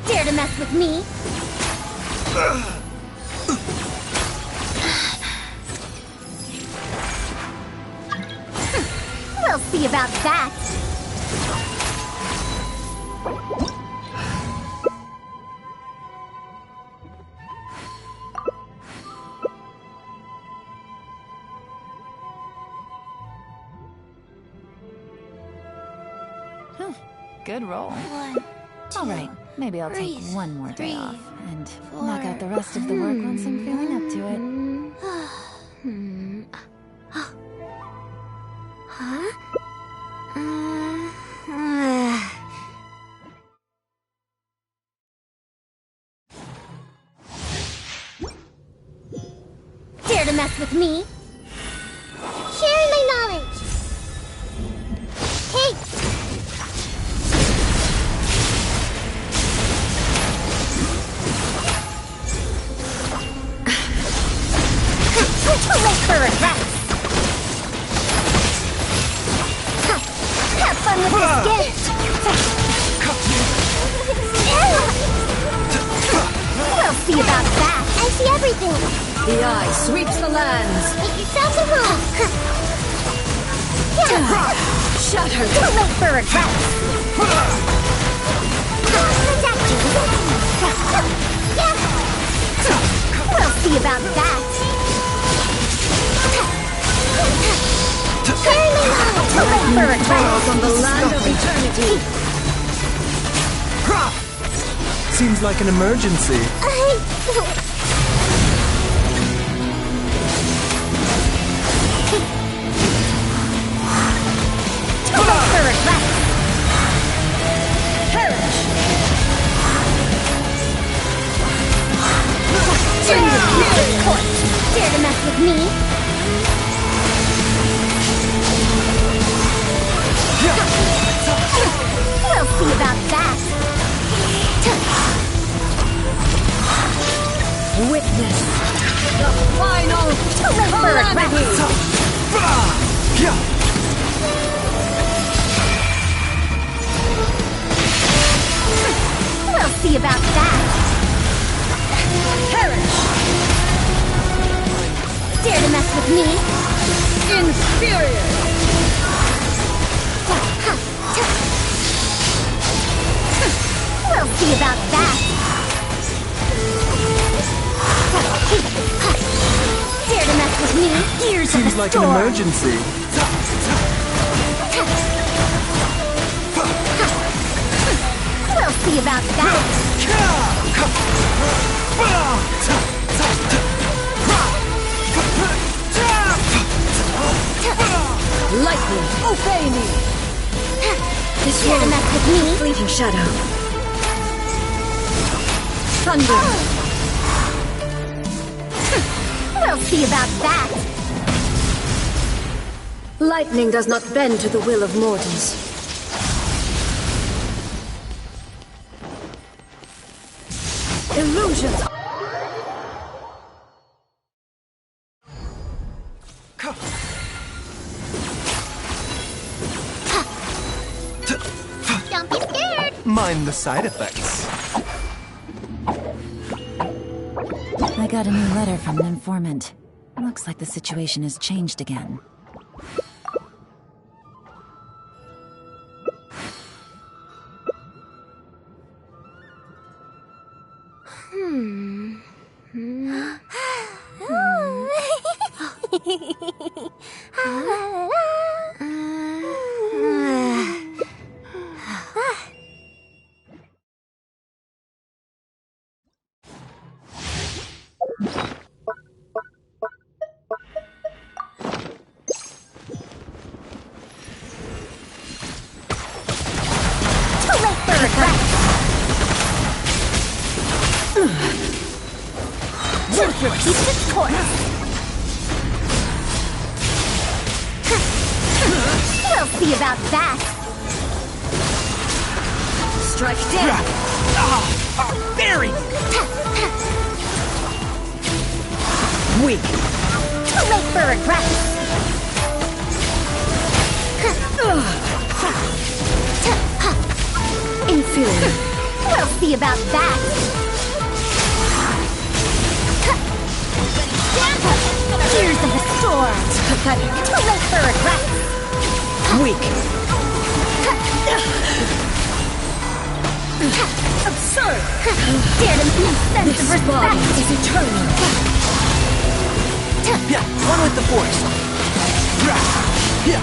Dare to mess with me? We'll see about that. Good roll. All right, maybe I'll take one more day off and knock out the rest of the work once I'm feeling up to it. Huh? Dare to mess with me? Sharing my knowledge. Hey! Too late for regrets. Have fun with this gift. We'll see about that. I see everything. The eye sweeps the lands. Make yourself at home. Shut her. Too late for regrets. We'll see about that. Too late for regrets. On the land of eternity. Seems like an emergency. Too late for regrets. Courage. Dare to mess with me? We'll see about that. Witness The final calamity! We'll see about that. Perish! Dare to mess with me? Inferior! We'll see about that. Dare to mess with me? Gears of the Seems like an storm. emergency. We'll see about that. Lightning, obey me! This Dare to mess with me? Fleeting shadow. Thunder. We'll see about that. Lightning does not bend to the will of mortals. Illusions. Don't be scared. Mind the side effects. I got a new letter from an informant. Looks like the situation has changed again. Keep its course. We'll see about that. Strike dead. Bury you! Weak. Too late for regrets. Inferior. We'll see about that. Tears of the storm. Pathetic. Too late for regrets. Weak. Absurd. Dare to be sense This of respect. body is eternal. Yeah, one with the force. Yeah.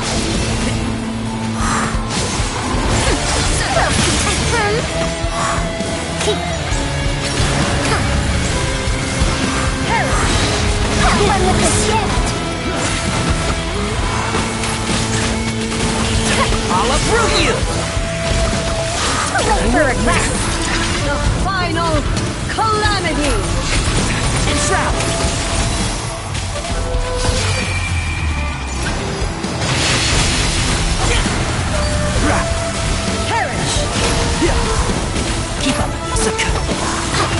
One with the shift. I'll uproot you! Too late for regrets. The final calamity. Enshroud! Perish. Keep up, Saka.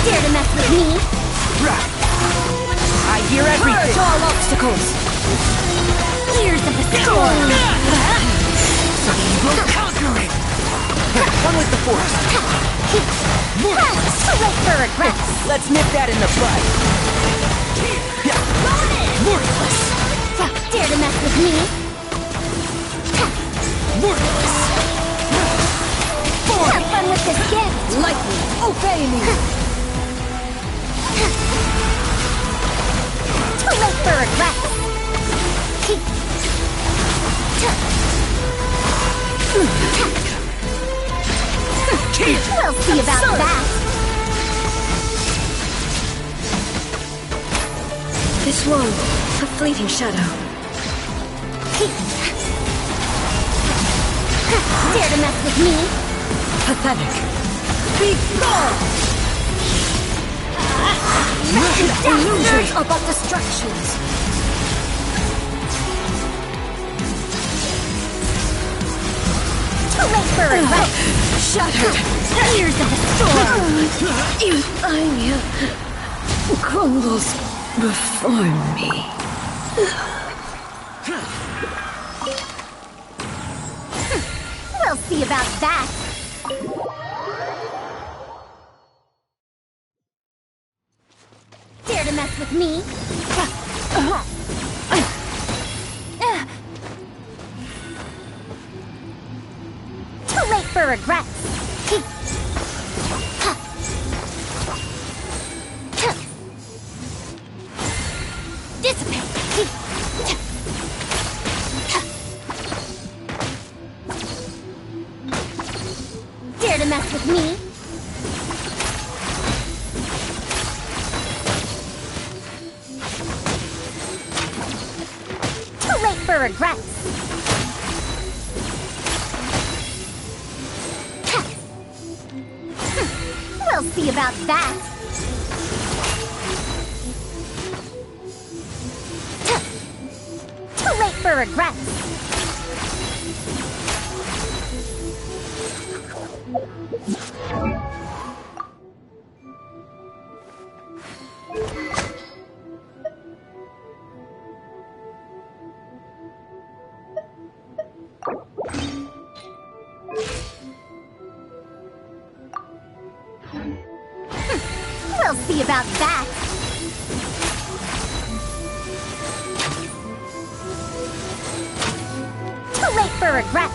Dare to mess with me? I hear everything. Purge all obstacles. Years of the storm. We'll conquer it. One with the force. Too late for regrets. Let's nip that in the bud. Worthless. Dare to mess with me? Worthless. Have fun with this gift. Lightning, obey me. Too late for regrets. We'll see about that. This one, a fleeting shadow. Dare to mess with me? Pathetic. Be gone! Illusions are but distractions. Too late for regrets. Shattered. Years of the storm. Euthymia crumbles before me. We'll see about that. Dare to mess with me? Too late for regrets. Dissipate. Dare to mess with me? Too late for regrets. We'll see about that. Too late for regrets. We'll see about that. Too late for regrets.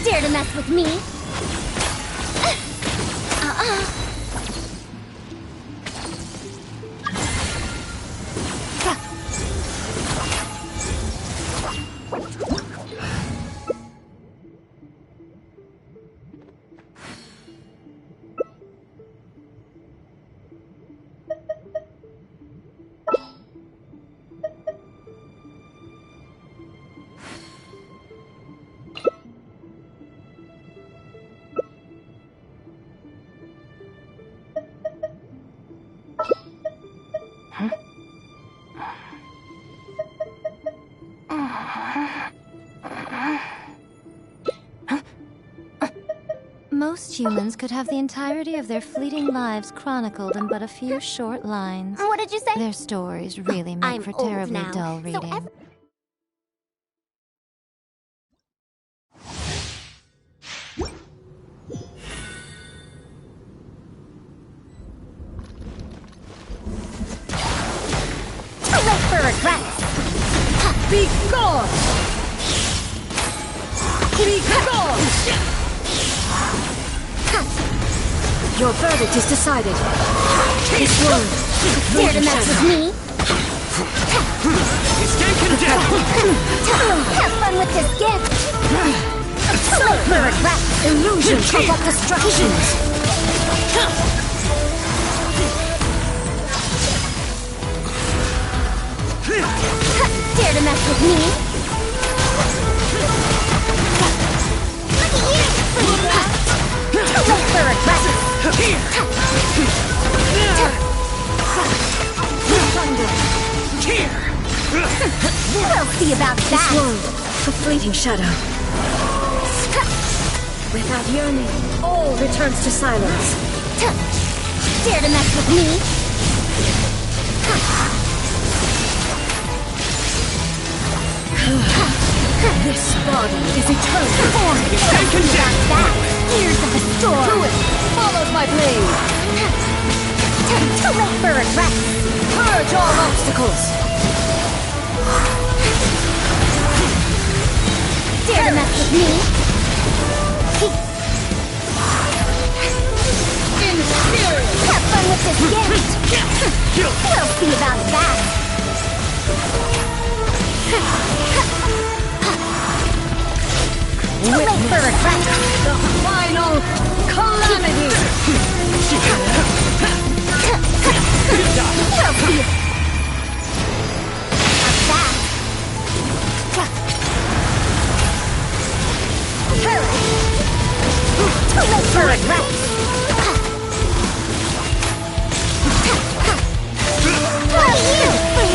Dare to mess with me? Most humans could have the entirety of their fleeting lives chronicled in but a few short lines. What did you say? Their stories really make I'm for old terribly now, dull so reading. Too late for regrets. Be gone! Be gone! Your verdict is decided. This world. Dare to mess with me? Escape condemned! Have fun with this gift! Too late for regret! Illusion provoke destructions! Dare to mess with me? Look at you! Too late for regret! We'll see about that! This world, a fleeting shadow. Without yearning, all returns to silence. Dare to mess with me? This body is eternal. Stay condemned! That! Ears of the storm! Do it! Follows my blade! Too late for regret! Purge all obstacles! Dare to mess with me? Have fun with this gift! We'll see about that! Too late for regret! The final calamity! We'll see about that! Too late for regret!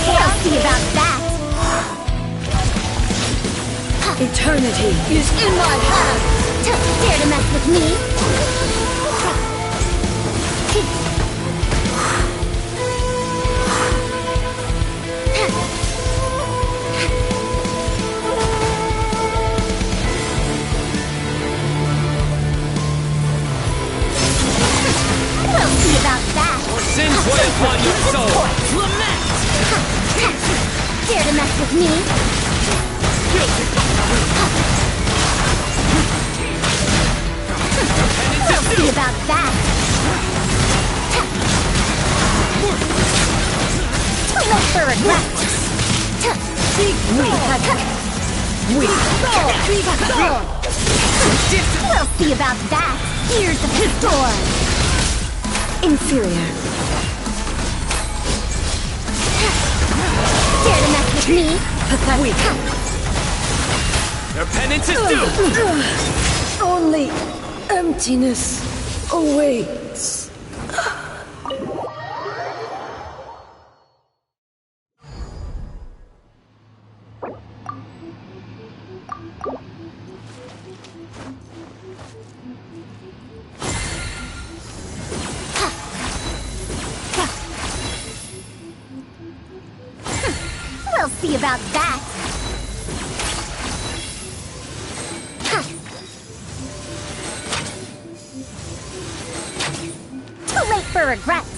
We'll see about that! Eternity is in my hand! Dare to mess with me? We'll see about that! Your sins weigh upon your soul! Lament! Dare to mess with me? Guilty! We'll see about that! Too late for regret! We'll see about that! Ears of the storm! Inferior. Dare to mess with me? Pathetic. Your penance is due! Only emptiness awaits. We'll see about that! Too late for regrets!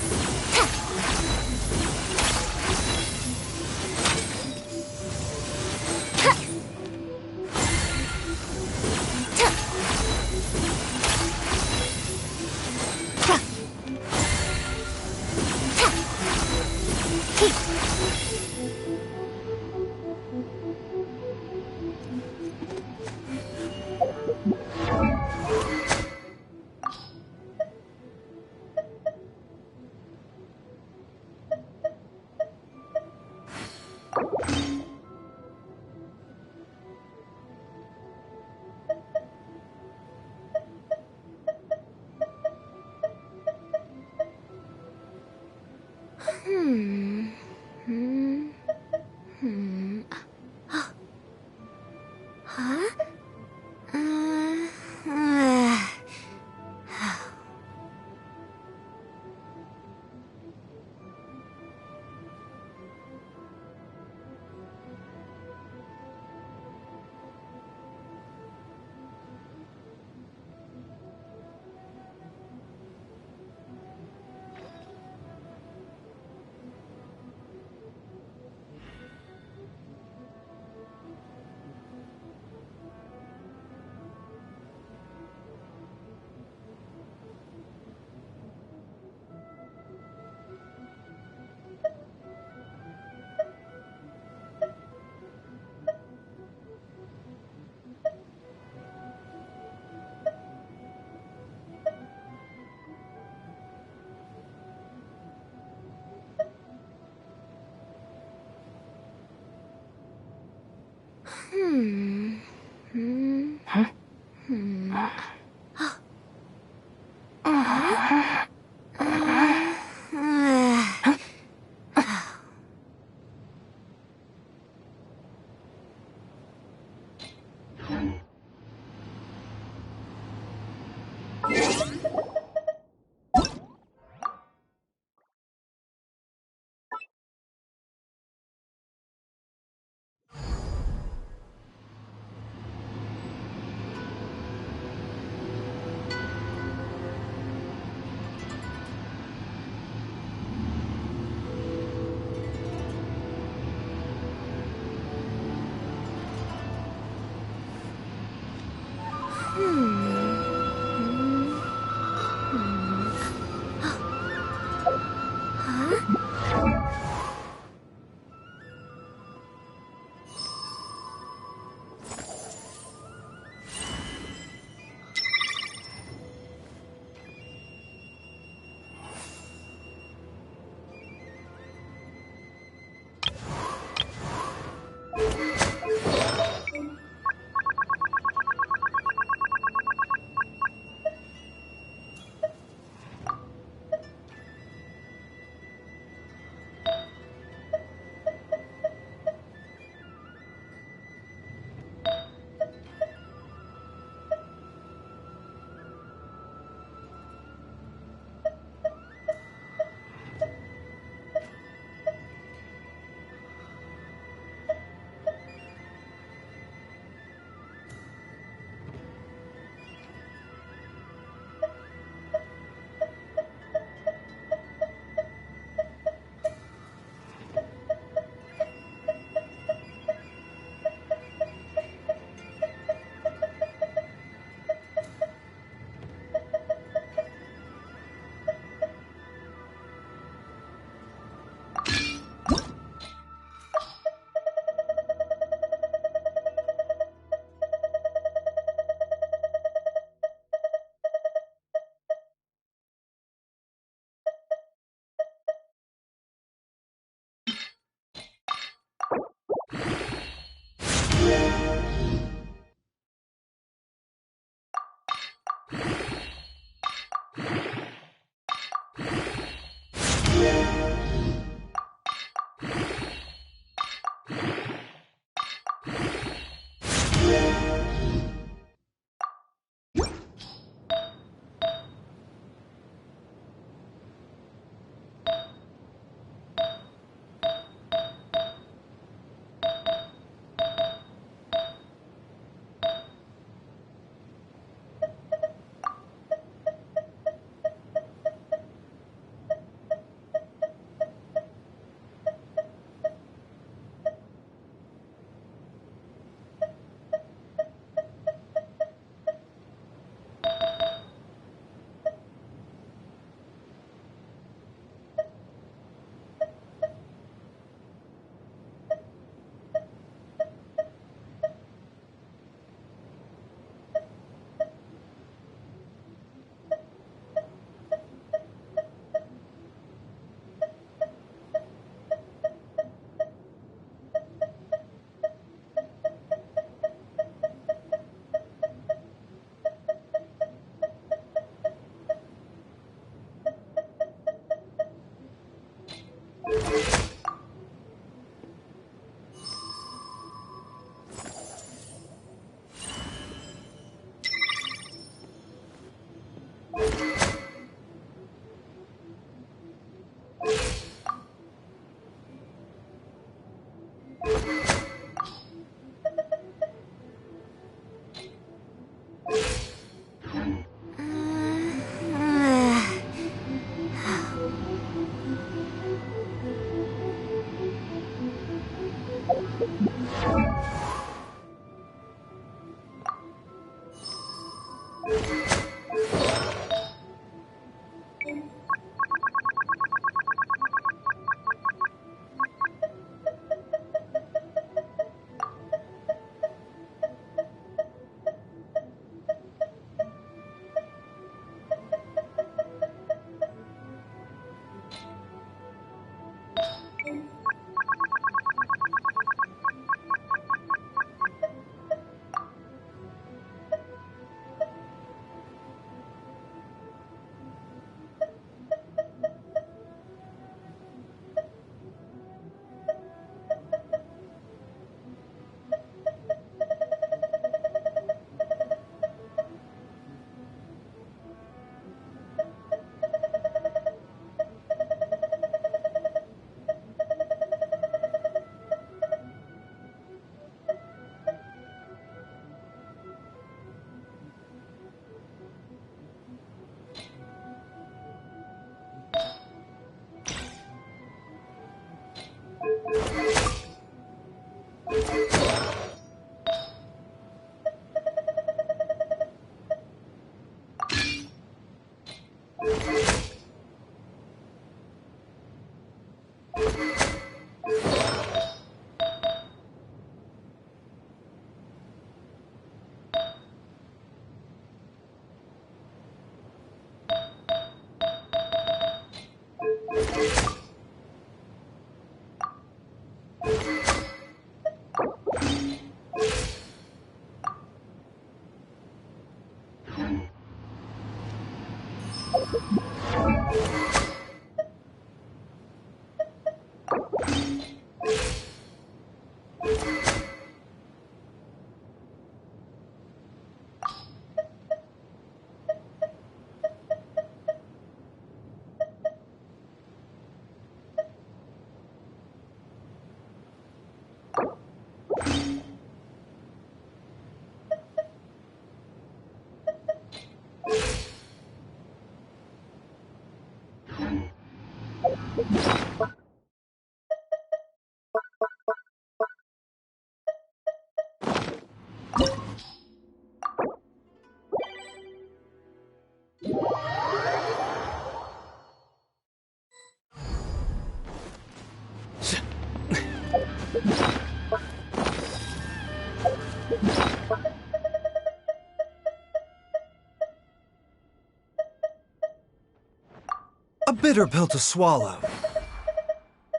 A bitter pill to swallow.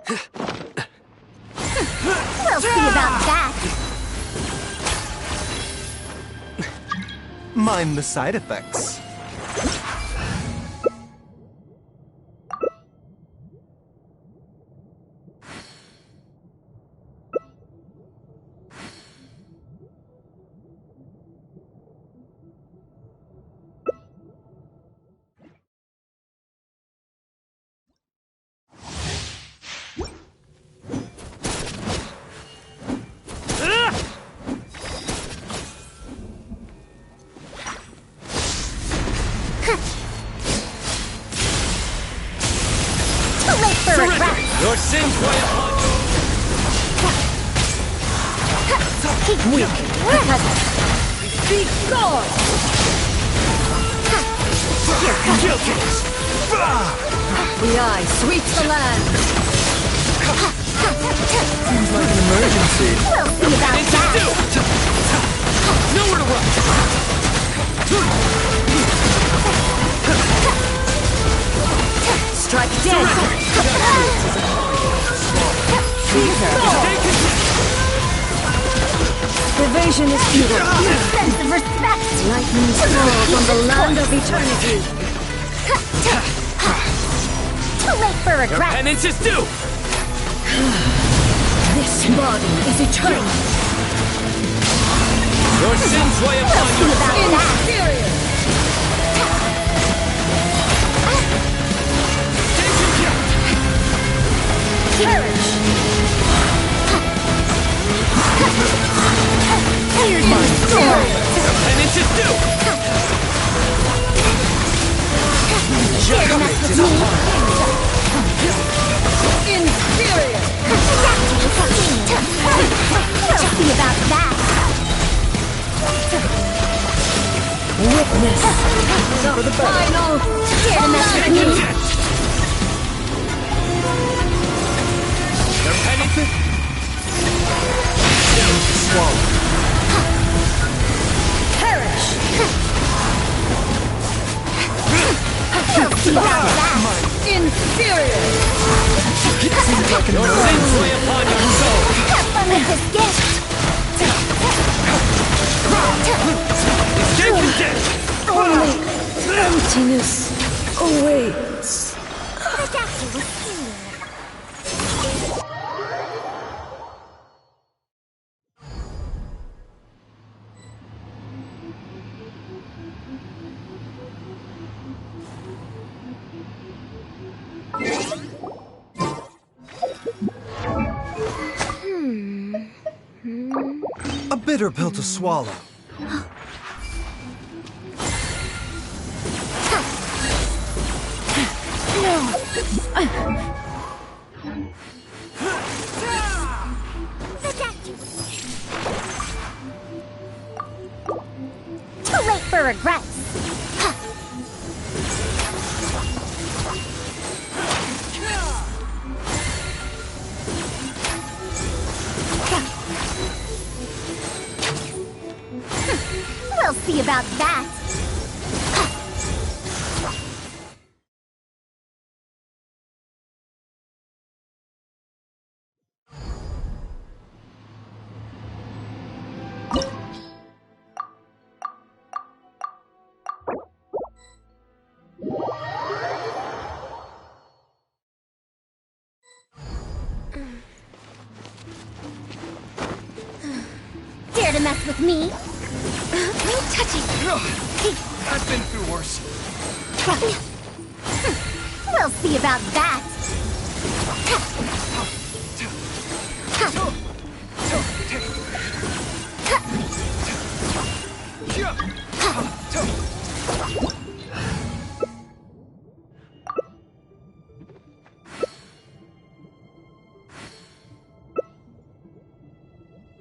We'll see about that. Mind the side effects. Your sins weigh upon you. Weak. Be gone! Here comes guilty. The eye sweeps the land. Seems like an emergency. We'll see about that. Nowhere to run. Strike dead. Evasion is futile. Sense of respect. Lightning falls on the land of eternity. Too late for Your regret. penance is due. This body is eternal. Your sins weigh upon you. Inferior. Perish. Your penance is due. Inferior. We'll see about that. Witness the final. Here to mess with me. Your penance is Swallow. Perish. We'll see about that. Inferior. Seems like an your emergency. sins weigh upon your soul. Have fun with this gift. Escape is dead. Only emptiness awaits. The doctor was healing. A bitter pill to swallow. Too late for regrets. about that. Dare to mess with me? No touching. I've been through worse. We'll see about that.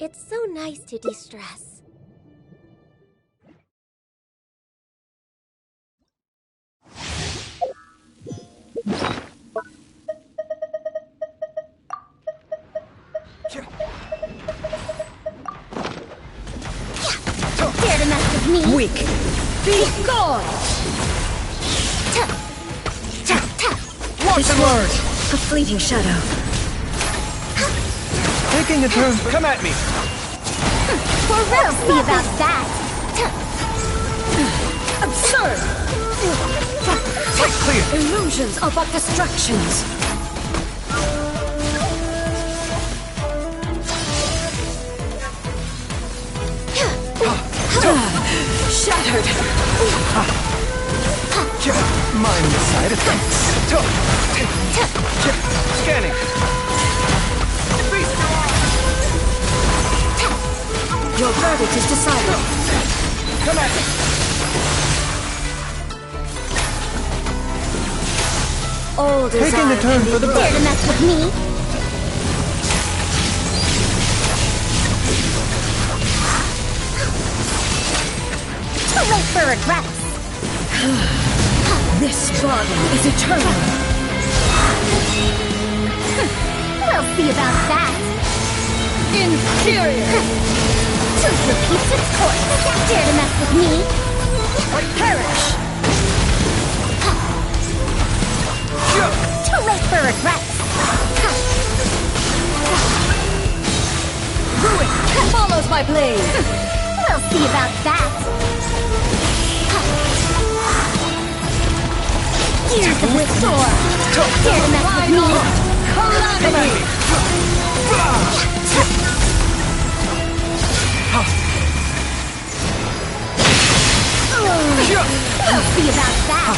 It's so nice to de-stress. Dare to mess with me? Weak. Be gone! This word, a fleeting shadow. Taking a turn. Come at me. We'll see about that. Absurd! Sight clear. Illusions are but distractions. Shattered. Mind the side effects. Scanning. Your verdict is decided. Come at me. All desire. Taking a turn for the Dare to mess with me? Too late for regrets. This bargain is eternal. We'll see about that. Inferior. Truth repeats its course. Dare to mess with me? Perish. Too late for regrets. Ruin follows my blade. We'll see about that. Gears of the sword. Dare to mess with me? Calamity. We'll see about that.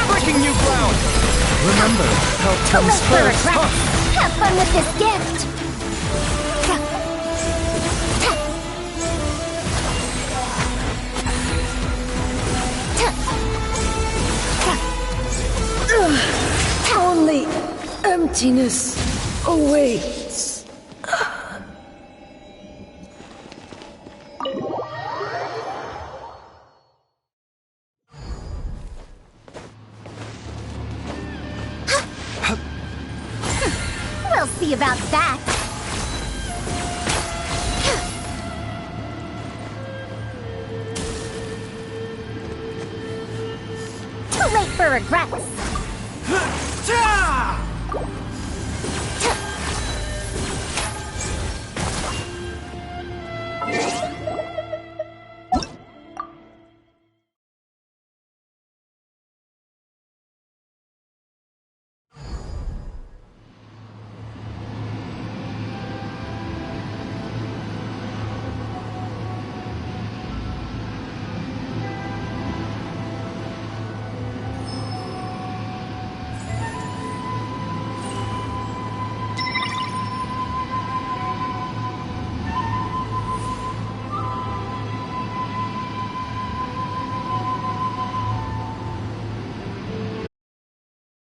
Breaking new ground. Remember, help Too comes late for first. regrets. Have fun with this gift. Only emptiness awaits. We'll see about that. Too late for regrets.